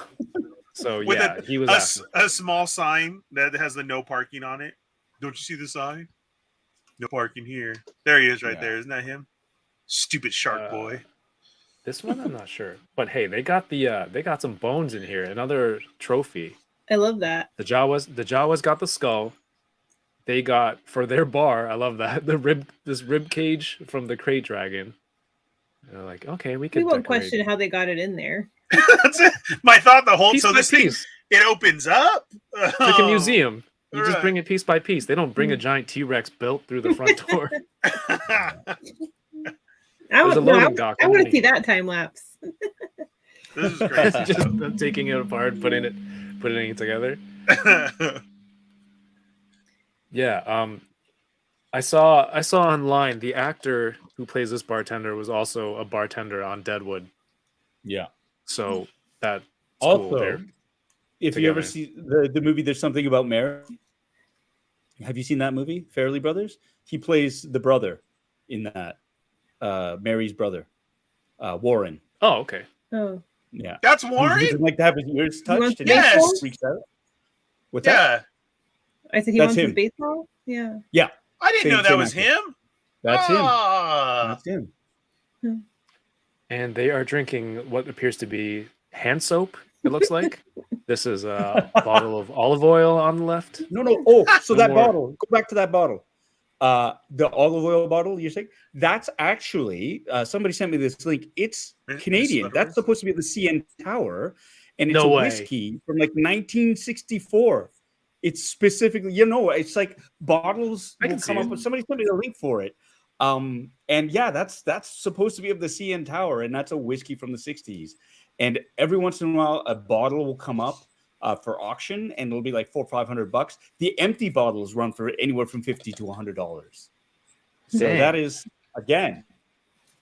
A: So
F: with
A: he was
F: a small sign that has the no parking on it. Don't you see the sign? No parking here. There he is right there. Isn't that him? Stupid shark boy.
A: This one I'm not sure. But hey, they got some bones in here. Another trophy.
E: I love that.
A: The Jawas got the skull. They got for their bar, I love that, this rib cage from the Crate Dragon. They're like, okay, we
E: won't question how they got it in there.
F: That's it. My thought the whole
A: piece
F: so this thing it opens up.
A: It's like a museum. You just bring it piece by piece. They don't bring a giant T-Rex built through the front door.
E: I want to see that time lapse.
F: This is crazy.
A: Just them taking it apart, putting it together. Yeah. I saw online the actor who plays this bartender was also a bartender on Deadwood.
D: Yeah.
A: So that's
D: also
A: cool there.
D: If you ever see the movie There's Something About Mary, have you seen that movie, Farrelly Brothers? He plays the brother in that, Mary's brother, Warren.
A: Oh, okay.
E: Oh,
F: yeah, that's Warren.
D: He doesn't like to have his ears touched. And
F: yes,
D: freaks out. What's
F: that?
E: I said he wants his baseball. Yeah.
D: Yeah.
F: I didn't know that was him.
D: That's him. That's him.
A: And they are drinking what appears to be hand soap, it looks like. This is a bottle of olive oil on the left.
D: No. Oh, so
A: No
D: that
A: more.
D: bottle. Go back to that bottle. The olive oil bottle. You're saying that's actually somebody sent me this link. It's Canadian. That's supposed to be at the CN Tower, and it's
A: No
D: a
A: way.
D: whiskey from like 1964. It's specifically, it's like bottles
A: I
D: will
A: can see
D: come up
A: it.
D: with somebody sent me a link for it. And yeah, that's supposed to be of the CN Tower, and that's a whiskey from the 60s. And every once in a while, a bottle will come up for auction, and it'll be like $400 or $500. The empty bottles run for anywhere from $50 to $100. So
A: Dang.
D: that is, again,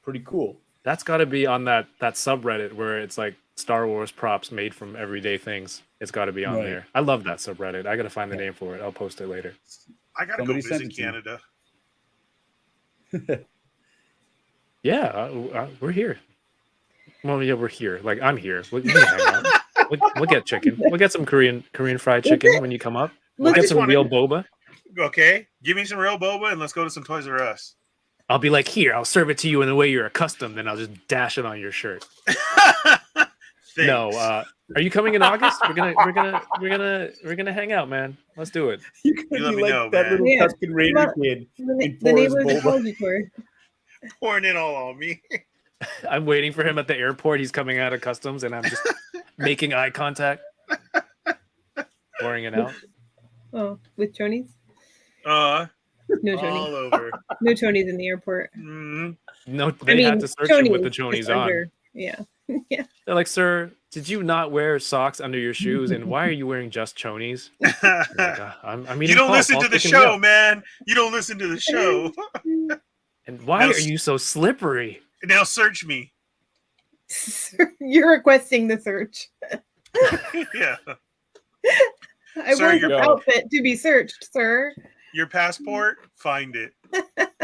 D: pretty cool.
A: That's got to be on that subreddit where it's like Star Wars props made from everyday things. It's got to be on
D: Right.
A: there. I love that subreddit. I got to find the name for it. I'll post it later.
F: I gotta
D: Somebody
F: go
D: sent
F: visit
D: it to me.
F: Canada.
A: Yeah, we're here. Well, yeah, we're here. Like, I'm here. We can hang out. We'll get chicken. We'll get some Korean fried chicken when you come up. We'll
F: I
A: get
F: just
A: some
F: wanna-
A: real boba.
F: Okay, give me some real boba and let's go to some Toys R Us.
A: I'll be like, here, I'll serve it to you in the way you're accustomed, then I'll just dash it on your shirt.
F: Thanks.
A: No, are you coming in August? We're gonna hang out, man. Let's do it.
D: You're gonna
F: let
D: be
F: me
D: like
F: know,
D: that
F: man.
D: little
E: Yeah.
D: Tuscan Raider
E: Well,
D: kid.
E: The
D: And
E: neighbor's
D: Forrest Boba.
E: apology tour.
F: pouring it all on me.
A: I'm waiting for him at the airport. He's coming out of customs, and I'm just making eye contact, pouring it out.
E: Oh, with chonies?
F: Uh,
E: No
F: all
E: chonies.
F: over.
E: No chonies in the airport.
F: Mm.
A: No, they had to search him with the
E: chonies,
A: chonies
E: just
A: on.
E: under. Yeah. Yeah.
A: They're like, sir, did you not wear socks under your shoes? And why are you wearing just chonies? You're like, I'm
F: You
A: eating
F: don't
A: Paul.
F: listen
A: Paul's
F: to the
A: picking me
F: show,
A: up."
F: man. You don't listen to the show.
A: And why
F: No,
A: are you so slippery?
F: Now search me.
E: You're requesting the search.
F: Yeah.
E: I
F: Sir,
E: want
F: your-
E: your outfit to be searched, sir.
F: Your passport, find it.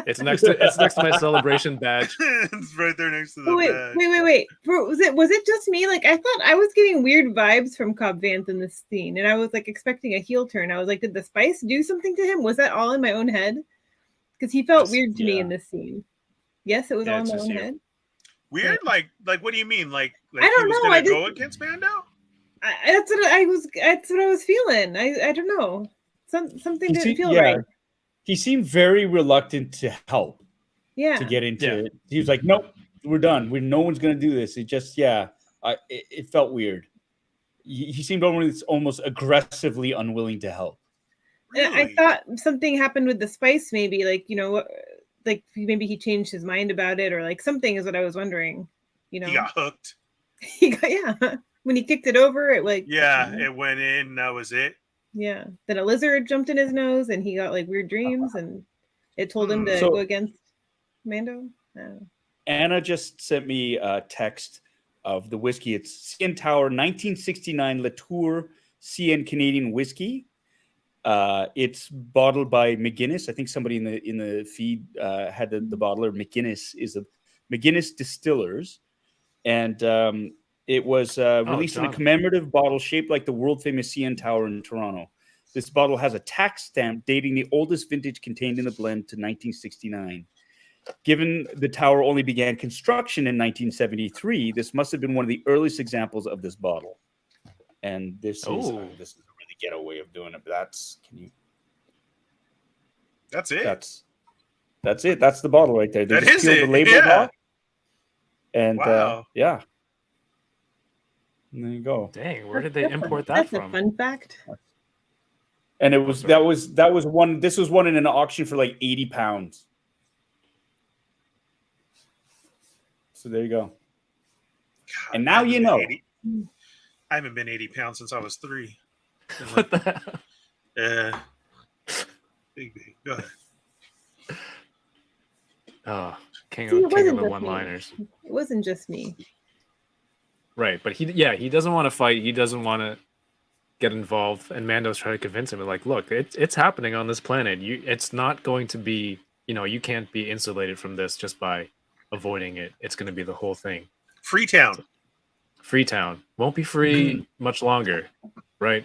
A: It's next to my celebration badge.
F: It's right there next to the
E: Oh, wait,
F: bed.
E: wait. Was it just me? Like, I thought I was getting weird vibes from Cobb Vanth in this scene, and I was like expecting a heel turn. I was like, did the spice do something to him? Was that all in my own head? Because he felt
F: Yes,
E: weird to me
D: yeah.
E: in this scene. Yes, it was
A: Yeah,
E: all in
A: it's
E: my
A: just
E: own
A: you.
E: head.
F: Weird? Like what do you mean? Like
E: I don't
F: he was
E: know,
F: gonna
E: I
F: go
E: just-
F: against Mando?
E: That's what I was feeling. I don't know. Something
D: He
E: didn't
D: seemed-
E: feel
D: yeah.
E: right.
D: He seemed very reluctant to help,
E: Yeah.
D: to get into
A: Yeah.
D: it. He was like, nope, we're done. No one's going to do this. It just, it felt weird. He seemed almost aggressively unwilling to help.
E: And I
F: Really?
E: thought something happened with the spice, maybe like like maybe he changed his mind about it, or like something is what I was wondering.
F: He got hooked.
E: Yeah. When he kicked it over, it like
F: Yeah, it went in, that was it.
E: yeah. Then a lizard jumped in his nose, and he got like weird dreams, and it told him to
D: So-
E: go against Mando. I don't know.
D: Anna just sent me a text of the whiskey. It's CN Tower 1969 Latour CN Canadian whiskey. It's bottled by McGuinness. I think somebody in the feed had the bottler. McGuinness is a McGuinness Distillers, and it was released in a
A: John.
D: commemorative bottle shaped like the world famous CN Tower in Toronto. This bottle has a tax stamp dating the oldest vintage contained in the blend to 1969. Given the tower only began construction in 1973, this must have been one of the earliest examples of this bottle. And this is
A: Oh.
D: this is a really ghetto way of doing it. But that's
F: That's it.
D: that's it. That's the bottle right there. They
F: That
D: just
F: is
D: peeled
F: it,
D: the label
F: yeah.
D: off. And
F: Wow.
D: yeah. And there you go.
A: Dang, where did they
E: That's
A: import that
E: that's
A: from?
E: a fun fact.
D: And it was that was one. This was one in an auction for like 80 pounds. So there you go.
F: God,
D: And now
F: I
D: you
F: haven't
D: know.
F: been 80 I haven't been 80 pounds since I was 3.
A: What the hell?
F: Big. Go ahead.
A: Oh, king
E: See, it
A: of
E: wasn't
A: the
E: just me.
A: one-liners.
E: It wasn't just me.
A: Right, but he doesn't want to fight. He doesn't want to get involved. And Mando's trying to convince him, like, look, it's happening on this planet. It's not going to be, you can't be insulated from this just by avoiding it. It's going to be the whole thing.
F: Freetown.
A: Freetown won't be free much longer, right?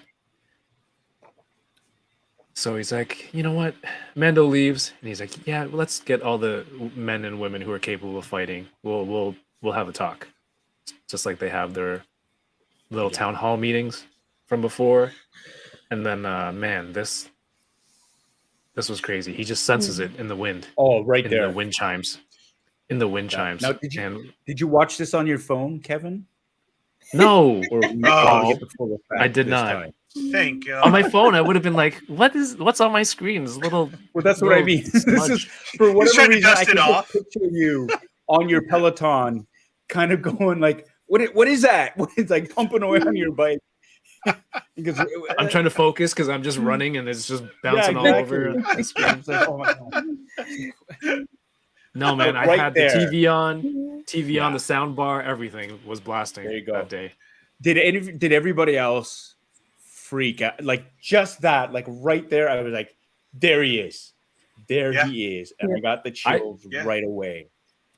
A: So he's like, you know what? Mando leaves, and he's like, yeah, let's get all the men and women who are capable of fighting. We'll we'll have a talk, just like they have their little town hall meetings from before. And then, man, this was crazy. He just senses it in the wind.
D: Oh, right
A: in
D: there.
A: the wind chimes. In the wind chimes.
D: Now, did you watch this on your phone, Kevin?
A: No,
D: Or
A: I did not.
D: time?
F: Thank God.
A: On my phone, I would have been like, "What's on my screen?" This little.
D: Well, that's what I mean. This is for
F: He's trying
D: whatever
F: to
D: reason. I
F: dust
D: can
F: it off.
D: just picture you on your Peloton, kind of going like, "What is that?" It's like pumping away on your bike. Because
A: I'm trying to focus because I'm just running and it's just bouncing all over the screen.
D: It's like, oh my God.
A: No, man, I
D: Right
A: had
D: there.
A: the TV on,
D: Yeah.
A: on the sound bar, everything was blasting
D: There you go.
A: that day.
D: Did everybody else freak out? Like just that, like right there, I was like, there he is. There
F: Yeah.
D: he is. And I got the chills right away.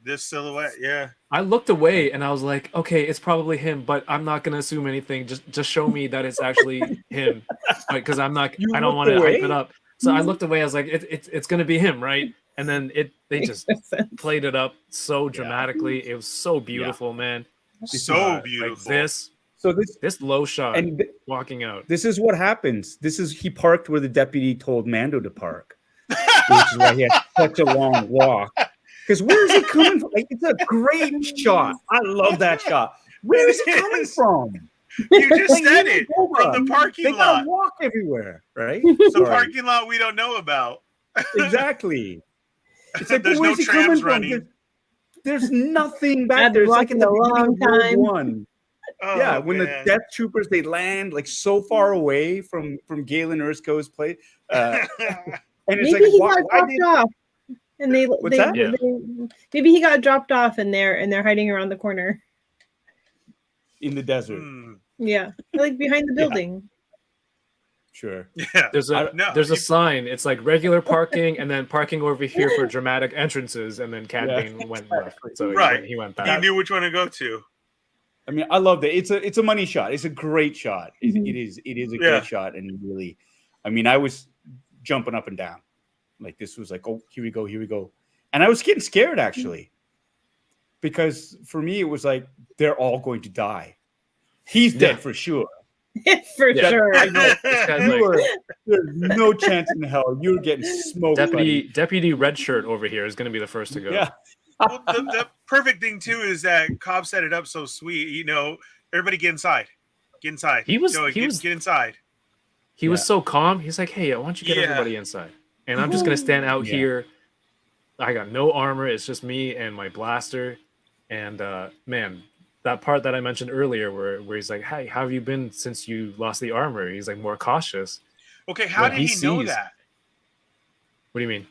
F: This silhouette, yeah.
A: I looked away and I was like, okay, it's probably him, but I'm not gonna assume anything. Just show me that it's actually him, because I don't want to hype it up. So I looked away. I was like, it's gonna be him, right? And then they just played it up so dramatically. It was so beautiful, man.
F: So beautiful.
A: Like
D: So
A: this low shot
D: and
A: walking out.
D: this is what happens. He parked where the deputy told Mando to park, which is why he had such a long walk. Because where is he coming from? Like, it's a great shot. I love that shot. Where is he coming from?
F: You just
D: Like,
F: said
D: he's
F: it
D: Boba.
F: from the
D: They
F: parking
D: gotta
F: lot.
D: walk everywhere, right?
F: The
D: Sorry.
F: parking lot we don't know about.
D: Exactly. It's like,
F: There's
D: where's
F: no
D: he coming
F: trams
D: from?
F: running.
D: There's nothing back
E: I've
D: there. It's like
E: walked
D: in the
E: a long
D: beginning of World
E: time.
D: War I.
F: Oh,
D: Yeah, when the
F: man.
D: Death Troopers, they land like so far away from Galen Ersko's place, and it's
E: Maybe
D: like,
E: he
D: why
E: got dropped
D: did
E: off, and
D: What's that?
A: Yeah.
E: maybe he got dropped off, and they're hiding around the corner.
D: in the desert?
F: Hmm,
E: Yeah, like behind the building.
D: Sure.
F: yeah.
A: There's a
F: No,
A: there's a
F: you-
A: sign. It's like regular parking and then parking over here for dramatic entrances, and then Cad
D: Yeah.
A: Bane went left. So
F: Right.
A: he went
F: He
A: back.
F: knew which one to go to.
D: I mean, I love that. It's a money shot. It's a great shot.
E: Mhm.
D: It is a
F: Yeah.
D: great shot, and really, I mean, I was jumping up and down. Like this was like, oh, here we go, and I was getting scared actually, because for me it was like they're all going to die. He's
A: Yeah.
D: dead for sure.
E: For
A: Yeah.
E: sure.
A: I know. This guy's
D: You
A: like,
D: there's no chance in hell you're getting smoked.
A: Deputy Red Shirt over here is going to be the first to go.
D: buddy. Yeah.
F: Well, the perfect thing too is that Cobb set it up so sweet. You know, everybody get inside. Get inside.
A: He was-
F: Yo,
A: he was-
F: get inside.
A: He was
D: Yeah.
A: so calm. He's like, "Hey, I want you to get
F: Yeah.
A: everybody inside, and I'm just going to stand out
D: Yeah.
A: here. I got no armor. It's just me and my blaster." And man, that part that I mentioned earlier, where he's like, "Hey, how have you been since you lost the armor?" He's like more cautious.
F: Okay, how
A: What
F: did
A: he
F: he know
A: sees-
F: that?
A: What do you mean?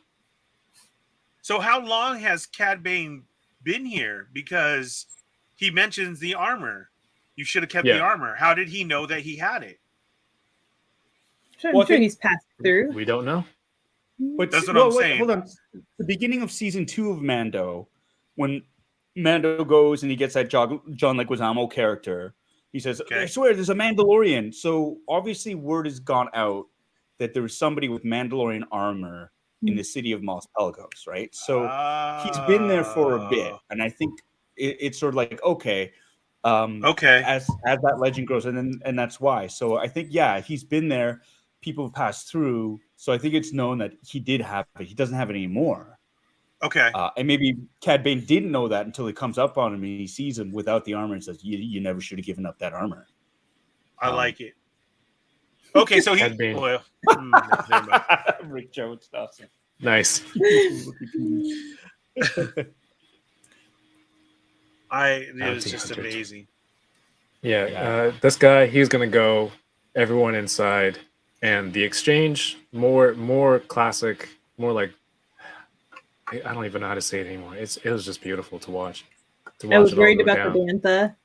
F: So how long has Cad Bane been here? Because he mentions the armor. You should have kept the
A: Yeah.
F: armor. How did he know that he had it?
E: I'm
D: Well, I
E: sure
D: think-
E: he's passed through.
A: We don't know.
D: But
F: That's what I'm
D: wait,
F: saying.
D: Hold on. The beginning of season 2 of Mando, when Mando goes and he gets that John Leguizamo character, he says,
F: Okay.
D: "I swear, there's a Mandalorian." So obviously, word has gone out that there was somebody with Mandalorian armor in the city of Mos Pelagos, right? So he's been there for a bit, and I think it's sort of like okay,
F: Okay.
D: as that legend grows, and that's why. So I think he's been there. People have passed through, so I think it's known that he did have it. He doesn't have it anymore,
F: Okay.
D: and maybe Cad Bane didn't know that until he comes up on him and he sees him without the armor and says, "You never should have given up that armor."
F: I like it. Okay, so he.
A: Cad Bane.
F: Well, never mind.
D: Rick Jones stuff.
A: Nice.
F: It
A: Bounty
F: was just
A: hunters.
F: amazing.
A: Yeah,
D: Yeah.
A: this guy, he's gonna go. Everyone inside, and the exchange more classic, more like I don't even know how to say it anymore. It was just beautiful to watch.
E: I was
A: it all
E: worried
A: go
E: about
A: down.
E: the bantha.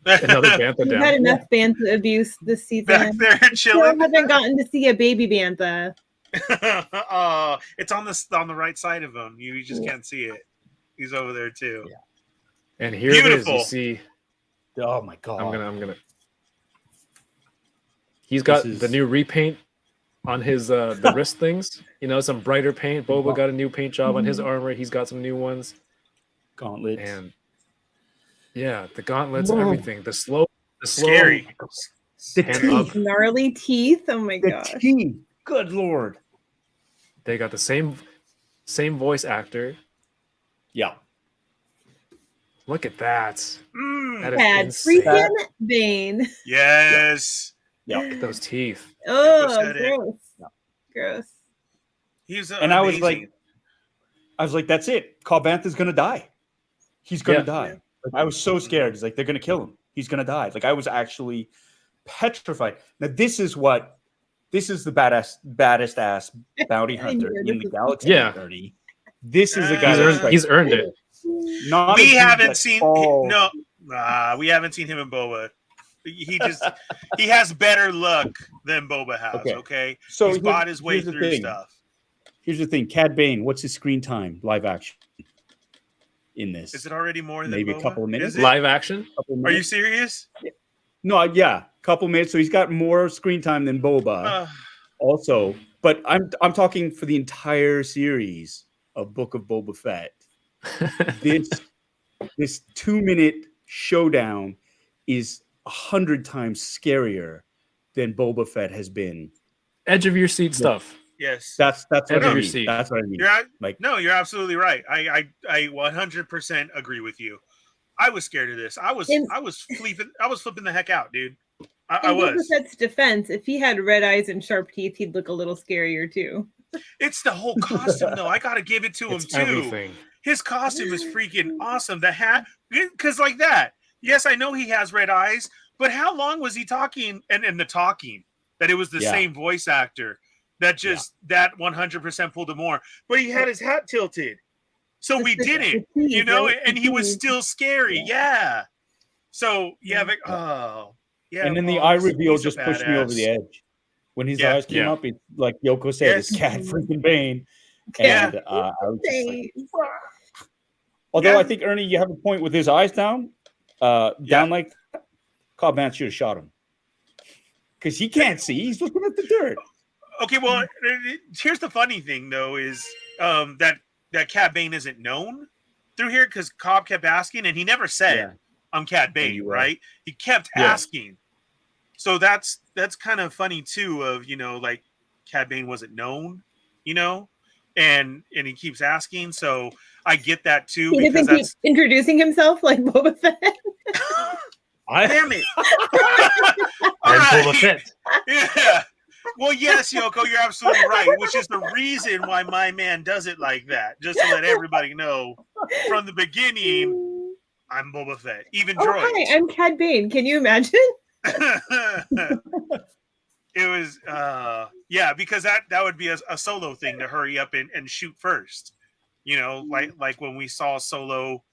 A: Another bantha
E: We've
A: down.
E: had enough bantha abuse this
F: Back
E: season.
F: there
E: Still
F: chilling.
E: haven't gotten to see a baby bantha.
F: Oh, it's on the right side of him. You just can't see it. He's over there too.
D: Yeah.
A: And here it is.
F: Beautiful.
A: You see,
D: Oh my god!
A: I'm gonna. He's got
D: This is-
A: the new repaint on his the wrist things. You know, some brighter paint. Boba got a new paint job on his armor. He's got some new ones.
D: gauntlets.
A: And yeah, the gauntlets,
D: Whoa.
A: everything. The slow
F: Scary.
D: The
A: hand
D: teeth.
A: up.
E: Gnarly teeth. Oh my
D: The
E: gosh.
D: teeth. Good lord.
A: They got the same voice actor.
D: Yeah.
A: Look at that.
F: Mm,
A: That is
E: Cad
A: insane.
E: freaking Bane.
F: yes.
D: Yeah.
A: Look at those teeth.
E: Oh,
F: said it.
E: gross. Gross.
F: He's
D: And
F: amazing.
D: I was like, that's it. Cobb Vanth is gonna die. He's gonna
A: Yeah.
D: die. Like, I was so scared. It's like they're gonna kill him. He's gonna die. Like I was actually petrified. Now this is the baddest ass bounty
E: I knew
D: hunter
E: this
D: in the
E: was-
D: galaxy.
A: Yeah.
D: Ernie. This is a guy
A: He's earned it.
D: Not a
F: We
D: dude
F: haven't
D: that
F: seen
D: falls-
F: we haven't seen him in Boba. He has better luck than Boba has.
D: Okay.
F: Okay,
D: So
F: he's
D: here's-
F: bought his way
D: here's the
F: through
D: thing.
F: stuff.
D: Here's the thing. Cad Bane, what's his screen time live action in this?
F: Is it already more than
D: Maybe a
F: Boba?
D: couple of minutes?
F: Is it?
A: Live action?
D: Couple
F: Are you
D: minutes?
F: serious?
D: No, yeah, couple minutes. So he's got more screen time than Boba.
F: Uh,
D: Also, but I'm talking for the entire series of Book of Boba Fett. This 2-minute showdown is 100 times scarier than Boba Fett has been.
A: Edge of your seat stuff.
F: yes.
D: That's what
A: Edge
D: I
A: of your
D: mean.
A: seat.
D: That's what I mean.
F: You're no, you're absolutely right. I 100% agree with you. I was scared of this. I was flipping the heck out, dude. I
E: In Boba
F: was.
E: Fett's defense, if he had red eyes and sharp teeth, he'd look a little scarier too.
F: It's the whole costume, though. I gotta give it to him
A: It's
F: too.
A: everything.
F: His costume is freaking awesome. The hat, because like that. Yes, I know he has red eyes, but how long was he talking? And the talking that it was the
D: Yeah.
F: same voice actor that just that 100% pulled him more. But he had his hat tilted, so we
E: The
F: didn't,
E: teeth,
F: you know,
E: right?
F: and he was
E: The teeth.
F: still scary. Yeah. So yeah, but, oh yeah.
D: And then the
F: Paul,
D: eye
F: he's
D: reveal
F: a
D: just pushed me over the
F: badass.
D: edge. When his
F: Yeah.
D: eyes came
A: Yeah.
D: up, it's like Yoko said, it's
F: Yes.
D: Cad freaking Bane.
F: Yeah.
D: And I was just like,
E: Face.
D: although
F: Yeah.
D: I think Ernie, you have a point with his eyes down, down like that. Cobb Vanth should have shot him because he can't see. He's looking at the dirt.
F: Okay, well, here's the funny thing though is that Cad Bane isn't known through here because Cobb kept asking and he never said
D: Yeah.
F: I'm Cad Bane,
D: you,
F: right? He kept
D: Yeah.
F: asking. So that's kind of funny too of, you know, like Cad Bane wasn't known, you know, and he keeps asking. So I get that too
E: He
F: because
E: doesn't keep
F: that's
E: introducing himself like Boba Fett.
F: damn it. All
A: And
F: right.
A: Boba Fett.
F: Yeah. Well, yes, Yoko, you're absolutely right, which is the reason why my man does it like that, just to let everybody know from the beginning, I'm Boba Fett, even
E: Oh, hi,
F: droids.
E: I'm Cad Bane. Can you imagine?
F: It was, yeah, because that would be a Solo thing to hurry up and shoot first, you know, like when we saw Solo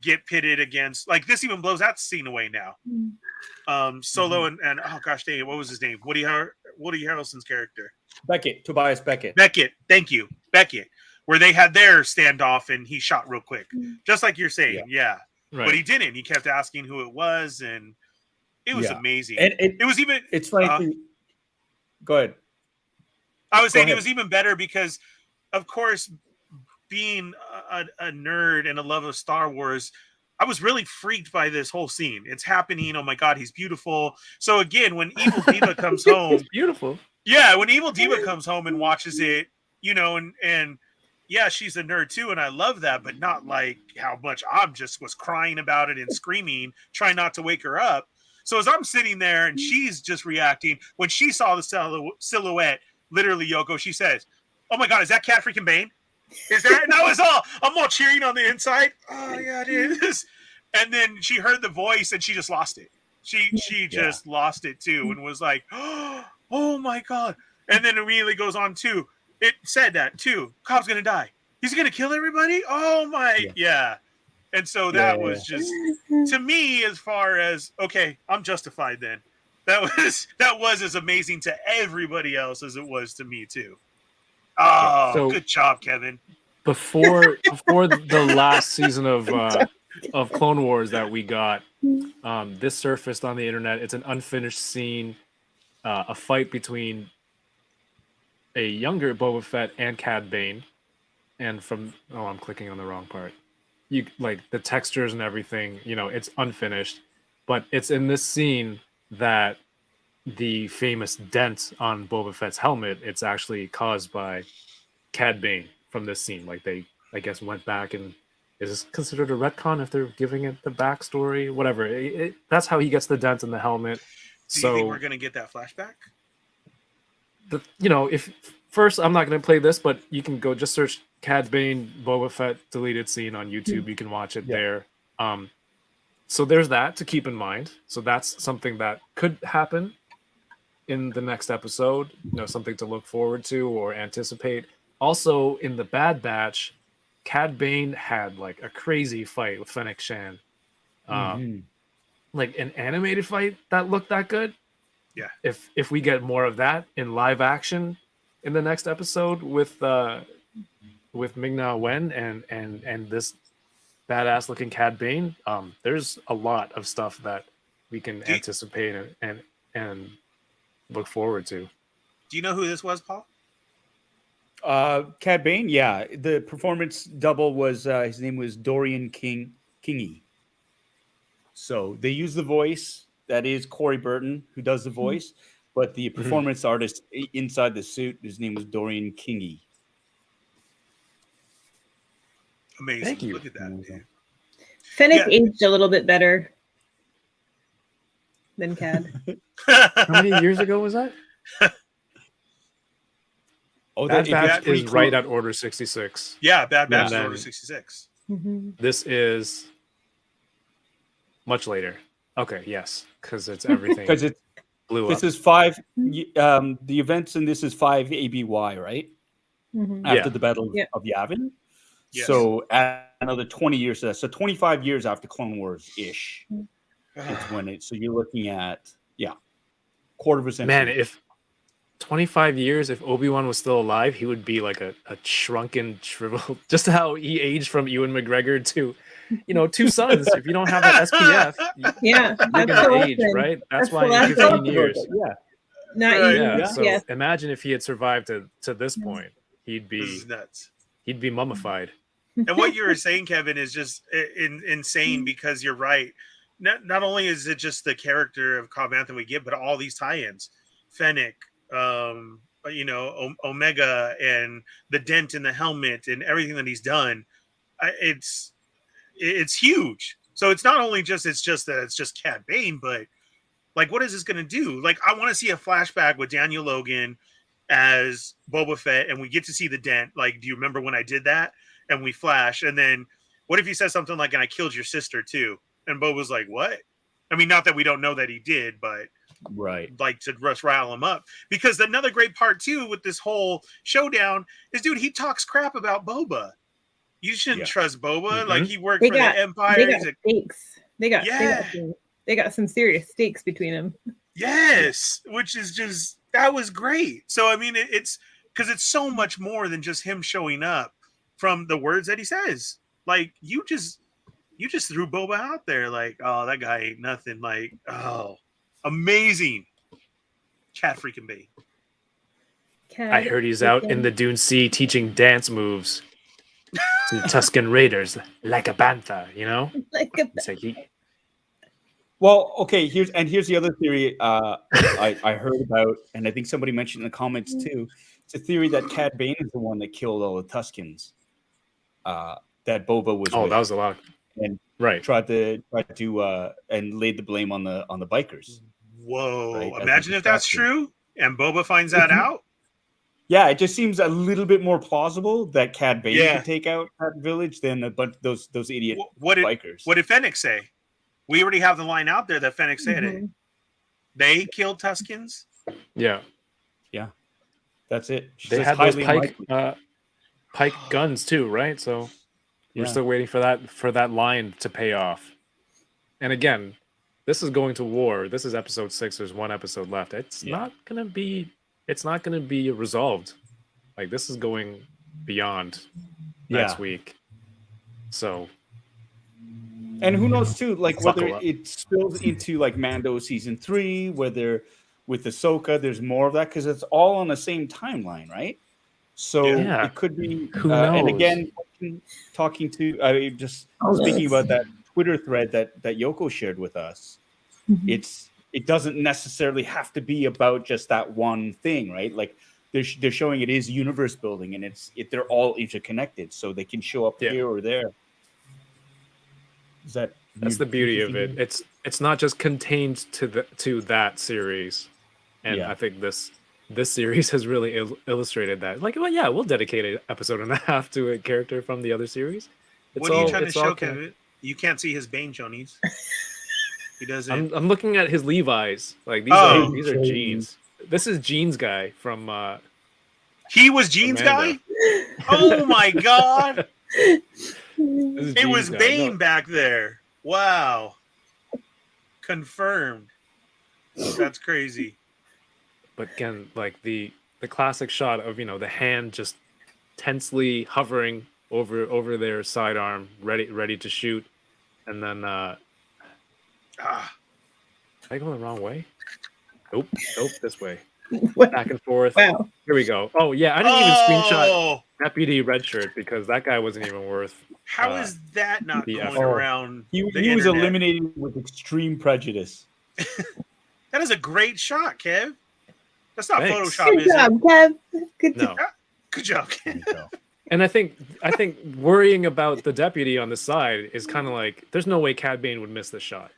F: get pitted against, like this even blows that scene away now. Solo and oh gosh dang it, what was his name? Woody Harrelson's character.
D: Tobias Beckett.
F: Beckett, thank you, Beckett, where they had their standoff and he shot real quick, just like you're saying, yeah.
A: Right.
F: But he didn't. He kept asking who it was, and it was
D: Yeah.
F: amazing.
D: And
F: It was even.
D: it's funny. Go ahead.
F: I was saying
D: Go
F: it was even better because, of course, being a nerd and a love of Star Wars, I was really freaked by this whole scene. It's happening. Oh my God, he's beautiful. So again, when Evil Diva comes home,
A: It's beautiful.
F: yeah, when Evil Diva comes home and watches it, you know, and yeah, she's a nerd too, and I love that, but not like how much I just was crying about it and screaming, trying not to wake her up. So as I'm sitting there and she's just reacting, when she saw the silhouette, literally, Yoko, she says, "Oh my God, is that Cad freaking Bane? Is that?" And I'm all cheering on the inside. Oh yeah, it is. And then she heard the voice and she just lost it. She just lost it too and was like, "Oh my God!" And then immediately goes on too. It said that too. Cobb's gonna die. He's gonna kill everybody. Oh my, yeah. And so that was just to me, as far as okay, I'm justified then. That was as amazing to everybody else as it was to me too. Oh,
A: So-
F: good job, Kevin.
A: Before the last season of Clone Wars that we got, this surfaced on the internet. It's an unfinished scene, a fight between a younger Boba Fett and Cad Bane, and I'm clicking on the wrong part. you like the textures and everything, you know, it's unfinished, but it's in this scene that the famous dent on Boba Fett's helmet, it's actually caused by Cad Bane from this scene. Like they, I guess, went back and is this considered a retcon if they're giving it the backstory? Whatever. That's how he gets the dent in the helmet.
F: Do you
A: So
F: think we're gonna get that flashback?
A: you know, if first I'm not going to play this, but you can go just search Cad Bane Boba Fett deleted scene on YouTube. You can watch it there. So there's that to keep in mind. So that's something that could happen in the next episode. You know, something to look forward to or anticipate. Also, in the Bad Batch, Cad Bane had like a crazy fight with Fennec Shan. Like an animated fight that looked that good.
F: Yeah.
A: If we get more of that in live action in the next episode with Ming-Na Wen and this badass looking Cad Bane, there's a lot of stuff that we can anticipate and look forward to.
F: Do you know who this was, Paul?
D: Cad Bane, yeah. The performance double was his name was Dorian Kingy. So they use the voice. That is Corey Burton who does the voice, but the performance artist inside the suit, his name was Dorian Kingy.
F: Amazing.
A: Thank you.
F: Look at that. Man.
E: Fennec aged a little bit better than Cad.
A: How many years ago was that? Bad Batch is right at Order 66.
F: Yeah, Bad Batch is Order 66.
A: This is much later. Okay, yes, because it's everything.
D: Because it's
A: blew
D: this
A: up.
D: is 5. The events in this is 5 ABY, right? After the Battle of Yavin.
F: Yes.
D: So add another 20 years to that. So 25 years after Clone Wars ish. It's when it. So you're looking at quarter of a century.
A: Man, if 25 years, if Obi-Wan was still alive, he would be like a shrunken, shriveled. Just how he aged from Ewan McGregor to, you know, 2 sons. If you don't have that SPF, you're gonna age, right? That's why in 15 years.
E: Not
A: Yeah. So imagine if he had survived to this point, he'd
F: This is
A: be
F: nuts.
A: he'd be mummified.
F: And what you were saying, Kevin, is just insane because you're right. Not only is it just the character of Cobb Vanth that we get, but all these tie-ins, Fennec, you know, Omega, and the dent in the helmet, and everything that he's done. It's huge. So it's not only just it's just Cad Bane, but like, what is this going to do? Like, I want to see a flashback with Daniel Logan as Boba Fett, and we get to see the dent. Like, do you remember when I did that? And we flash, and then what if he says something like, "And I killed your sister too"? And Boba's like, "What?" I mean, not that we don't know that he did, but like to rile him up. Because another great part too with this whole showdown is, dude, he talks crap about Boba. You shouldn't trust Boba. Like, he worked for the Empire.
E: They got stakes. They got some serious stakes between them.
F: Yes, which is just, that was great. So I mean, it's because it's so much more than just him showing up from the words that he says. Like, you just threw Boba out there like, oh, that guy ain't nothing. Like, oh, amazing. Cad freaking Bane.
A: I heard he's out in the Dune Sea teaching dance moves to Tusken Raiders like a bantha, you know? It's like
D: Well, okay, here's the other theory I heard about, and I think somebody mentioned in the comments too. It's a theory that Cad Bane is the one that killed all the Tuskens. That Boba was.
A: Oh, that was a lot.
D: And tried to and laid the blame on the bikers.
F: Whoa!
D: Right?
F: Imagine if that's true, and Boba finds that out.
D: Yeah, it just seems a little bit more plausible that Cad Bane could take out that village than a bunch of those idiot bikers.
F: What did Fennec say? We already have the line out there that Fennec said it. They killed Tuskens.
A: Yeah.
D: That's it.
A: They had those Pike guns too, right? So we're still waiting for that line to pay off. And again, this is going to war. This is episode 6. There's 1 episode left. It's not gonna be resolved. Like, this is going beyond next week. So,
D: and who knows too, like whether it spills into like Mando season 3, whether with Ahsoka there's more of that, because it's all on the same timeline, right? So it could be.
A: Who knows?
D: And again, talking to, I just speaking about that Twitter thread that Yoko shared with us. It doesn't necessarily have to be about just that one thing, right? Like they're showing it is universe building, and they're all interconnected, so they can show up here or there.
A: That's the beauty of it. It's not just contained to that series, and I think this series has really illustrated that. Like, well, yeah, we'll dedicate an episode and a half to a character from the other series.
F: What are you trying to show, Kevin? You can't see his Bane, Jonies. He doesn't.
A: I'm looking at his Levi's. Like these are jeans. This is Jeans guy from.
F: He was Jeans guy. Oh my god! It was Bane back there. Wow. Confirmed. That's crazy.
A: But again, like the classic shot of the hand just tensely hovering over their sidearm, ready to shoot, and then did I go the wrong way? Nope, this way. Back and forth.
E: Wow.
A: Here we go. Oh yeah, I didn't even screenshot Deputy Red Shirt because that guy wasn't even worth.
F: How is that not going around?
D: He was eliminated with extreme prejudice.
F: That is a great shot, Kev. That's not
A: Thanks.
F: Photoshop,
E: Good job, Kev. Good job.
F: Good job, Kev.
A: And I think worrying about the deputy on the side is kind of like there's no way Cad Bane would miss this shot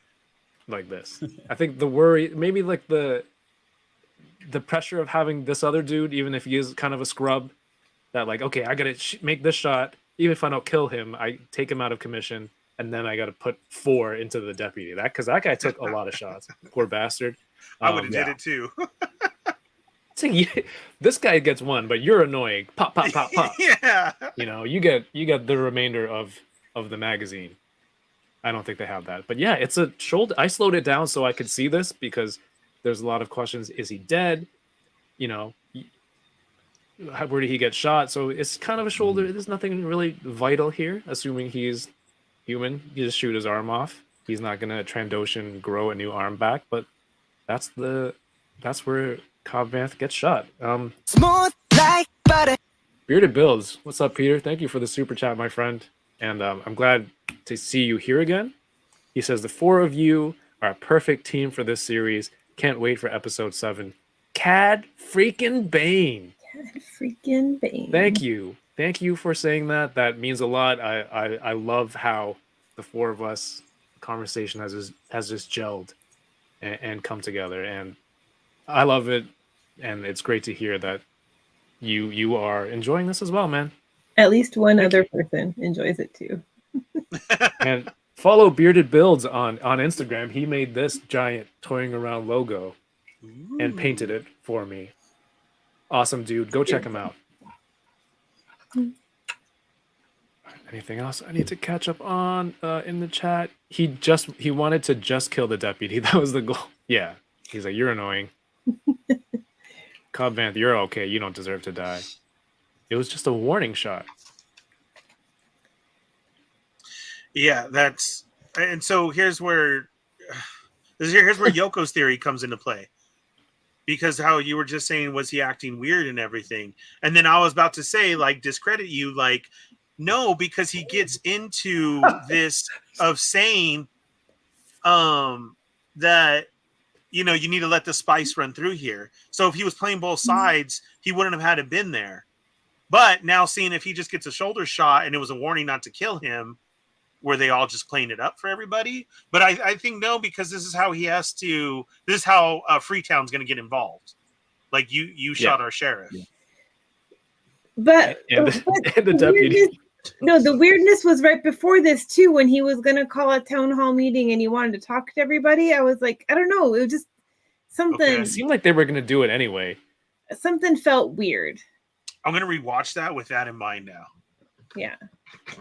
A: like this. I think the worry, maybe like the pressure of having this other dude, even if he is kind of a scrub, that like, okay, I gotta make this shot. Even if I don't kill him, I take him out of commission, and then I gotta put 4 into the deputy. Because that guy took a lot of shots. Poor bastard.
F: I would have did it too.
A: So this guy gets 1, but you're annoying. Pop, pop, pop, pop.
F: Yeah.
A: You get the remainder of the magazine. I don't think they have that, but yeah, it's a shoulder. I slowed it down so I could see this because there's a lot of questions. Is he dead? Where did he get shot? So it's kind of a shoulder. There's nothing really vital here. Assuming he's human, you just shoot his arm off. He's not gonna Trandoshan grow a new arm back. But that's where Cobb Vanth gets shot.
H: Smooth like butter.
A: Bearded Bills, what's up, Peter? Thank you for the super chat, my friend. And I'm glad to see you here again. He says the 4 of you are a perfect team for this series. Can't wait for episode 7. Cad freaking Bane.
E: Cad freaking Bane.
A: Thank you for saying that. That means a lot. I love how the 4 of us conversation has just gelled and come together, and I love it. And it's great to hear that you are enjoying this as well, man.
E: At least one other person enjoys it too.
A: And follow Bearded Builds on Instagram. He made this giant toying around logo and painted it for me. Awesome, dude. Go check him out. Anything else I need to catch up on in the chat? He wanted to just kill the deputy. That was the goal. Yeah. He's like, you're annoying. Cobb Vanth, you're okay. You don't deserve to die. It was just a warning shot.
F: Yeah, and so here's where Yoko's theory comes into play. Because how you were just saying, was he acting weird and everything? And then I was about to say, like, discredit you, like, no, because he gets into this of saying that, you need to let the spice run through here. So if he was playing both sides, he wouldn't have had to been there. But now seeing if he just gets a shoulder shot and it was a warning not to kill him, were they all just playing it up for everybody? But I think no, because this is how this is how Freetown's going to get involved. Like you shot our sheriff.
E: Yeah. But
A: the deputy.
E: No, the weirdness was right before this too, when he was going to call a town hall meeting and he wanted to talk to everybody. I was like, I don't know. It was just something.
A: Okay. It seemed like they were going to do it anyway.
E: Something felt weird.
F: I'm going to rewatch that with that in mind now.
E: Yeah.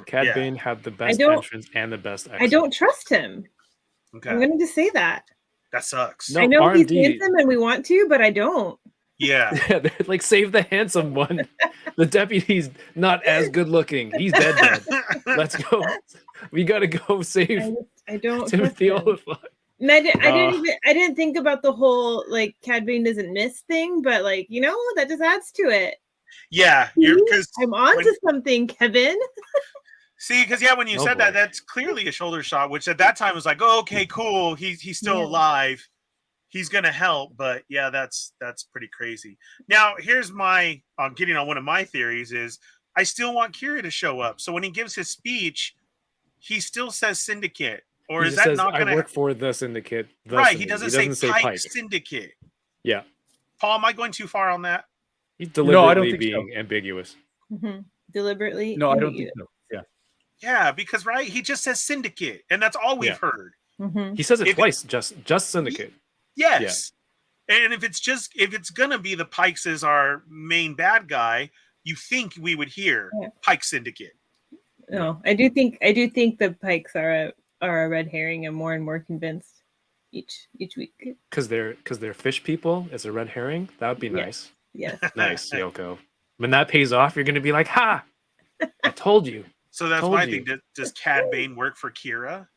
A: Cad Bane had the best entrance and the best exit.
E: I don't trust him.
F: Okay.
E: I'm going to just say that.
F: That sucks.
A: No,
E: I know
A: R&D.
E: he's handsome and we want to, but I don't.
F: Yeah.
A: They're like, save the handsome one. The deputy's not as good looking. He's dead. Let's go. We got to go save
E: I don't
A: Timothy Oliphant.
E: And I didn't think about the whole like Cad Bane doesn't miss thing, but like, that just adds to it.
F: Yeah, because
E: I'm on to something, Kevin.
F: see, because when you
A: Oh,
F: said that,
A: boy.
F: that's clearly a shoulder shot, which at that time was like, oh, okay, cool. He's still
E: Yeah.
F: alive. He's gonna help, but yeah, that's pretty crazy. Now, here's my getting on one of my theories is I still want Kira to show up. So when he gives his speech, he still says Syndicate, or
A: He
F: is
A: just
F: that
A: says,
F: not
A: I
F: gonna
A: work for the Syndicate. the
F: right? He
A: Syndicate.
F: doesn't, say Pike
A: Pike.
F: Syndicate.
A: Yeah.
F: Paul, am I going too far on that?
A: He's
D: No, I don't
A: deliberately
D: think
A: being
D: so.
A: ambiguous.
E: Deliberately.
D: No, I don't think so. Yeah.
F: Yeah, because he just says Syndicate, and that's all we've heard.
A: He says it
F: If it-
A: twice, just Syndicate.
F: Yes. And if it's gonna be the Pikes as our main bad guy, you think we would hear Pike Syndicate.
E: No, I do think the Pikes are a red herring. I'm more and more convinced each week.
A: Because they're fish people. It's a red herring. That would be
E: Yeah.
A: nice.
E: Yes.
A: Nice, Yoko. When that pays off, you're gonna be like, ha! I told you.
F: So that's
A: Told
F: my
A: you.
F: thing. Does Cad Bane work for Kira?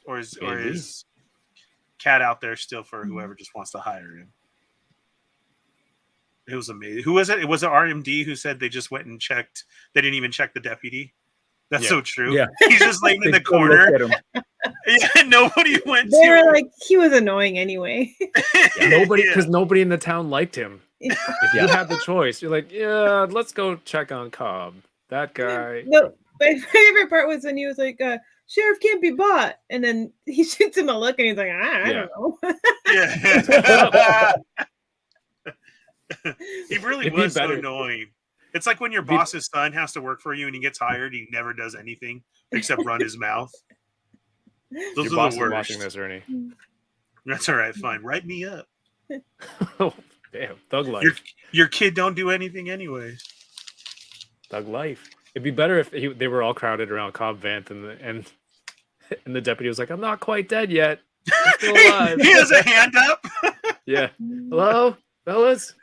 F: Or
A: Maybe.
F: is Cad out there still for whoever just wants to hire him? It was amazing. Who was it? It was an RMD who said they just went and checked. They didn't even check the deputy. That's so true.
D: Yeah.
F: He's just laying in
D: They
F: the
D: still look
F: corner.
D: at him.
F: Yeah, nobody went
E: They
F: to
E: were
F: him.
E: like, he was annoying anyway.
A: Because nobody in the town liked him. If you had the choice, you're like, yeah, let's go check on Cobb. That guy.
E: No, my favorite part was when he was like, "Sheriff can't be bought," and then he shoots him a look, and he's like, "I don't know."
F: Yeah. He really
A: It'd be
F: was so
A: better.
F: annoying. It's like when your boss's son has to work for you and he gets hired, he never does anything except run his mouth. Those
A: Your
F: are
A: boss
F: the
A: is
F: worst.
A: watching this, Ernie.
F: That's all right, fine. Write me up.
A: Oh, damn. Thug life.
F: Your kid don't do anything anyway.
A: Thug life. It'd be better if they were all crowded around Cobb Vanth and the deputy was like, I'm not quite dead yet. I'm still alive.
F: He has a hand up.
A: Yeah. Hello, fellas.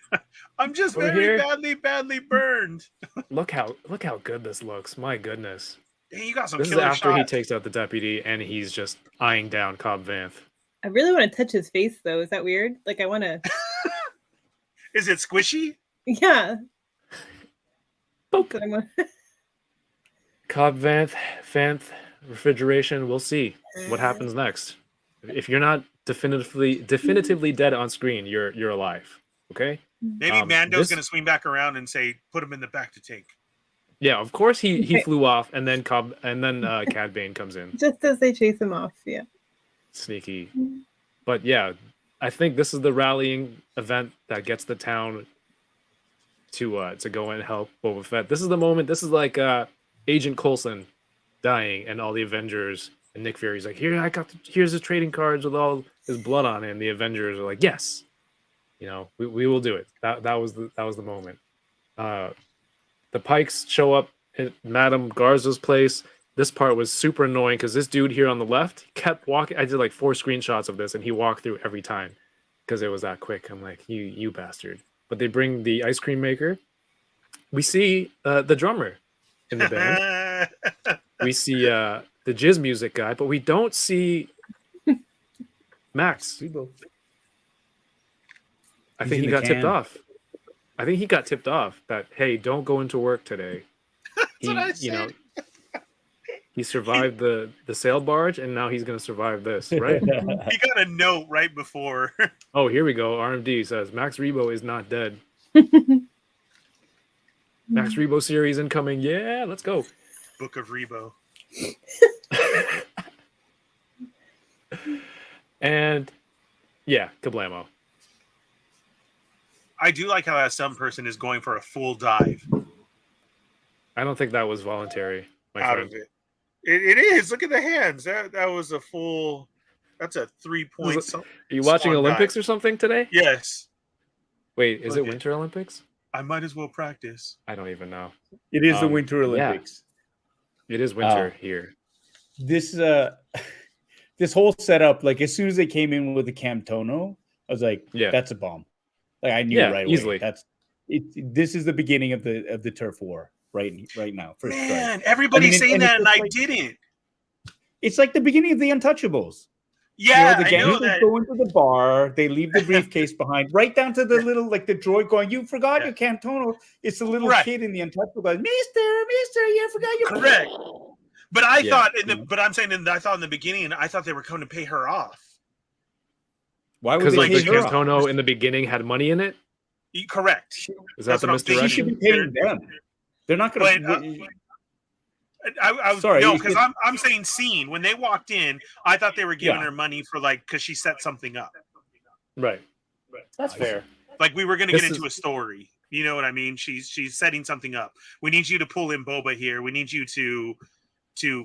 F: I'm just
A: We're
F: very
A: here.
F: badly burned.
A: Look how good this looks. My goodness.
F: Hey, you got some
A: This is
F: killer
A: after he
F: shots.
A: takes out the deputy and he's just eyeing down Cobb Vanth.
E: I really want to touch his face, though. Is that weird? Like, I want to.
F: Is it squishy?
E: Yeah.
A: Poke.
E: So I'm
A: Cobb Vanth, refrigeration. We'll see what happens next. If you're not definitively dead on screen, you're alive. Okay.
F: Maybe Mando's
A: this-
F: going to swing back around and say, "Put him in the back to take."
A: Yeah, of course he flew off, and then Cad Bane comes in.
E: just as they chase him off. Yeah.
A: Sneaky. But yeah, I think this is the rallying event that gets the town to go and help Boba Fett. This is the moment. This is like Agent Coulson dying, and all the Avengers and Nick Fury's like, here's his trading cards with all his blood on it. And the Avengers are like, yes, we will do it. That was the moment. The Pykes show up at Madame Garza's place. This part was super annoying because this dude here on the left kept walking. I did like 4 screenshots of this, and he walked through every time because it was that quick. I'm like, you bastard. But they bring the ice cream maker. We see the drummer in the band. We see the jizz music guy, but we don't see Max. I
D: He's
A: think
D: in
A: he
D: the
A: got tipped
D: can.
A: off. I think he got tipped off that, hey, don't go into work today.
F: what I said.
A: He survived the sail barge, and now he's going to survive this, right?
F: He got a note right before.
A: Oh, here we go. RMD says Max Rebo is not dead. Max Rebo series incoming. Yeah, let's go.
F: Book of Rebo.
A: And yeah, kablamo.
F: I do like how that some person is going for a full dive
A: I don't think that was voluntary, my
F: out
A: friend.
F: of it. It is. Look at the hands. That was a full. That's a 3-point.
A: Are you watching
F: swan
A: Olympics
F: dive.
A: or something today?
F: Yes.
A: Wait, is it
F: Look at-
A: Winter Olympics?
F: I might as well practice.
A: I don't even know.
D: It is the
A: Um,
D: Winter
A: yeah.
D: Olympics.
A: It is winter here.
D: This this whole setup, like as soon as they came in with the Camtono, I was like,
A: Yeah.
D: that's a bomb. Like I knew
A: Yeah,
D: right
A: easily.
D: away. That's it. This is the beginning of the turf war right now. First
F: Man,
D: strike.
F: everybody's
D: I mean,
F: saying
D: and
F: that,
D: it's
F: and I
D: like-
F: didn't.
D: It's like the beginning of the Untouchables.
F: Yeah,
D: the
F: I
D: gangsters
F: know that.
D: go into the bar. They leave the briefcase behind, right down to the little, like the droid going, "You forgot your Cantono." It's the little
F: Right.
D: kid in the Untouchable going, "Mister, you forgot your."
F: Correct. But I
A: Yeah.
F: thought, but I'm saying, I thought in the beginning, I thought they were coming to pay her off.
D: Why would
A: Because
D: they
A: like
D: pay
A: the
D: her off?
A: Cantono in the beginning had money in it.
F: Correct.
A: Is that
F: That's
A: the
F: what I'm thinking.
D: She should
A: misdirection?
D: be paying them. They're not going
F: But,
D: to.
F: Sorry, no, because I'm saying scene when they walked in, I thought they were giving
D: Yeah.
F: her money for like because she set something up.
A: Right. That's fair.
F: Like we were going to
A: This
F: get into
A: is-
F: a story. You know what I mean? She's setting something up. We need you to pull in Boba here. We need you to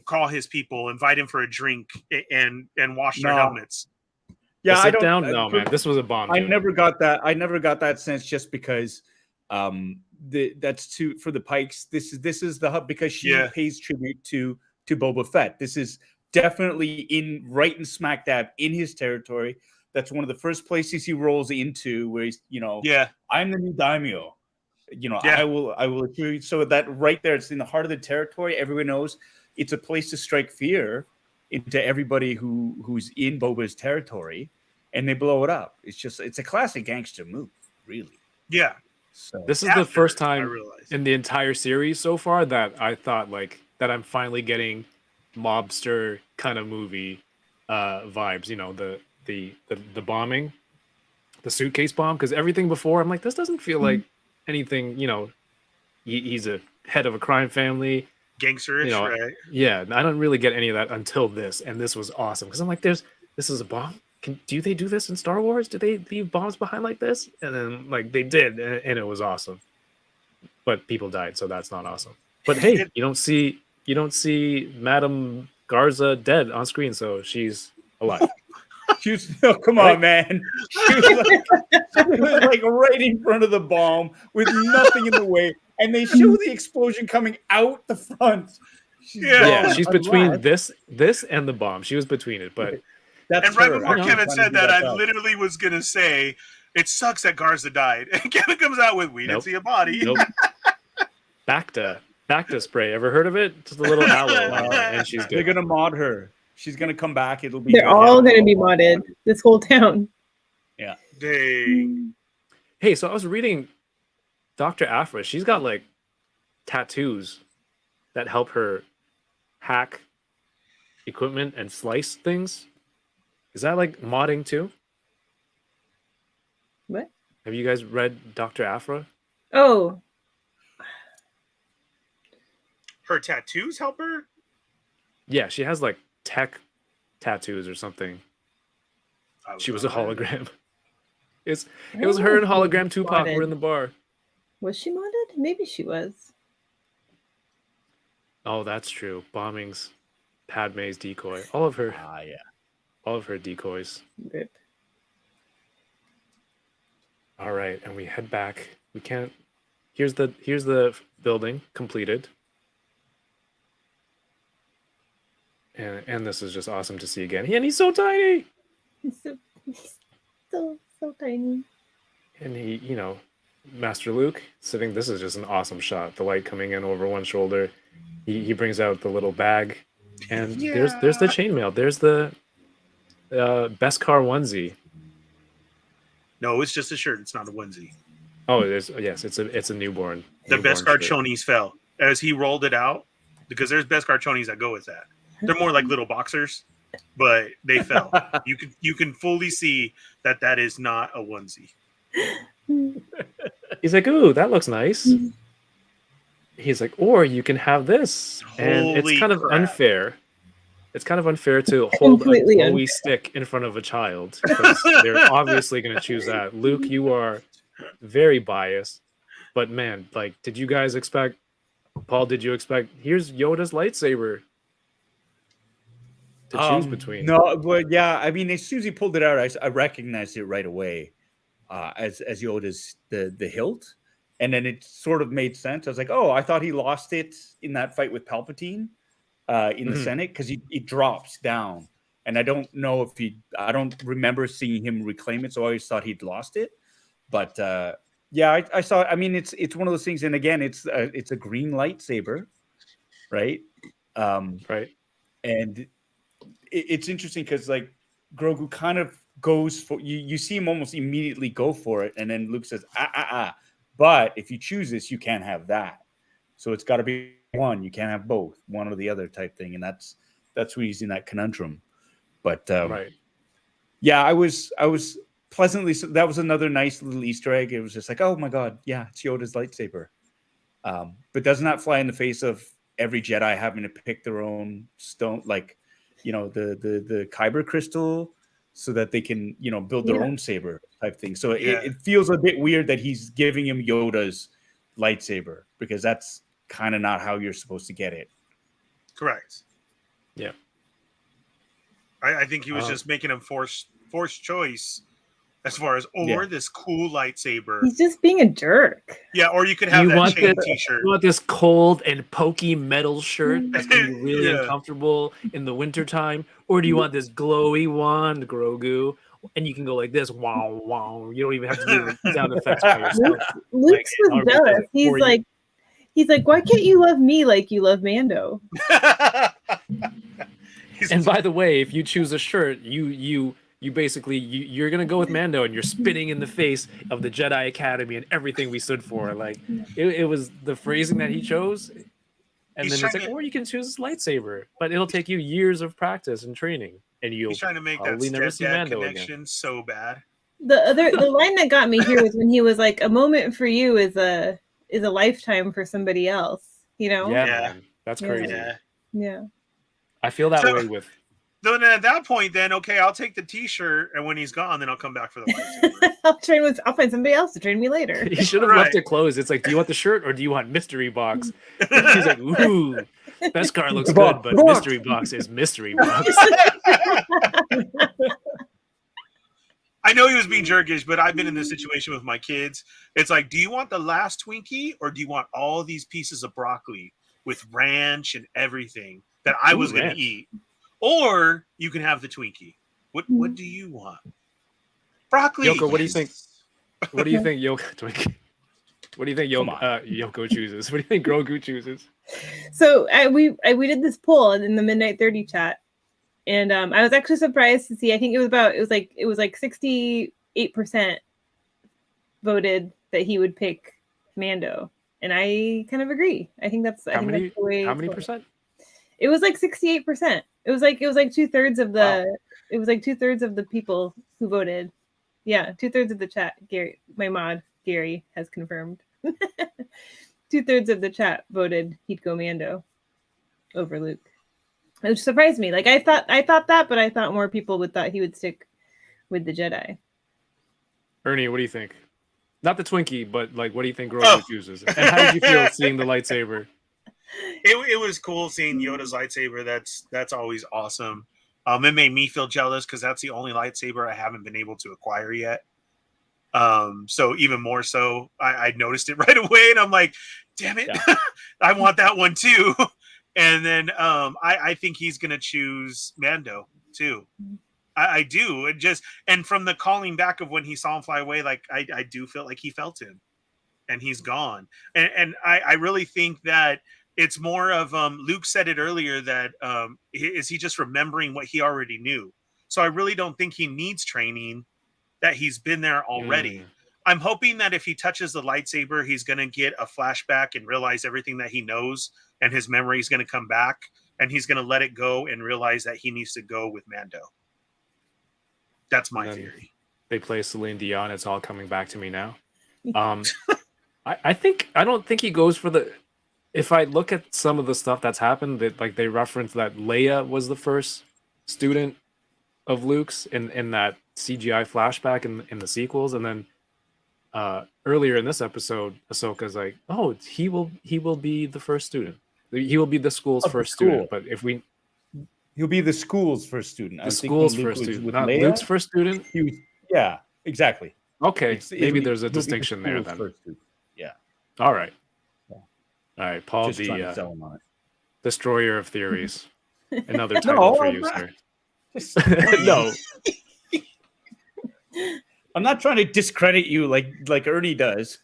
F: call his people, invite him for a drink, and wash their
D: No.
F: helmets.
D: Yeah,
A: The
D: I
A: sit
D: don't.
A: down? No, man. This was a bomb.
D: I
A: dude.
D: never got that. I never got that sense just because that's for the Pykes. This is the hub because she pays tribute to Boba Fett. This is definitely right in smack dab in his territory. That's one of the first places he rolls into where he's, I'm the new daimyo. I will assure you. So that right there, it's in the heart of the territory. Everyone knows it's a place to strike fear into everybody who's in Boba's territory, and they blow it up. It's a classic gangster move, really.
F: Yeah.
D: So
A: This is the first time in the entire series so far that I thought that I'm finally getting mobster kind of movie vibes. The bombing, the suitcase bomb, because everything before I'm like, this doesn't feel like anything. He's a head of a crime family.
F: Gangsterish, right?
A: Yeah, I don't really get any of that until this, and this was awesome because I'm like, this is a bomb. Do they do this in Star Wars? Do they leave bombs behind like this? And then they did, and it was awesome. But people died, so that's not awesome. But hey, you don't see Madame Garza dead on screen, so she's alive.
D: Come on, man. She was like right in front of the bomb with nothing in the way, and they show the explosion coming out the front.
A: She's between this and the bomb. She was between it, but
F: and right before Kevin said that, I literally was gonna say it sucks that Garza died, and Kevin comes out with we didn't see a body.
A: Nope. Bacta spray. Ever heard of it? Just a little aloe, and she's good.
D: They're gonna mod her. She's gonna come back. It'll be.
E: They're all gonna be modded. This whole town.
D: Yeah.
F: Dang.
A: Hey, so I was reading Dr. Aphra. She's got tattoos that help her hack equipment and slice things. Is that modding too?
E: What?
A: Have you guys read Dr. Aphra?
E: Oh.
F: Her tattoos help her?
A: Yeah, she has tech tattoos or something. She was a hologram. It was her and hologram Tupac were in the bar.
E: Was she modded? Maybe she was.
A: Oh, that's true. Bombings, Padme's decoy, all of her.
D: Yeah.
A: All of her decoys.
E: Rip.
A: All right, and we head back. We can't. Here's the building completed. And this is just awesome to see again. And he's so tiny.
E: He's so tiny.
A: And he, Master Luke sitting. This is just an awesome shot. The light coming in over one shoulder. He brings out the little bag, and there's the chainmail. There's the Beskar onesie.
F: No, it's just a shirt. It's not a onesie.
A: Oh, it is. Yes, it's a newborn.
F: The Beskar chonies fell as he rolled it out because there's Beskar chonies that go with that. They're more like little boxers, but they fell. You can fully see that is not a onesie.
A: He's like, ooh, that looks nice. He's like, or you can have this. And it's kind of unfair. It's kind of unfair to hold a glowy stick in front of a child because they're obviously going to choose that. Luke, you are very biased. But man, did you guys expect, Paul, did you expect, here's Yoda's lightsaber to choose between?
D: No, but yeah, I mean, as soon as he pulled it out, I recognized it right away as Yoda's the hilt. And then it sort of made sense. I was like, oh, I thought he lost it in that fight with Palpatine in the Senate because he drops down. And I don't know if I don't remember seeing him reclaim it. So I always thought he'd lost it. But yeah, I saw it. I mean, it's one of those things. And again, it's a green lightsaber, right?
A: Right.
D: And it's interesting because Grogu kind of goes for you see him almost immediately go for it, and then Luke says, but if you choose this, you can't have that. So it's got to be one. You can't have both, one or the other type thing, and that's where he's in that conundrum. But
A: Right.
D: yeah, I was pleasantly. That was another nice little Easter egg. It was just like, oh my god, yeah, it's Yoda's lightsaber. But doesn't that fly in the face of every Jedi having to pick their own stone, like, you know, the kyber crystal, so that they can, you know, build their own saber type thing. So it feels a bit weird that he's giving him Yoda's lightsaber, because that's kind of not how you're supposed to get it.
F: Correct.
A: Yeah.
F: I think he was just making him forced choice as far as this cool lightsaber.
E: He's just being a jerk.
F: Yeah, or you could have that chain t-shirt.
A: You want this cold and pokey metal shirt that's going to be really uncomfortable in the wintertime? Or do you want this glowy wand, Grogu? And you can go like this, wow, wow. You don't even have to do the sound effects by yourself.
E: Luke's was jealous. He's like, why can't you love me like you love Mando?
A: And by the way, if you choose a shirt, you basically you're gonna go with Mando, and you're spitting in the face of the Jedi Academy and everything we stood for. Like it was the phrasing that he chose, and then it's like, or you can choose this lightsaber, but it'll take you years of practice and training, and you'll
F: he's trying to make
A: probably
F: that
A: never see Mando
F: connection
A: again.
F: so bad.
E: The line that got me here was when he was like, a moment for you is a lifetime for somebody else. You know?
A: Yeah, man, that's crazy.
E: Yeah.
A: I feel that way with.
F: Then at that point, then okay, I'll take the T-shirt, and when he's gone, then I'll come back for the lightsaber.
E: I'll find somebody else to train me later.
A: He should have left it closed. It's like, do you want the shirt or do you want mystery box? He's like, ooh, Beskar looks good, but mystery box is mystery box.
F: I know he was being jerkish, but I've been in this situation with my kids. It's like, do you want the last Twinkie, or do you want all these pieces of broccoli with ranch and everything that I was going to eat? Or you can have the Twinkie. What do you want? Broccoli.
A: Yoko, what do you think? What do you think Yoko Twinkie? What do you think Yoko chooses? What do you think Grogu chooses?
E: So we did this poll in the Midnight 30 chat, and I was actually surprised to see. I think it was like 68% voted that he would pick Mando, and I kind of agree. I think that's
A: How many
E: percent? It was like 68%. It was like 2/3 of the. Wow. It was like 2/3 of the people who voted. Yeah, 2/3 of the chat. Gary, my mod Gary, has confirmed. 2/3 of the chat voted he'd go Mando over Luke, which surprised me. Like I thought that, but I thought more people would thought he would stick with the Jedi.
A: Ernie, what do you think? Not the Twinkie, but like, what do you think Grogu chooses? And how did you feel seeing the lightsaber?
F: It was cool seeing Yoda's lightsaber. That's always awesome. It made me feel jealous because that's the only lightsaber I haven't been able to acquire yet. So even more so, I noticed it right away, and I'm like, damn it, yeah. I want that one too. And then I think he's gonna choose Mando too. I do. And from the calling back of when he saw him fly away, like I do feel like he felt him, and he's gone. And I really think that it's more of Luke said it earlier that is he just remembering what he already knew? So I really don't think he needs training, that he's been there already. I'm hoping that if he touches the lightsaber, he's going to get a flashback and realize everything that he knows, and his memory is going to come back, and he's going to let it go and realize that he needs to go with Mando. That's my theory.
A: They play Celine Dion. It's all coming back to me now. I don't think he goes for the. If I look at some of the stuff that's happened, they reference that Leia was the first student of Luke's in that CGI flashback in the sequels, and then earlier in this episode, Ahsoka's like, "Oh, he will be the first student. He will be the school's first student." But
D: he'll be the school's first student.
A: The school's first student, not Luke's first student.
D: Yeah, exactly.
A: Okay, maybe there's a distinction there then.
D: Yeah.
A: All right. All right, Paul,
D: just
A: the destroyer of theories. Another title for you, sir. No.
D: I'm not trying to discredit you like Ernie does.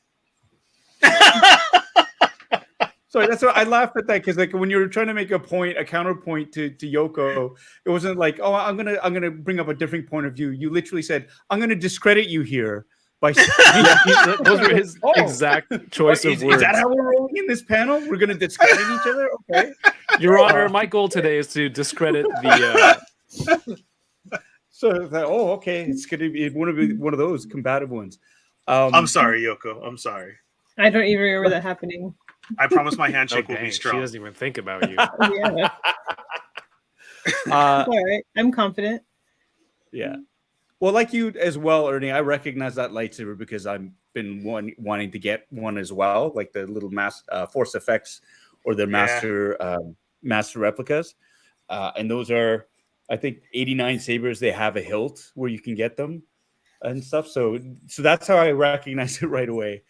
D: Sorry, that's what I laughed at that because like when you were trying to make a counterpoint to Yoko, it wasn't like, oh, I'm gonna bring up a different point of view. You literally said, I'm gonna discredit you here by
A: those were his exact choice of words.
D: Is that how we're rolling in this panel? We're gonna discredit each other? Okay.
A: Your Honor, my goal today is to discredit the
D: So okay, it's gonna be one of those combative ones.
F: I'm sorry, Yoko. I'm sorry.
E: I don't even remember that happening.
F: I promise my handshake will
A: dang,
F: be
A: she
F: strong.
A: doesn't even think about you.
E: Yeah. All right. I'm confident.
D: Yeah. Well, like you as well, Ernie, I recognize that lightsaber because I've been wanting to get one as well, like the little Force Effects or their master replicas. And those are, I think, 89 sabers. They have a hilt where you can get them and stuff. So that's how I recognize it right away.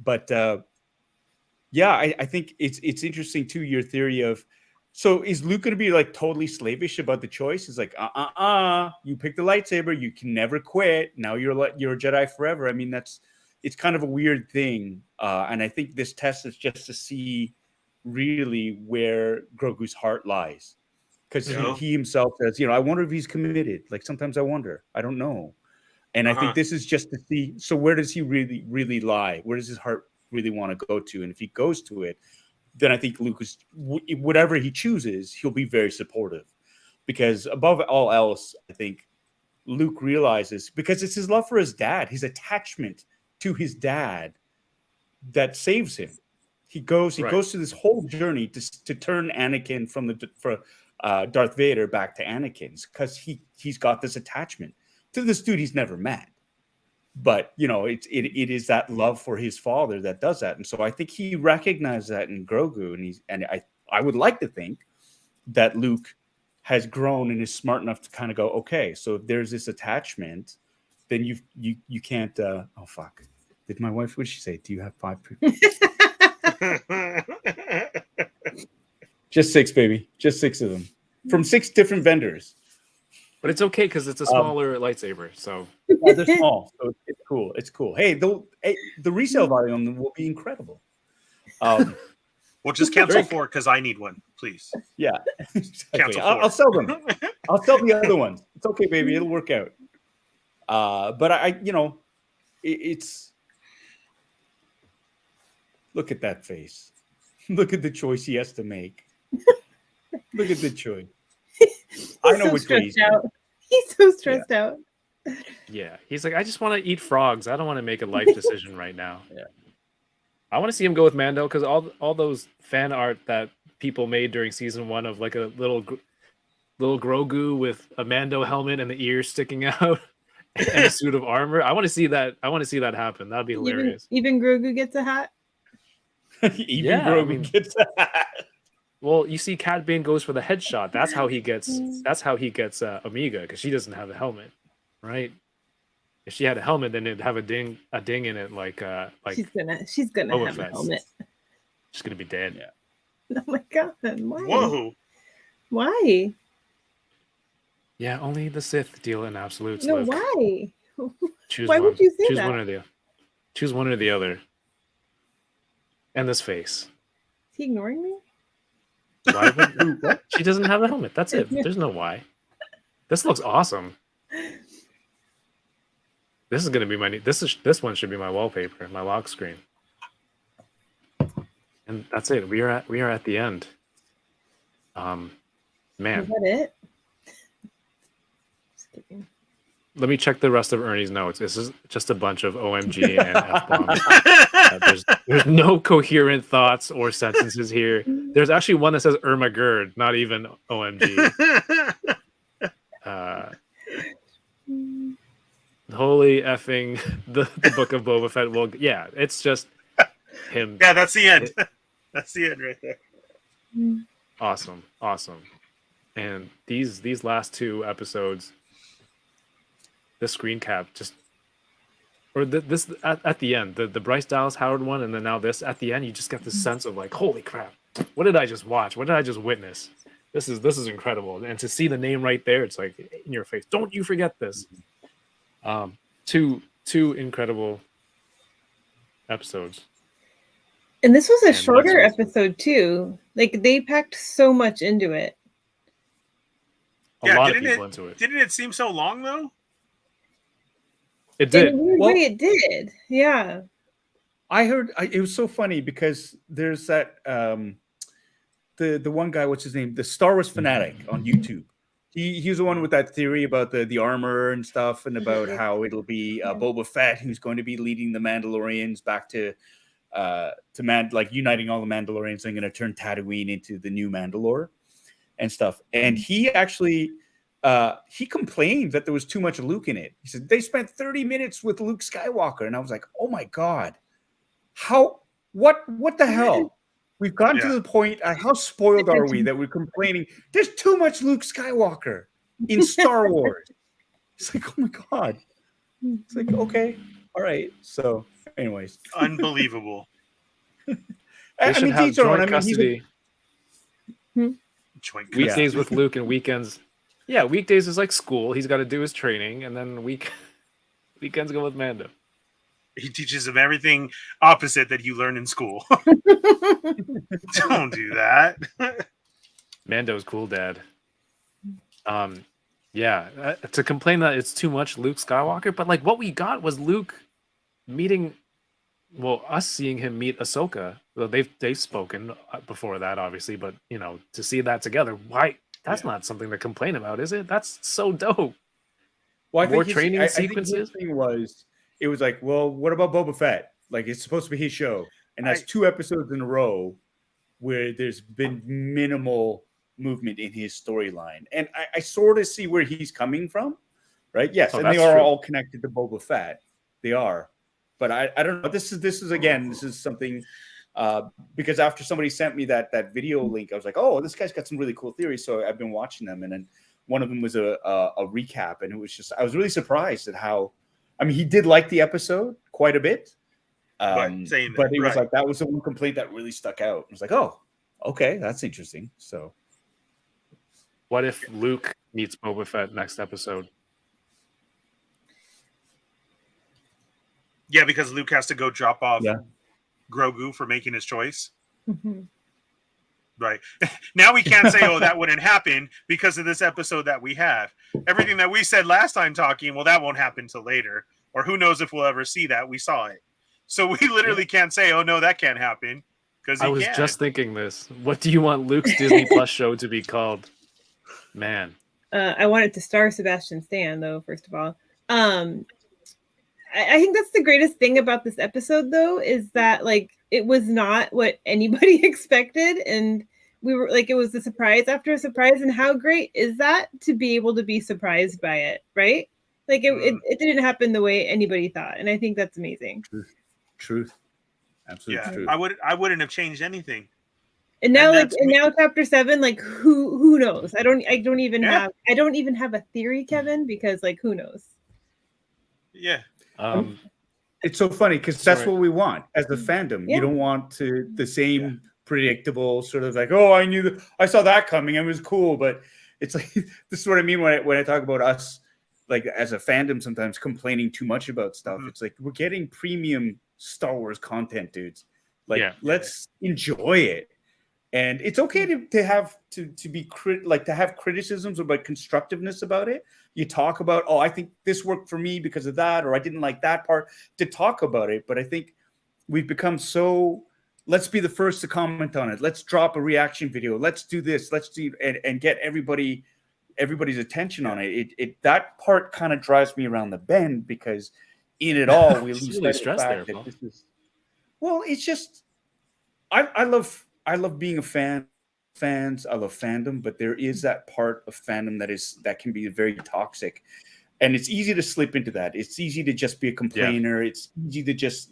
D: But I think it's interesting too, your theory of, so is Luke going to be like totally slavish about the choice? It's like, you pick the lightsaber, you can never quit. Now you're a Jedi forever. I mean, it's kind of a weird thing. And I think this test is just to see really where Grogu's heart lies. Because he himself says, I wonder if he's committed. Like sometimes I wonder, I don't know. And I think this is just to see, so where does he really, really lie? Where does his heart really want to go to? And if he goes to it, then I think Luke is, whatever he chooses, he'll be very supportive. Because above all else, I think Luke realizes, because it's his love for his dad, his attachment to his dad that saves him. He goes to this whole journey to turn Anakin from Darth Vader back to Anakin's, because he's got this attachment to this dude he's never met. But it is that love for his father that does that, and so I think he recognized that in Grogu, and I would like to think that Luke has grown and is smart enough to kind of go, okay, so if there's this attachment, then you can't. Oh fuck! Did my wife? What did she say? Do you have 5 people? Just 6, baby. Just 6 of them from 6 different vendors.
A: But it's okay because it's a smaller lightsaber. So
D: they're small, so it's cool. It's cool. Hey, the resale value on them will be incredible.
F: Well, just cancel 4 because I need one, please.
D: Yeah,
F: Cancel 4.
D: I'll sell them. I'll sell the other ones. It's okay, baby. It'll work out. But it's look at that face. Look at the choice he has to make. Look at the choice. I know which way he's
E: out. He's so stressed out.
A: Yeah, he's like, I just want to eat frogs. I don't want to make a life decision right now.
D: Yeah,
A: I want to see him go with Mando because all those fan art that people made during season 1 of like a little Grogu with a Mando helmet and the ears sticking out and a suit of armor. I want to see that. I want to see that happen. That'd be hilarious.
E: Even Grogu gets a hat.
D: Grogu gets a hat.
A: Well, you see, Cad Bane goes for the headshot. That's how he gets. That's how he gets Omega, because she doesn't have a helmet, right? If she had a helmet, then it'd have a ding in it, like
E: she's gonna
A: Boba
E: have
A: Fett.
E: a helmet.
A: She's gonna be dead.
D: Yeah.
E: Oh my god! Why?
F: Whoa!
E: Why?
A: Yeah, only the Sith deal in absolutes.
E: No,
A: Luke.
E: why?
A: Choose
E: Why
A: one.
E: would you say
A: Choose
E: that?
A: Choose one or the other. And this face.
E: Is he ignoring me?
A: Why would she doesn't have a helmet? That's it. There's no why. This looks awesome. This is gonna be my this one should be my wallpaper, my lock screen. And that's it. We are at the end. Man.
E: Is that it? Just kidding.
A: Let me check the rest of Ernie's notes. This is just a bunch of OMG and F-bombs. There's no coherent thoughts or sentences here. There's actually one that says Irma Gerd, not even OMG. Holy effing the Book of Boba Fett. Well, yeah, it's just him.
F: Yeah, that's the end. That's the end right there.
A: Awesome. And these last 2 episodes, the screen cap just, or this at the end, the Bryce Dallas Howard one, and then now this at the end, you just get this sense of like, holy crap, what did I just watch? What did I just witness? This is incredible. And to see the name right there, it's like in your face. Don't you forget this. Two incredible episodes.
E: And this was a
A: And
E: shorter
A: that's-
E: episode too. Like they packed so much into it.
A: A
F: Yeah,
A: lot of
F: didn't
A: people
F: it-
A: into it.
F: Didn't it seem so long though?
A: It did.
E: In a weird
D: Well-
E: way, it did. Yeah.
D: I heard it was so funny because there's that the one guy, what's his name, the Star Wars fanatic on YouTube. He's the one with that theory about the armor and stuff, and about how it'll be Boba Fett who's going to be leading the Mandalorians back to uniting all the Mandalorians and going to turn Tatooine into the new Mandalore and stuff. And he actually he complained that there was too much Luke in it. He said they spent 30 minutes with Luke Skywalker, and I was like, oh my god, what the hell? We've gotten to the point. How spoiled are we that we're complaining? There's too much Luke Skywalker in Star Wars. It's like, oh my god. It's like, okay, all right. So, anyways,
F: Unbelievable.
A: They should have joint custody.
F: Joint custody.
A: Weekdays with Luke and weekends. Yeah, weekdays is like school. He's got to do his training, and then weekends go with Mando.
F: He teaches him everything opposite that you learn in school. Don't do that.
A: Mando's cool, Dad. Yeah, to complain that it's too much Luke Skywalker, but like what we got was Luke meeting, us seeing him meet Ahsoka. Well, they've spoken before that, obviously, but you know, to see that together, why? That's not something to complain about, is it? That's so dope.
D: Well,
A: More training sequences.
D: I think his thing it was like, well, what about Boba Fett? Like, it's supposed to be his show, and that's 2 episodes in a row where there's been minimal movement in his storyline, and I sort of see where he's coming from, right? Yes, and they are all connected to Boba Fett. They are, but I don't know. This is something because after somebody sent me that video link, I was like, oh, this guy's got some really cool theories. So I've been watching them, and then one of them was a recap, and it was just I was really surprised at how. I mean, he did like the episode quite a bit, but he was like, that was the one complaint that really stuck out. I was like, oh, okay, that's interesting. So,
A: what if Luke meets Boba Fett next episode?
F: Yeah, because Luke has to go drop off Grogu for making his choice.
E: Mm-hmm.
F: Right. Now we can't say, oh, that wouldn't happen because of this episode that we have. Everything that we said last time talking, well, that won't happen till later. Or who knows if we'll ever see that. We saw it. So we literally can't say, oh, no, that can't happen. Because
A: I was just thinking this. What do you want Luke's Disney Plus show to be called? Man.
E: I want it to star Sebastian Stan, though, first of all. I think that's the greatest thing about this episode, though, is that, like, it was not what anybody expected. And we were like, it was a surprise after a surprise. And how great is that to be able to be surprised by it, right? Like, it didn't happen the way anybody thought. And I think that's amazing.
D: Truth. Absolutely true.
F: I wouldn't have changed anything.
E: And now, now chapter 7, like, who knows? I don't even have a theory, Kevin, because, like, who knows?
F: Yeah.
D: It's so funny because that's what we want as the fandom. You don't want the same predictable sort of like, oh, I saw that coming. It was cool, but it's like this is what I mean when I talk about us, like as a fandom, sometimes complaining too much about stuff. It's like we're getting premium Star Wars content, dudes. Like, let's enjoy it, and it's okay to have criticisms about constructiveness about it. You talk about, oh, I think this worked for me because of that, or I didn't like that part, to talk about it. But I think we've become so, let's be the first to comment on it. Let's drop a reaction video. Let's do this. Let's do and get everybody's attention on it. That part kind of drives me around the bend because in it all, we lose
A: really
D: the fact that this is, well, it's just, I love being a fan. Fans, I love fandom, but there is that part of fandom that can be very toxic, and it's easy to slip into that. It's easy to just be a complainer. It's easy to just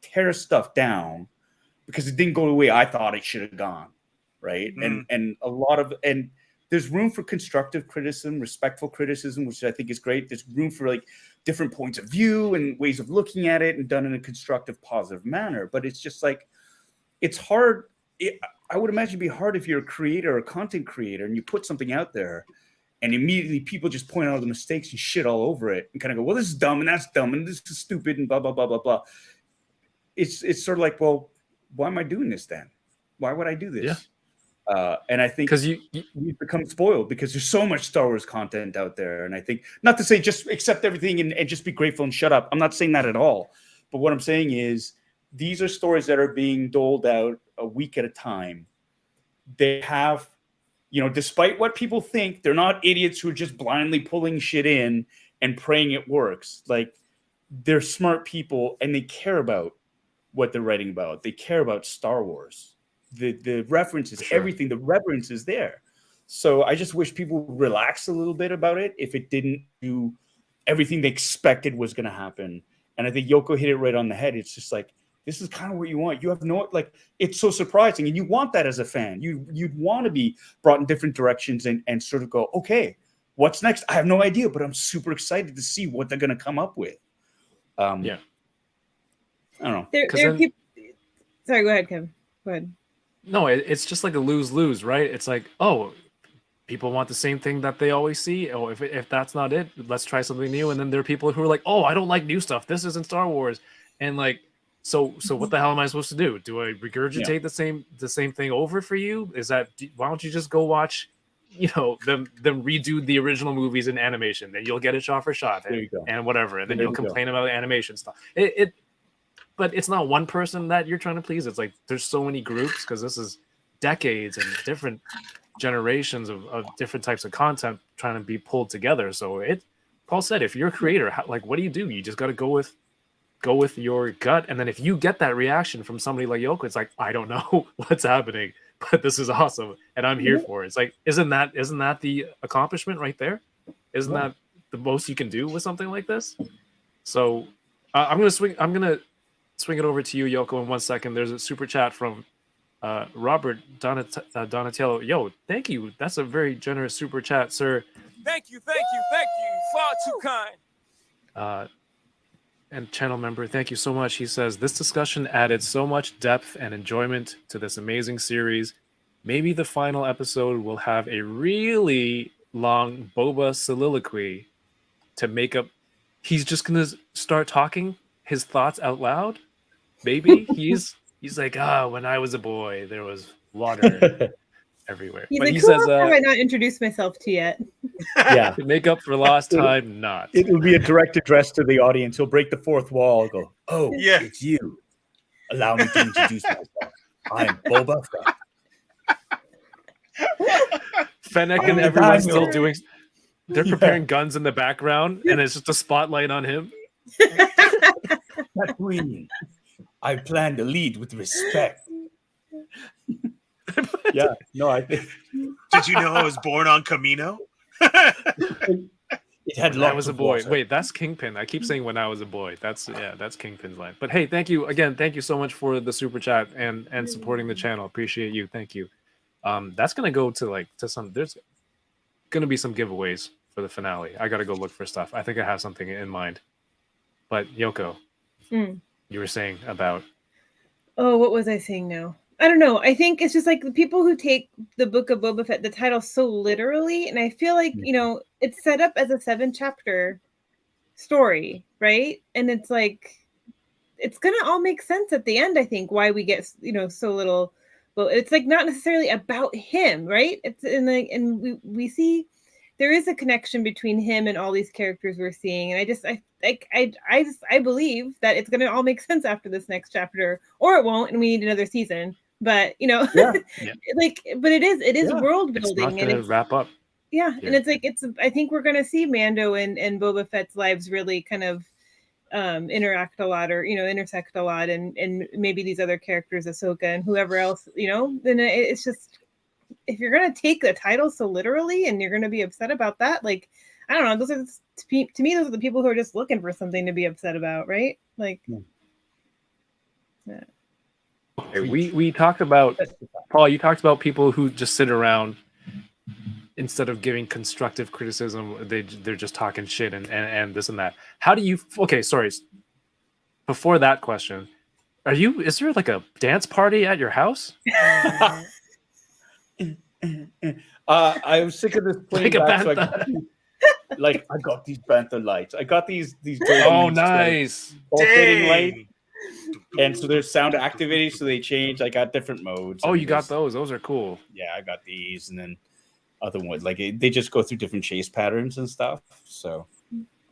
D: tear stuff down because it didn't go the way I thought it should have gone, right? And there's room for constructive criticism, respectful criticism, which I think is great. There's room for like different points of view and ways of looking at it, and done in a constructive, positive manner. But it's just like it's hard. I would imagine it'd be hard if you're a creator or a content creator and you put something out there and immediately people just point out the mistakes and shit all over it and kind of go, well, this is dumb and that's dumb and this is stupid and blah, blah, blah, blah, blah. It's sort of like, well, why am I doing this then? Why would I do this?
A: Yeah.
D: And I think
A: Because
D: we've become spoiled because there's so much Star Wars content out there. And I think, not to say just accept everything and just be grateful and shut up. I'm not saying that at all. But what I'm saying is these are stories that are being doled out a week at a time. They have, despite what people think, they're not idiots who are just blindly pulling shit in and praying it works. Like, they're smart people and they care about what they're writing about. They care about Star Wars. The references, everything, the reverence is there. So I just wish people would relax a little bit about it if it didn't do everything they expected was going to happen. And I think Yoko hit it right on the head. It's just like, this is kind of what you want. You have it's so surprising. And you want that as a fan. You'd want to be brought in different directions and sort of go, okay, what's next? I have no idea, but I'm super excited to see what they're going to come up with.
A: Yeah.
D: I don't know.
E: There are people. Sorry, go ahead, Kevin. Go ahead.
A: No, it's just like a lose-lose, right? It's like, oh, people want the same thing that they always see. Oh, if that's not it, let's try something new. And then there are people who are like, oh, I don't like new stuff. This isn't Star Wars. And like, so what the hell am I supposed to do? Do I regurgitate the same thing over for you? Why don't you just go watch, them redo the original movies in animation? Then you'll get it shot for shot and whatever. And then you'll complain about animation stuff. But it's not one person that you're trying to please. It's like there's so many groups because this is decades and different generations of different types of content trying to be pulled together. So Paul said, if you're a creator, what do? You just got to go with your gut. And then if you get that reaction from somebody like Yoko, it's like, I don't know what's happening, but this is awesome and I'm here for it. It's like, isn't that the accomplishment right there? Isn't that the most you can do with something like this? So I'm gonna swing it over to you, Yoko, in 1 second. There's a super chat from Robert Donatello. Yo, thank you. That's a very generous super chat, sir.
H: Thank you. Far too kind.
A: And channel member, thank you so much. He says, this discussion added so much depth and enjoyment to this amazing series. Maybe the final episode will have a really long Boba soliloquy to make up. He's just going to start talking his thoughts out loud. Maybe he's like, when I was a boy, there was water everywhere.
E: He's
A: but
E: like,
A: he
E: who
A: says,
E: else have I not introduced myself to yet?
D: Yeah.
A: to make up for lost time, not.
D: It will be a direct address to the audience. He'll break the fourth wall. Go, oh,
F: Yeah.
D: it's you. Allow me to introduce myself. I'm Boba Fett.
A: Fennec and everyone's still doing. They're preparing guns in the background, and it's just a spotlight on him.
D: Tatooine. I plan to lead with respect. Yeah, no, I think
F: Did you know I was born on Camino?
D: it had
A: When
D: lots
A: I was a
D: of
A: boy.
D: water.
A: Wait, that's Kingpin. I keep saying when I was a boy. That's Kingpin's line. But hey, thank you again. Thank you so much for the super chat and supporting the channel. Appreciate you. Thank you. That's gonna go to some. There's gonna be some giveaways for the finale. I gotta go look for stuff. I think I have something in mind. But Yoko, you were saying about.
E: Oh, what was I saying now? I don't know. I think it's just like the people who take the Book of Boba Fett, the title, so literally. And I feel like, it's set up as a 7-chapter story, right? And it's like, it's going to all make sense at the end, I think, why we get, so little. Well, it's like not necessarily about him, right? It's and we see there is a connection between him and all these characters we're seeing. And I believe that it's going to all make sense after this next chapter, or it won't. And we need another season. But but it is world building,
A: and it's wrap up.
E: Yeah, and it's like I think we're gonna see Mando and Boba Fett's lives really kind of interact a lot, or intersect a lot, and maybe these other characters, Ahsoka and whoever else, then it's just, if you're gonna take the title so literally and you're gonna be upset about that, like, I don't know, those are to me those are the people who are just looking for something to be upset about, right? Like, yeah.
A: Okay, we talked about, Paul, you talked about people who just sit around instead of giving constructive criticism. They're just talking shit and this and that. How do you, okay, sorry, before that question, is there like a dance party at your house?
D: I was sick of this playing back, so I got these Bantha lights. I got these
A: oh, nice.
D: pulsating lights. And so there's sound activated, so they change. I got different modes.
A: Oh,
D: and
A: you got those? Those are cool.
D: Yeah, I got these, and then other ones like they just go through different chase patterns and stuff. So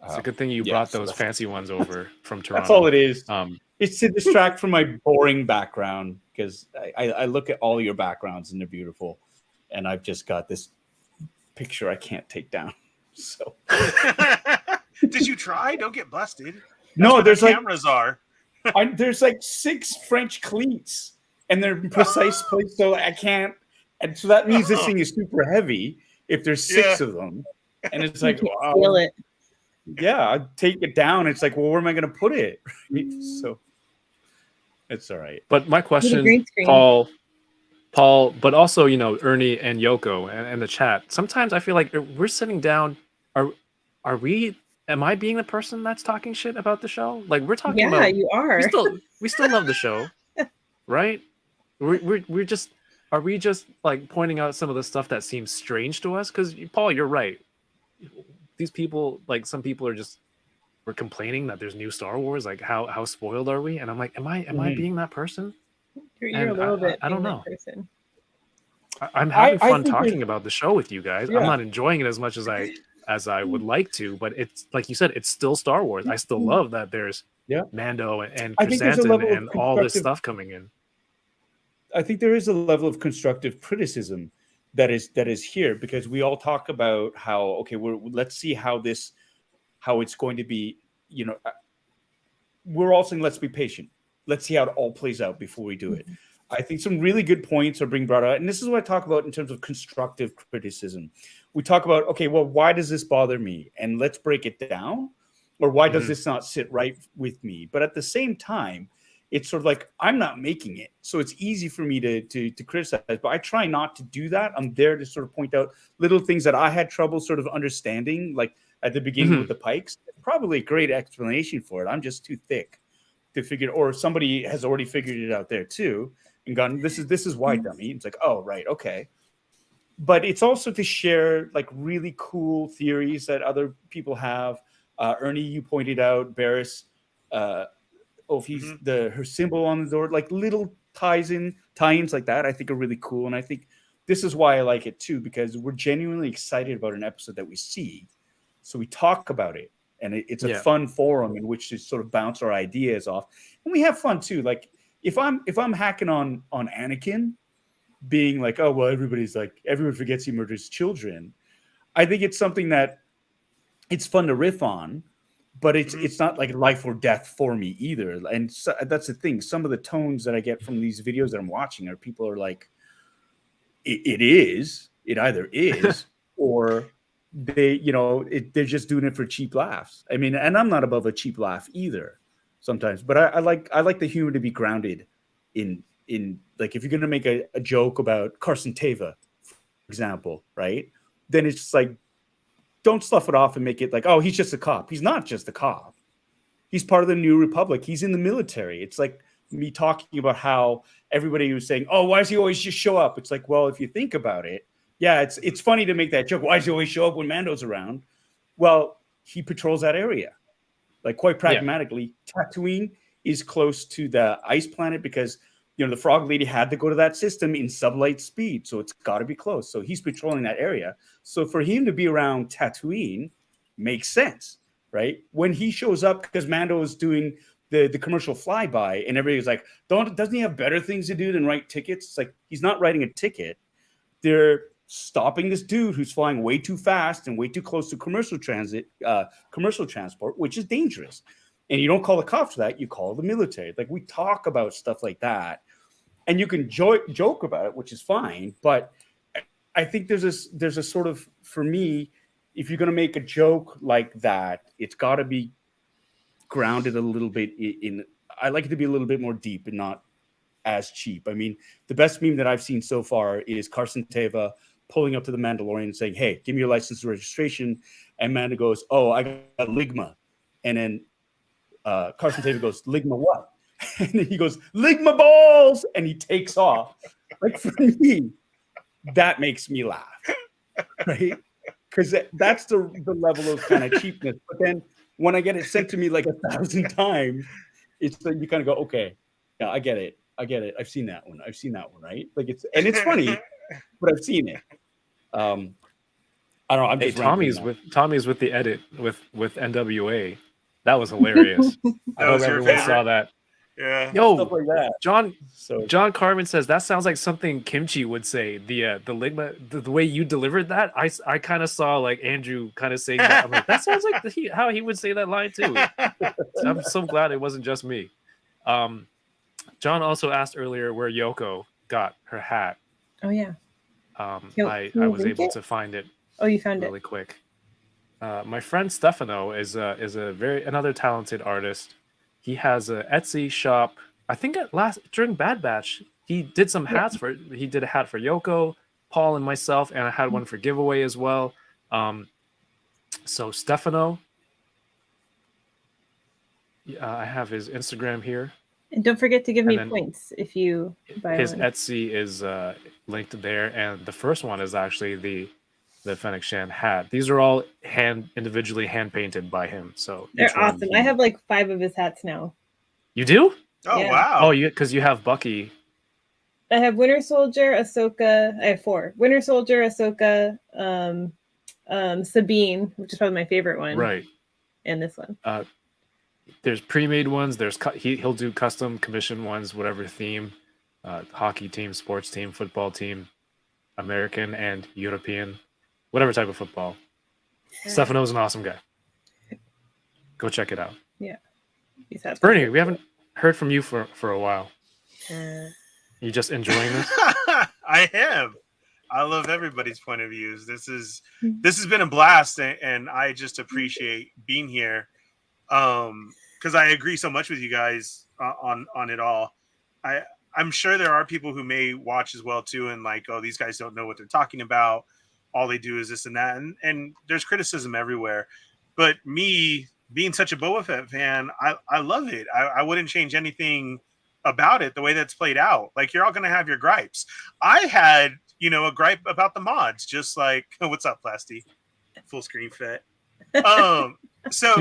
A: It's a good thing you brought those fancy ones over from Toronto.
D: That's all it is. It's to distract from my boring background, because I look at all your backgrounds and they're beautiful, and I've just got this picture I can't take down. So
F: did you try? Don't get busted. That's
D: no, there's
F: the
D: like
F: cameras are.
D: there's like 6 French cleats, and they're in precise place, so I can't. And so that means this thing is super heavy if there's 6 of them, and it's like, wow.
E: Feel it.
D: Yeah, I take it down. It's like, well, where am I going to put it? So it's all right.
A: But my question, Paul, but also, Ernie and Yoko and the chat. Sometimes I feel like we're sitting down. Am I being the person that's talking shit about the show? Like, we're talking about.
E: Yeah, you are.
A: We still love the show, right? We're just. Are we just like pointing out some of the stuff that seems strange to us? Because Paul, you're right. These people, like some people we're complaining that there's new Star Wars. Like how spoiled are we? And I'm like, am I being that person?
E: You're a little bit.
A: I don't know.
E: Person.
A: I'm having fun talking about the show with you guys. Yeah. I'm not enjoying it as much as I would like to, but it's like you said, it's still Star Wars. I still love that there's Mando and Chrysanthemum and all this stuff coming in.
D: I think there is a level of constructive criticism that is here, because we all talk about how let's see how it's going to be. We're all saying let's be patient. Let's see how it all plays out before we do it. I think some really good points are being brought out, and this is what I talk about in terms of constructive criticism. We talk about why does this bother me, and let's break it down, or why does this not sit right with me? But at the same time, it's sort of like I'm not making it, so it's easy for me to criticize. But I try not to do that. I'm there to sort of point out little things that I had trouble sort of understanding, like at the beginning with the Pykes. Probably a great explanation for it. I'm just too thick to figure, or somebody has already figured it out there too and gone, this is why, dummy. It's like, oh right, okay. But it's also to share like really cool theories that other people have. Ernie, you pointed out Barris. Her symbol on the door, like little tie-ins like that, I think are really cool. And I think this is why I like it too, because we're genuinely excited about an episode that we see. So we talk about it, and it's a fun forum in which to sort of bounce our ideas off. And we have fun too. Like if I'm hacking on Anakin being like, oh, well, everyone forgets he murders children. I think it's something that it's fun to riff on. But it's not like life or death for me either. And so, that's the thing. Some of the tones that I get from these videos that I'm watching are people are like, it either is, or they're just doing it for cheap laughs. I mean, and I'm not above a cheap laugh either sometimes, but I like the humor to be grounded in like, if you're going to make a joke about Carson Teva, for example, right? Then it's just like, don't slough it off and make it like, oh, he's just a cop. He's not just a cop. He's part of the New Republic. He's in the military. It's like me talking about how everybody was saying, oh, why does he always just show up? It's like, well, if you think about it, yeah, it's funny to make that joke. Why does he always show up when Mando's around? Well, he patrols that area. Like, quite pragmatically, Tatooine is close to the ice planet because, the frog lady had to go to that system in sublight speed. So it's got to be close. So he's patrolling that area. So for him to be around Tatooine makes sense, right? When he shows up, because Mando is doing the commercial flyby, and everybody's like, doesn't he have better things to do than write tickets? It's like, he's not writing a ticket. They're stopping this dude who's flying way too fast and way too close to commercial transport, which is dangerous. And you don't call the cops for that. You call the military. Like, we talk about stuff like that, and you can joke about it, which is fine. But I think there's a sort of, for me, if you're going to make a joke like that, it's got to be grounded a little bit in. I like it to be a little bit more deep and not as cheap. I mean, the best meme that I've seen so far is Carson Teva pulling up to the Mandalorian and saying, "Hey, give me your license and registration." And Mando goes, "Oh, I got Ligma," and then Carson Teva goes, "Ligma what?" And then he goes, "Ligma balls," and he takes off. Like, for me, that makes me laugh, right? Because that's the level of kind of cheapness. But then when I get it sent to me like 1,000 times, it's like you kind of go, okay, Yeah, I get it. I've seen that one. Right? Like it's funny, but I've seen it. I don't know. I'm
A: Hey,
D: just rambling
A: Tommy's with the edit with NWA. That was hilarious. I
F: That
A: hope
F: was your
A: everyone saw
F: favorite?
A: that.
F: Yeah.
A: Yo,
D: stuff like that. So
A: John Carmen says that sounds like something Kimchi would say. The Ligma, the way you delivered that, I kind of saw like Andrew kind of saying that. I'm like, that sounds like how he would say that line too. I'm so glad it wasn't just me. John also asked earlier where Yoko got her hat.
E: Oh yeah.
A: I
E: you
A: was
E: link
A: able
E: it?
A: to find it
E: Oh, you found
A: really
E: it.
A: quick. My friend Stefano is another talented artist. He has a Etsy shop. I think during Bad Batch, he did some hats he did a hat for Yoko, Paul, and myself, and I had one for giveaway as well. So Stefano, I have his Instagram here.
E: And don't forget to give me
A: And then
E: points if you buy
A: His
E: one.
A: Etsy is linked there, and the first one is actually the Fennec Shan hat. These are all individually hand painted by him. So
E: They're awesome. I have like 5 of his hats now.
A: You do?
F: Oh
E: Yeah.
F: wow.
A: Oh, because you have Bucky.
E: I have Winter Soldier, Ahsoka. I have 4. Winter Soldier, Ahsoka, Sabine, which is probably my favorite one.
A: Right.
E: And this one.
A: There's pre-made ones. There's he'll do custom commission ones, whatever theme, hockey team, sports team, football team, American and European, whatever type of football. Stefano's an awesome guy. Go check it out.
E: Yeah. These hats are
A: Bernie,
E: cool.
A: we haven't heard from you for a while. You just enjoying this?
F: I am. I love everybody's point of views. This has been a blast, and I just appreciate being here. Because I agree so much with you guys on it all. I'm sure there are people who may watch as well too, and like, oh, these guys don't know what they're talking about. All they do is this and that, and there's criticism everywhere. But me being such a Boba Fett fan, I love it. I wouldn't change anything about it the way that's played out. Like, you're all gonna have your gripes. I had, a gripe about the mods, just like what's up, Plasty? Full screen Fett. So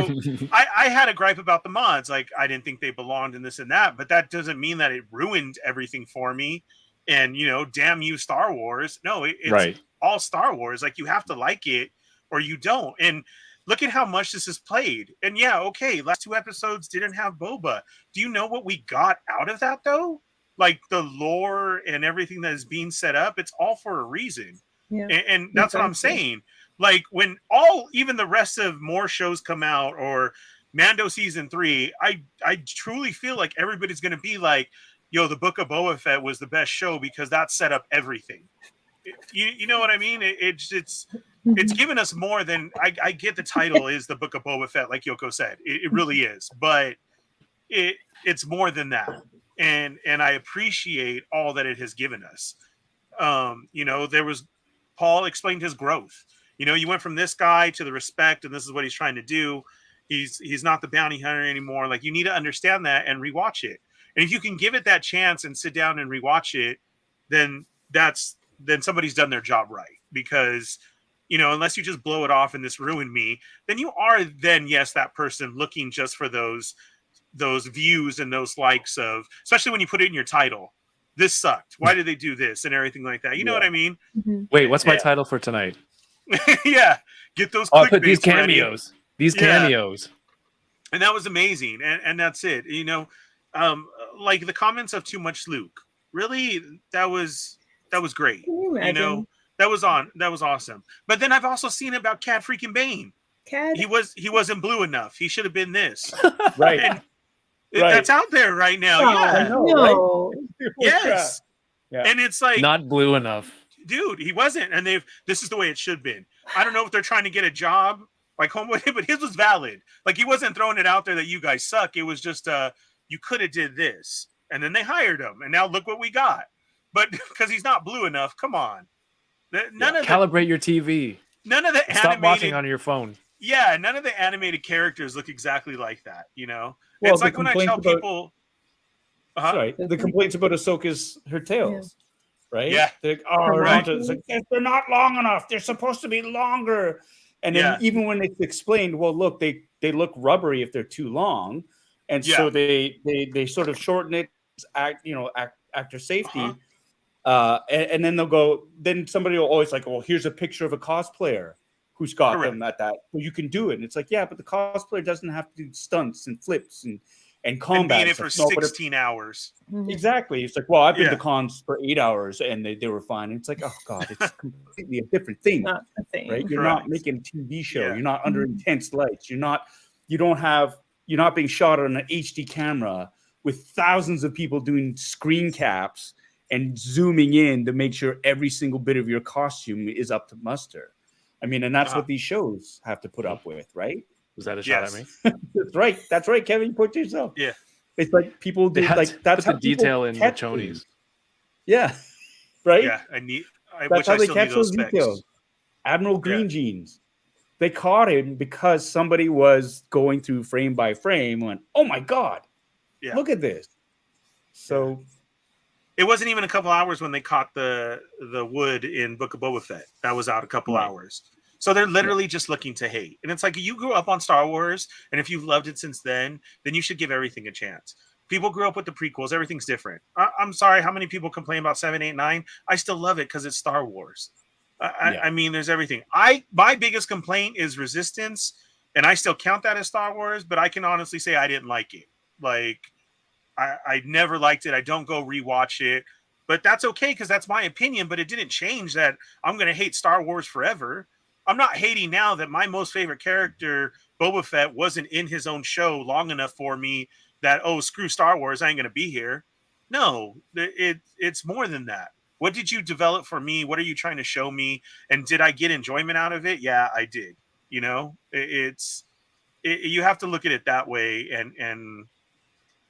F: I had a gripe about the mods. Like, I didn't think they belonged in this and that, but that doesn't mean that it ruined everything for me. And, damn you, Star Wars. No, it's
A: Right.
F: all Star Wars. Like, you have to like it or you don't. And look at how much this is played. And yeah, okay, last 2 episodes didn't have Boba. Do you know what we got out of that, though? Like, the lore and everything that is being set up, it's all for a reason.
E: Yeah.
F: And that's what I'm saying. Like, when even the rest of more shows come out, or Mando season 3, I truly feel like everybody's going to be like, yo, the Book of Boba Fett was the best show because that set up everything. You know what I mean? It's given us more than I get. The title is the Book of Boba Fett, like Yoko said. It really is, but it's more than that. And I appreciate all that it has given us. There was Paul explained his growth. You went from this guy to the respect, and this is what he's trying to do. He's not the bounty hunter anymore. Like, you need to understand that and rewatch it. And if you can give it that chance and sit down and rewatch it, then somebody's done their job right. Because, unless you just blow it off and this ruined me, then you are yes, that person looking just for those views and those likes of, especially when you put it in your title. This sucked. Why did they do this and everything like that? You know what I mean?
E: Mm-hmm.
A: Wait, what's my title for tonight?
F: Yeah, get those.
A: I put these
F: ready.
A: cameos. These cameos,
F: and that was amazing. And that's it. Like the comments of too much Luke. Really, that was great.
E: Can you imagine?
F: That was awesome. But then I've also seen about Cad freaking Bane.
E: Cad?
F: He wasn't blue enough. He should have been this.
D: right.
F: And that's out there right now. Yeah.
E: No.
F: Yes.
D: Yeah.
F: And it's like,
A: not blue enough.
F: dude, he wasn't. And this is the way it should have been. I don't know if they're trying to get a job like Homeboy, but his was valid. Like, he wasn't throwing it out there that you guys suck. It was just you could have did this, and then they hired him, and now look what we got. But because he's not blue enough, come on.
A: Calibrate your TV.
F: None of the
A: Stop watching on your phone.
F: Yeah, none of the animated characters look exactly like that.
D: Well,
F: it's like when I tell people.
D: Sorry, the complaints about Ahsoka's her tails. Right?
F: Yeah.
D: They're
F: Right.
D: it's like, they're not long enough. They're supposed to be longer. And then even when it's explained, well, look, they look rubbery if they're too long. And so they sort of shorten it actor safety. And then they'll go. Then somebody will always like, well, here's a picture of a cosplayer who's got them at that. Well, you can do it. And it's like, yeah, but the cosplayer doesn't have to do stunts and flips and combat.
F: And be in it for 16 hours.
D: Exactly. It's like, well, I've been to cons for 8 hours and they were fine. And it's like, oh god, it's completely a different thing,
E: Not the same.
D: right? You're not making a TV show. You're not under intense lights. You're not being shot on an HD camera with thousands of people doing screen caps and zooming in to make sure every single bit of your costume is up to muster. I mean, and that's what these shows have to put up with, right?
A: Was that a shot at me?
D: That's right, Kevin. Put yourself.
F: Yeah.
D: It's like people do that's
A: the detail in the chonies.
D: Yeah. Right?
F: Yeah.
D: That's how they catch those details. Admiral Green Jeans. They caught him because somebody was going through frame by frame and went, oh my God. Yeah. Look at this. So
F: it wasn't even a couple hours when they caught the wood in Book of Boba Fett. That was out a couple hours. So they're literally just looking to hate. And it's like, you grew up on Star Wars, and if you've loved it since then you should give everything a chance. People grew up with the prequels. Everything's different. I'm sorry how many people complain about 7, 8, 9. I still love it because it's Star Wars. I mean, there's everything. My biggest complaint is Resistance, and I still count that as Star Wars, but I can honestly say I didn't like it. Like, I never liked it. I don't go rewatch it, but that's okay because that's my opinion. But it didn't change that I'm going to hate Star Wars forever. I'm not hating now that my most favorite character, Boba Fett, wasn't in his own show long enough for me that, oh, screw Star Wars, I ain't going to be here. No, it's more than that. What did you develop for me? What are you trying to show me? And did I get enjoyment out of it? Yeah, I did. You know, you have to look at it that way. And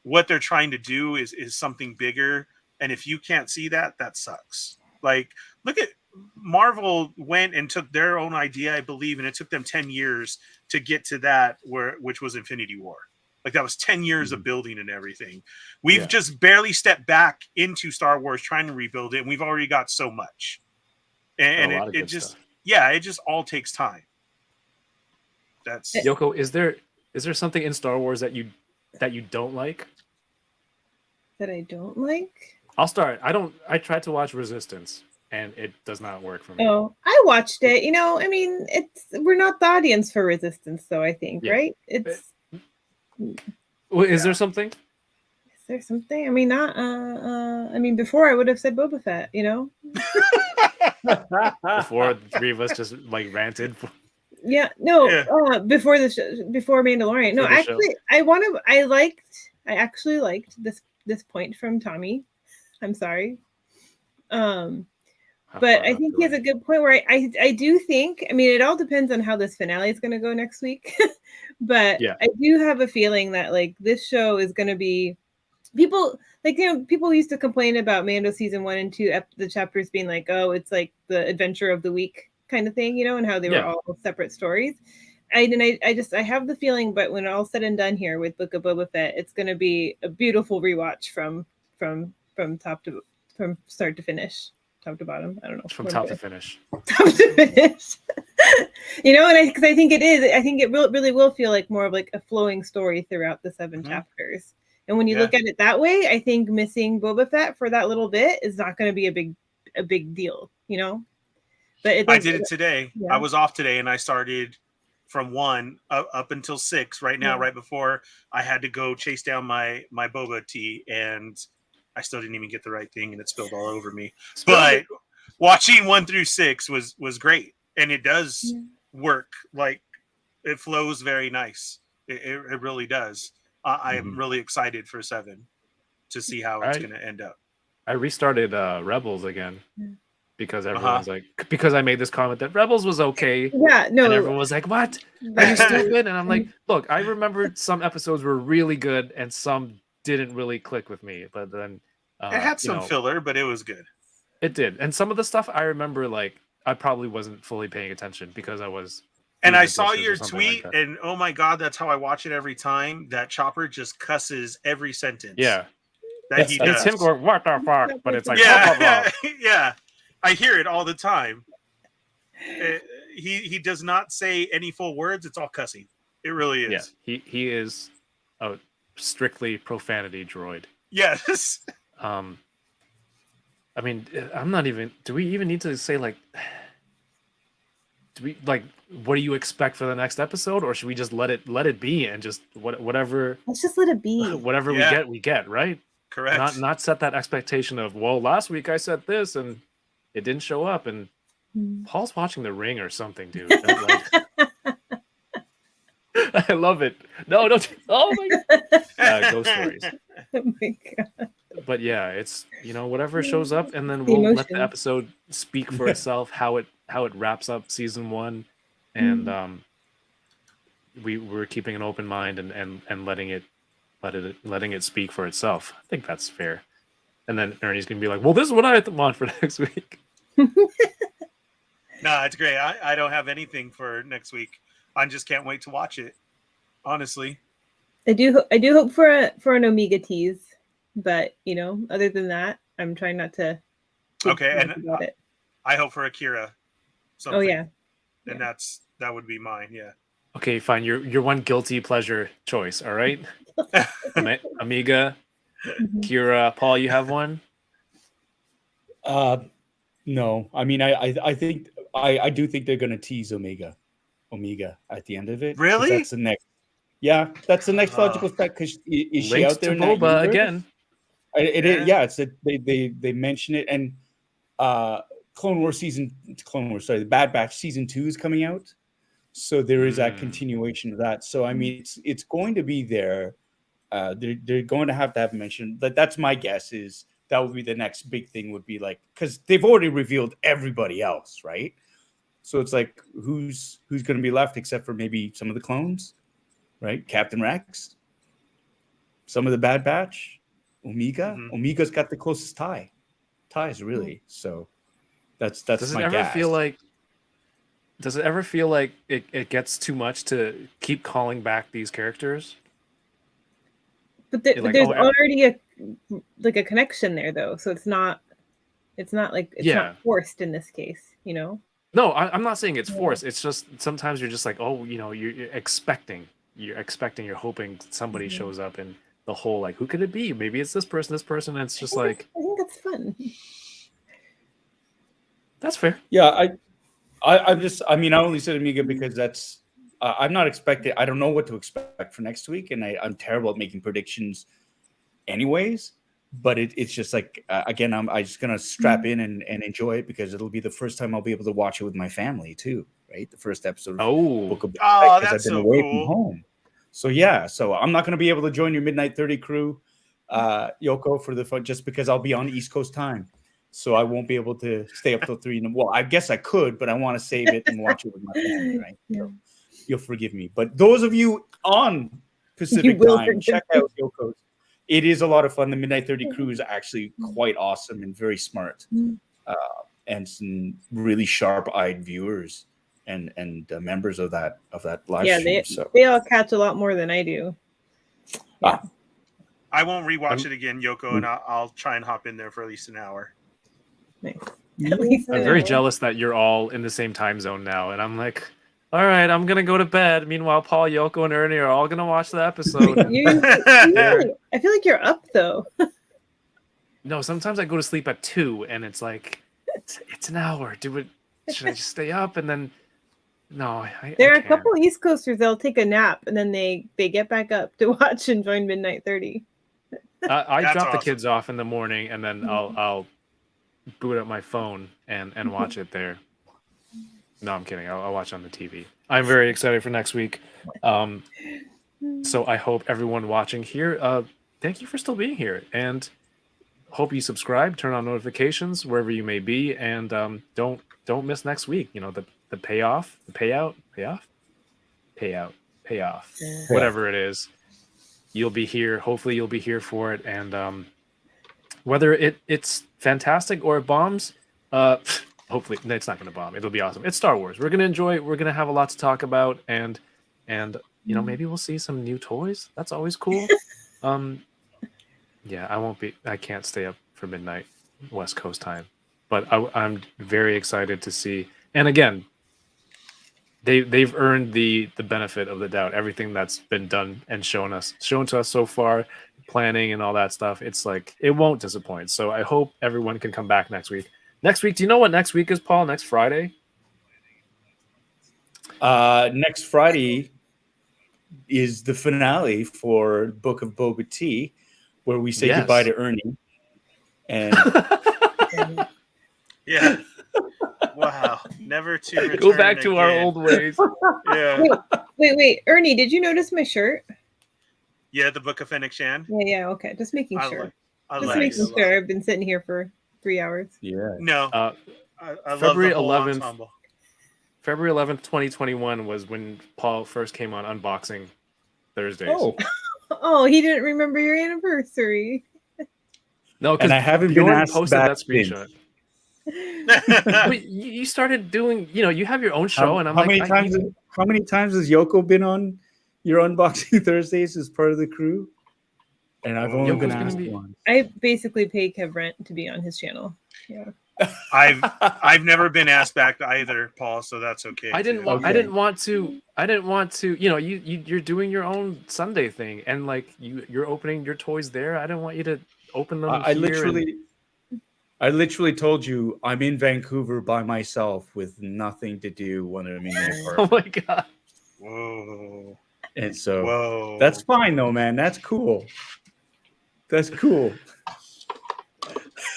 F: what they're trying to do is something bigger. And if you can't see that, that sucks. Like, look at Marvel went and took their own idea, I believe, and it took them 10 years to get to that, which was Infinity War. Like, that was 10 years of building and everything. We've just barely stepped back into Star Wars trying to rebuild it, and we've already got so much. And it just all takes time. That's
A: Yoko, is there something in Star Wars that you don't like?
E: That I don't like?
A: I'll start. I tried to watch Resistance and it does not work for me.
E: Oh, I watched it. You know, I mean, we're not the audience for Resistance, though, I think, right?
A: Well, is there something?
E: Is there something? I mean, I mean, before I would have said Boba Fett, you know?
A: Before the three of us just like ranted.
E: Yeah, no, before Mandalorian. No, actually, I actually liked this point from Tommy. I'm sorry. But I think he has a good point where I do think, I mean, it all depends on how this finale is going to go next week. But I do have a feeling that like this show is going to be people used to complain about Mando season 1 and 2, the chapters being like, oh, it's like the adventure of the week kind of thing, you know, and how they were all separate stories. I have the feeling, but when all's said and done here with Book of Boba Fett, it's going to be a beautiful rewatch from start to finish. Top to bottom, I don't know.
A: From top to finish.
E: Top to finish. You know, and because I think it is. I think it really will feel like more of like a flowing story throughout the 7 chapters. And when you look at it that way, I think missing Boba Fett for that little bit is not going to be a big deal. You know. But
F: I did it today. Yeah. I was off today, and I started from 1 up until 6. Right now, right before I had to go chase down my boba tea, and I still didn't even get the right thing, and it spilled all over me. But watching 1 through 6 was great, and it does work. Like, it flows very nice. It really does. I am really excited for 7 to see how it's going to end up.
A: I restarted Rebels again because everyone's like, because I made this comment that Rebels was okay.
E: Yeah, no.
A: And everyone was like, what? Are you stupid? And I'm like, look, I remembered some episodes were really good and some didn't really click with me, but then
F: it had some filler, but it was good.
A: It did. And some of the stuff I remember, like, I probably wasn't fully paying attention because I was.
F: And I saw your tweet, like, and oh my God, that's how I watch it every time. That Chopper just cusses every sentence.
A: Yeah.
F: That he does.
A: It's him going, what the fuck? But it's like,
F: yeah,
A: blah, blah, blah.
F: Yeah. I hear it all the time. He does not say any full words. It's all cussing. It really is.
A: Yeah. He is a strictly profanity droid.
F: Yes.
A: I mean, I'm not even. Do we even need to say like? Do we like? What do you expect for the next episode, or should we just let it be and just whatever
E: Let's just let it be.
A: whatever
F: Yeah.
A: we get, right?
F: Correct.
A: Not set that expectation of, well, last week I said this and it didn't show up, and Paul's watching The Ring or something, dude. I love it. No, don't. Oh my god. Ghost Stories.
E: Oh my god.
A: But yeah, it's whatever shows up, and then
E: The
A: we'll let the
E: emotions.
A: episode speak for itself. How it wraps up season 1, and we're keeping an open mind and letting it speak for itself. I think that's fair. And then Ernie's gonna be like, "Well, this is what I want for next week."
F: No, it's great. I don't have anything for next week. I just can't wait to watch it. Honestly.
E: I do hope for an Omega tease, but other than that, I'm trying not to. think
F: Okay,
E: too much
F: and
E: about it.
F: I hope for Akira. Something.
E: Oh yeah.
F: And that would be mine. Yeah.
A: Okay, fine. Your one guilty pleasure choice. All right, Amiga, Kira, Paul. You have one.
D: No, I mean, I think I do think they're gonna tease Omega at the end of it. 'Cause
F: Really?
D: That's the next. Yeah, that's the next logical step. Because is she
A: Links
D: out there
A: to
D: in that
A: Boba
D: universe?
A: again.
D: It is. Yeah, it's they mention it, and the Bad Batch season 2 is coming out, so there is that continuation of that. So I mean, it's going to be there. They're going to have mentioned. That's my guess. Is that would be the next big thing? Would be like, because they've already revealed everybody else, right? So it's like, who's going to be left except for maybe some of the clones, right? Captain Rex, some of the Bad Batch, Omega. Omega's got the closest ties, really. So that's
A: Does it
D: my
A: ever
D: guess.
A: feel like? Does it ever feel like it gets too much to keep calling back these characters?
E: But
A: Like,
E: there's
A: oh,
E: already a connection there, though, so it's not like it's not forced in this case,
A: No, I'm not saying it's forced. It's just sometimes you're just like, oh, you're expecting, you're hoping somebody shows up, and the whole like, who could it be? Maybe it's this person, and it's just like,
E: I think that's fun.
A: That's fair.
D: Yeah, I only said Amiga because that's I'm not expecting. I don't know what to expect for next week, and I'm terrible at making predictions, anyways. But it's just like again, I'm just gonna strap in and enjoy it because it'll be the first time I'll be able to watch it with my family too, right? The first episode of Book of Boba Fett, because I've been away from home. So yeah, so I'm not gonna be able to join your midnight 30 crew, Yoko, for the fun, just because I'll be on East Coast time. So I won't be able to stay up till 3. Well, I guess I could, but I want to save it and watch it with my family, right? So you'll forgive me. But those of you on Pacific time, check out Yoko's. It is a lot of fun. The Midnight 30 crew is actually quite awesome and very smart, and some really sharp-eyed viewers and members of that live stream.
E: They all catch a lot more than I do. Yeah.
F: I won't rewatch it again, Yoko, and I'll try and hop in there for at least an hour.
E: Nice.
A: I'm very jealous that you're all in the same time zone now, and I'm like, all right, I'm gonna go to bed. Meanwhile, Paul, Yoko, and Ernie are all gonna watch the episode.
E: I feel like you're up though.
A: No, sometimes I go to sleep at 2, and it's like it's an hour. Should I just stay up and then? No,
E: there are a couple East Coasters. They'll take a nap and then they get back up to watch and join Midnight 30.
A: I drop the kids off in the morning, and then I'll boot up my phone and watch it there. No, I'm kidding. I'll watch on the TV. I'm very excited for next week. So I hope everyone watching here, thank you for still being here, and hope you subscribe, turn on notifications wherever you may be, and don't miss next week. The payoff, whatever it is. You'll be here. Hopefully you'll be here for it. And whether it's fantastic or it bombs, hopefully it's not going to bomb. It'll be awesome. It's Star Wars. We're going to enjoy it. We're going to have a lot to talk about. And maybe we'll see some new toys. That's always cool. Yeah, I can't stay up for midnight West Coast time. But I'm very excited to see. And again, they've earned the benefit of the doubt. Everything that's been done and shown to us so far, planning and all that stuff, it's like it won't disappoint. So I hope everyone can come back next week. Next week, do you know what next week is, Paul? Next Friday?
D: Next Friday is the finale for Book of Boba Tea, where we say goodbye to Ernie. And
F: Yeah. Wow. Never to return
A: go back to our
F: again.
A: old ways.
F: Yeah.
E: Wait, Ernie, did you notice my shirt?
F: Yeah, the Book of Fennec Shan.
E: Yeah, okay. Just making sure.
F: I
E: Just
F: like
E: making
F: it.
E: sure. I've been sitting here for 3 hours.
D: yeah.
F: No. I
A: February
F: love the whole
A: 11th.
F: ensemble.
A: February 11th, 2021 was when Paul first came on Unboxing Thursdays.
E: Oh, he didn't remember your anniversary.
A: No, because
D: And I haven't
A: Bjorn
D: been asked
A: posted
D: back
A: that screenshot. Wait, you started doing, you have your own show, and I'm
D: how
A: like,
D: many times has Yoko been on your Unboxing Thursdays as part of the crew? And I've only been
A: Yoko's
D: asked
A: gonna be-
D: once.
E: I basically pay Kev rent to be on his channel. Yeah.
F: I've never been asked back either, Paul, so that's okay.
A: I didn't
F: too.
A: want. I didn't want to. You're doing your own Sunday thing, and like you're opening your toys there. I didn't want you to open them.
D: I literally told you I'm in Vancouver by myself with nothing to do when I'm in the
A: Oh
D: apartment.
A: my god!
F: Whoa.
D: And so
F: Whoa.
D: that's fine though, man. That's cool. That's cool.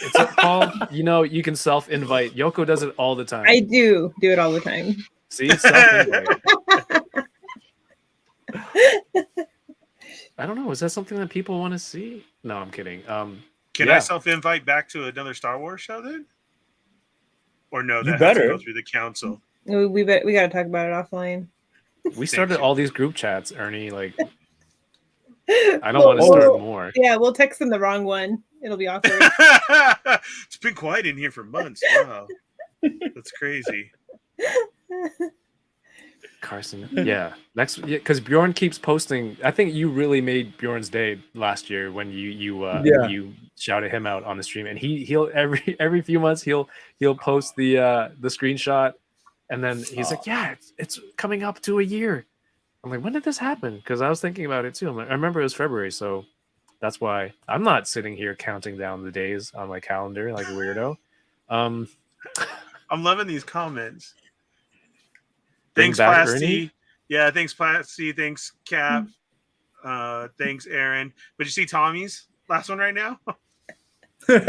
A: It's Paul. You can self-invite. Yoko does it all the time.
E: I do it all the time.
A: See, it's self-invite. I don't know. Is that something that people want to see? No, I'm kidding.
F: Can I self-invite back to another Star Wars show then? Or no, that has
D: better.
F: to go through the council.
E: We got to talk about it offline.
A: We started all these group chats, Ernie. Like, I don't want to start more.
E: Yeah, we'll text them the wrong one. It'll be awkward.
F: It's been quiet in here for months. Wow. That's crazy.
A: Carson, yeah. Because Bjorn keeps posting. I think you really made Bjorn's day last year when you shouted him out on the stream, and he'll every few months he'll post the screenshot, and then he's like, yeah, it's coming up to a year. I'm like, when did this happen? Because I was thinking about it too. I remember it was February, so that's why I'm not sitting here counting down the days on my calendar like a weirdo.
F: I'm loving these comments.
A: Bring
F: Thanks,
A: back
F: Plasty.
A: Ernie?
F: Yeah, thanks, Plasty. Thanks, Cap. Thanks, Aaron. But you see Tommy's last one right now?
E: That's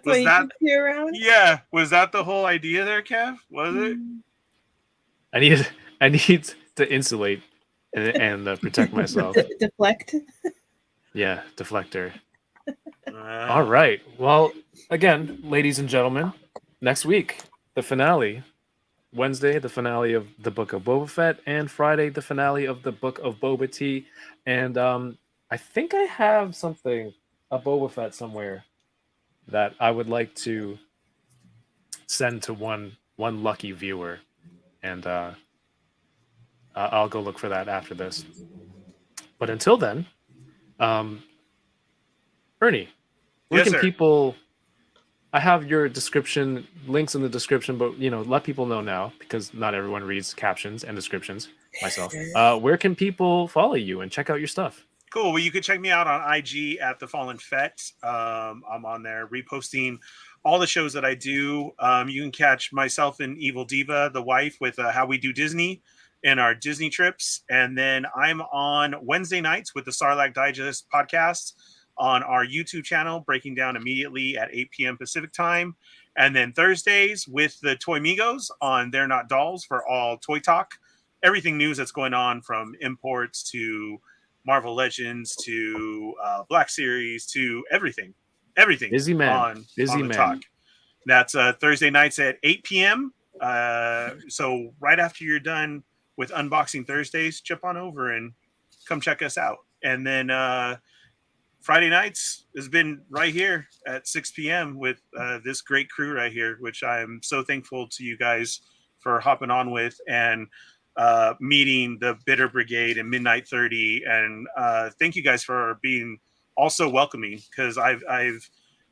E: why you keep you around?
F: Yeah. Was that the whole idea there, Kev? Was it?
A: I need to insulate and protect myself.
E: Deflect.
A: Yeah, deflector. All right. Well, again, ladies and gentlemen, next week, the finale. Wednesday, the finale of the Book of Boba Fett, and Friday, the finale of the Book of Boba Tea. And I think I have something, a Boba Fett somewhere, that I would like to send to one lucky viewer. And I'll go look for that after this. But until then, Ernie, where can people... I have your description, links in the description, but, let people know now, because not everyone reads captions and descriptions, myself. Where can people follow you and check out your stuff?
F: Cool. Well, you can check me out on IG at the Fallen Fett. I'm on there reposting all the shows that I do. You can catch myself and Evil Diva, the wife, with How We Do Disney and our Disney trips. And then I'm on Wednesday nights with the Sarlacc Digest podcast on our YouTube channel, breaking down immediately at 8 p.m. Pacific time. And then Thursdays with the Toy Migos on They're Not Dolls for all toy talk. Everything news that's going on, from imports to Marvel Legends to Black Series to everything.
A: Busy man.
F: On the talk. That's Thursday nights at 8 p.m. So right after you're done with Unboxing Thursdays, jump on over and come check us out. And then Friday nights has been right here at 6 p.m. with this great crew right here, which I'm so thankful to you guys for hopping on with, and meeting the Bitter Brigade and Midnight 30. And thank you guys for being also welcoming, because I've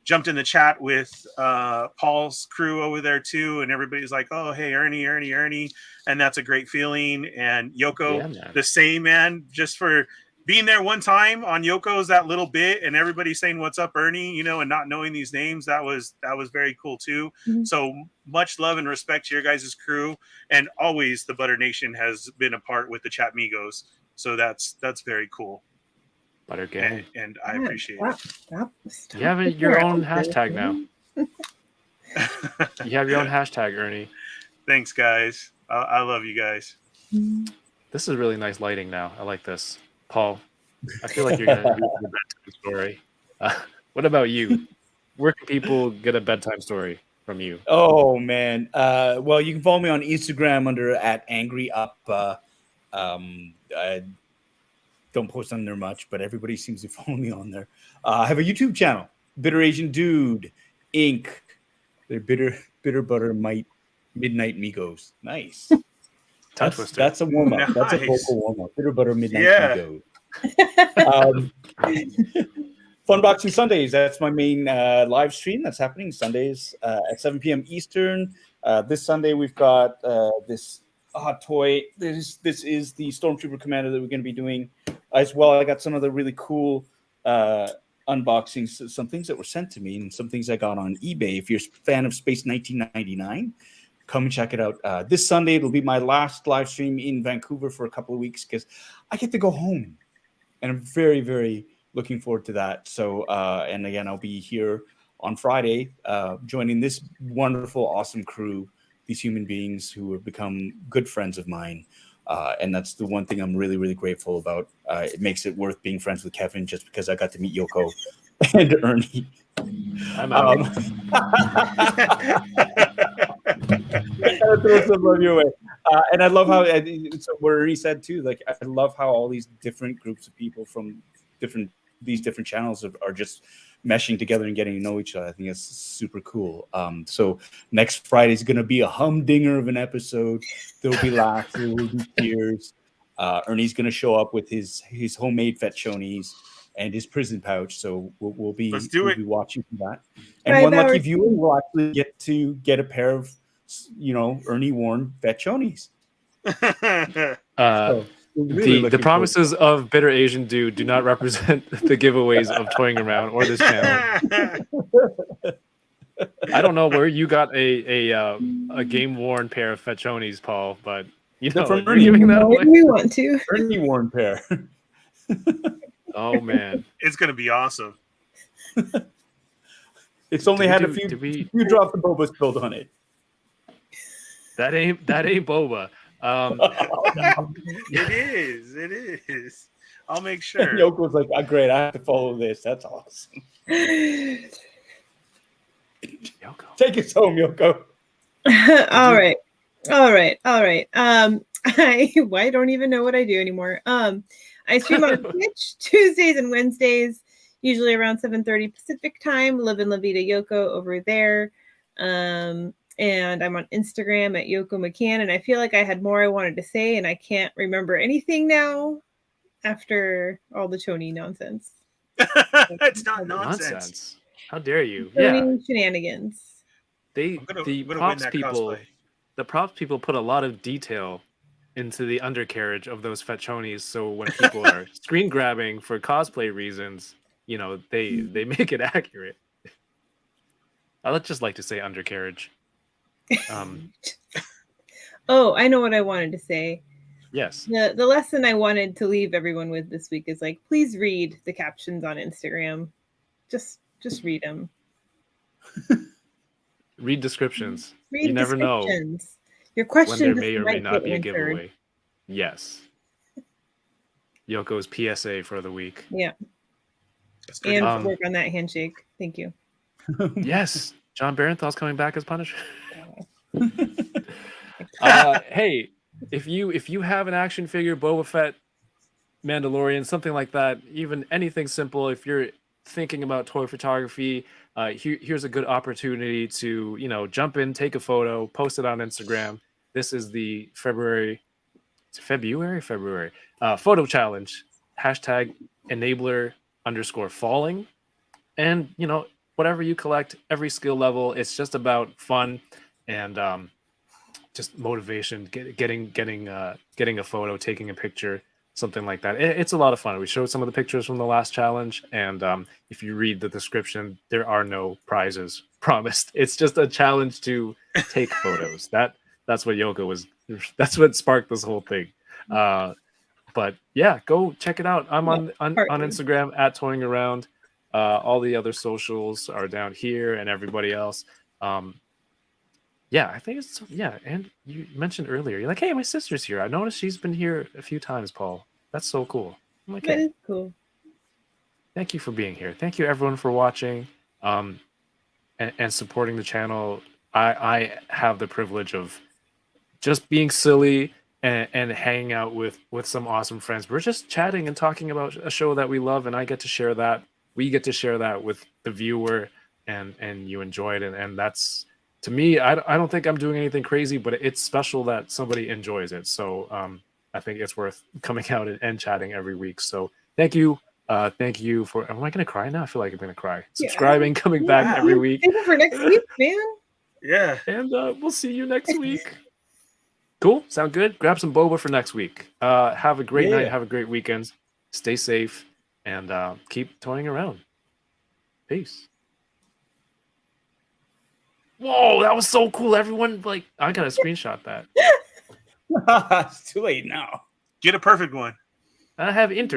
F: jumped in the chat with Paul's crew over there too, and everybody's like, "Oh, hey, Ernie," and that's a great feeling. And Yoko, the same, man, just for being there one time on Yoko's that little bit, and everybody saying "What's up, Ernie?" You know, and not knowing these names, that was very cool too.
E: Mhm.
F: So much love and respect to your guys' crew, and always the Butter Nation has been a part with the Chat Migos. So that's very cool.
A: Butter Gang.
F: And I appreciate it.
E: Stop
A: You have your own hashtag now. You have your own hashtag, Ernie.
F: Thanks, guys. I love you guys.
A: This is really nice lighting now. I like this. Paul, I feel like you're going to do a bedtime story. What about you? Where can people get a bedtime story from you?
D: Oh, man. Well, you can follow me on Instagram under @angryup. I don't post on there much, but everybody seems to follow me on there. I have a YouTube channel, Bitter Asian Dude Inc. They're bitter butter midnight Migos. Nice. That's a warm up.
F: Nice.
D: That's a vocal warm up. Bitter butter midnight Migos. Fun Boxing Sundays. That's my main live stream. That's happening Sundays at 7 p.m. Eastern. This Sunday we've got this hot toy. This is the Stormtrooper Commander that we're going to be doing as well. I got some other really cool unboxings, some things that were sent to me, and some things I got on eBay. If you're a fan of Space 1999, come and check it out. This Sunday it'll be my last live stream in Vancouver for a couple of weeks because I get to go home, and I'm very, very looking forward to that. So, and again, I'll be here on Friday, joining this wonderful, awesome crew, these human beings who have become good friends of mine. And that's the one thing I'm really, really grateful about. It makes it worth being friends with Kevin just because I got to meet Yoko and Ernie.
A: I'm out.
D: And I love how so what Ernie said too. Like, I love how all these different groups of people from these different channels are just meshing together and getting to know each other. I think it's super cool. So next Friday is going to be a humdinger of an episode. There'll be laughs, there will be tears. Ernie's going to show up with his homemade fetchonis and his prison pouch. So we'll be watching for that. And one lucky viewer will actually get a pair of Ernie worn fetchonis.
A: The promises of Bitter Asian Dude do not represent the giveaways of Toying Around or this channel. I don't know where you got a game worn pair of fetchonis, Paul, but
D: from
A: you're giving that away.
E: We want to.
D: Ernie worn pair.
A: Oh man,
F: it's gonna be awesome.
D: It's only had a few drops of Boba spilled on it.
A: That ain't Boba.
F: It is. I'll make sure.
D: And Yoko was like, great, I have to follow this. That's awesome.
A: Yoko.
D: Take us home, Yoko.
E: All right. I don't even know what I do anymore. I stream on Twitch Tuesdays and Wednesdays, usually around 7:30 Pacific time. Livin La Vida Yoko over there. And I'm on Instagram at Yoko McCann. And I feel like I had more I wanted to say, and I can't remember anything now after all the Choni nonsense.
F: It's not nonsense.
A: How dare you?
E: Choni shenanigans.
A: The props people put a lot of detail into the undercarriage of those fetchonis. So when people are screen grabbing for cosplay reasons, they make it accurate. I would just like to say undercarriage.
E: Oh, I know what I wanted to say.
A: Yes.
E: The lesson I wanted to leave everyone with this week is please read the captions on Instagram. Just read them.
A: Read descriptions.
E: Read
A: you never know
E: your questions
A: when there may or may not be a
E: answered.
A: giveaway. Yes. Yoko's PSA for the week.
E: Yeah. And work on that handshake. Thank you.
A: Yes. John Barenthal's coming back as Punisher. Hey, if you have an action figure, Boba Fett, Mandalorian, something like that, even anything simple, if you're thinking about toy photography, here's a good opportunity to jump in, take a photo, post it on Instagram. This is the February photo challenge, #enabler_falling. And whatever you collect, every skill level. It's just about fun and just motivation, getting a photo, taking a picture, something like that. It's a lot of fun. We showed some of the pictures from the last challenge, and if you read the description, there are no prizes promised. It's just a challenge to take photos. That's what Yoko was. That's what sparked this whole thing. But yeah, go check it out. I'm on Instagram at Toying Around. All the other socials are down here, and everybody else. Yeah, I think it's and you mentioned earlier, you're like, hey, my sister's here. I noticed she's been here a few times, Paul. That's so cool. I'm like,
E: That
A: hey,
E: is cool.
A: thank you for being here. Thank you everyone for watching and supporting the channel. I have the privilege of just being silly and hanging out with some awesome friends. We're just chatting and talking about a show that we love, and I get to share that. We get to share that with the viewer, and you enjoy it, and that's, to me, I don't think I'm doing anything crazy, but it's special that somebody enjoys it. So I think it's worth coming out and chatting every week. So thank you for. Am I going to cry now? I feel like I'm going to cry. Subscribing, coming back every week.
E: Thank you for next week, man.
F: Yeah.
A: And we'll see you next week. Cool. Sound good? Grab some boba for next week. Have a great night. Have a great weekend. Stay safe and keep toying around. Peace. Whoa, that was so cool. Everyone, like, I gotta screenshot that.
D: It's too late now.
F: Get a perfect one.
A: I have internet.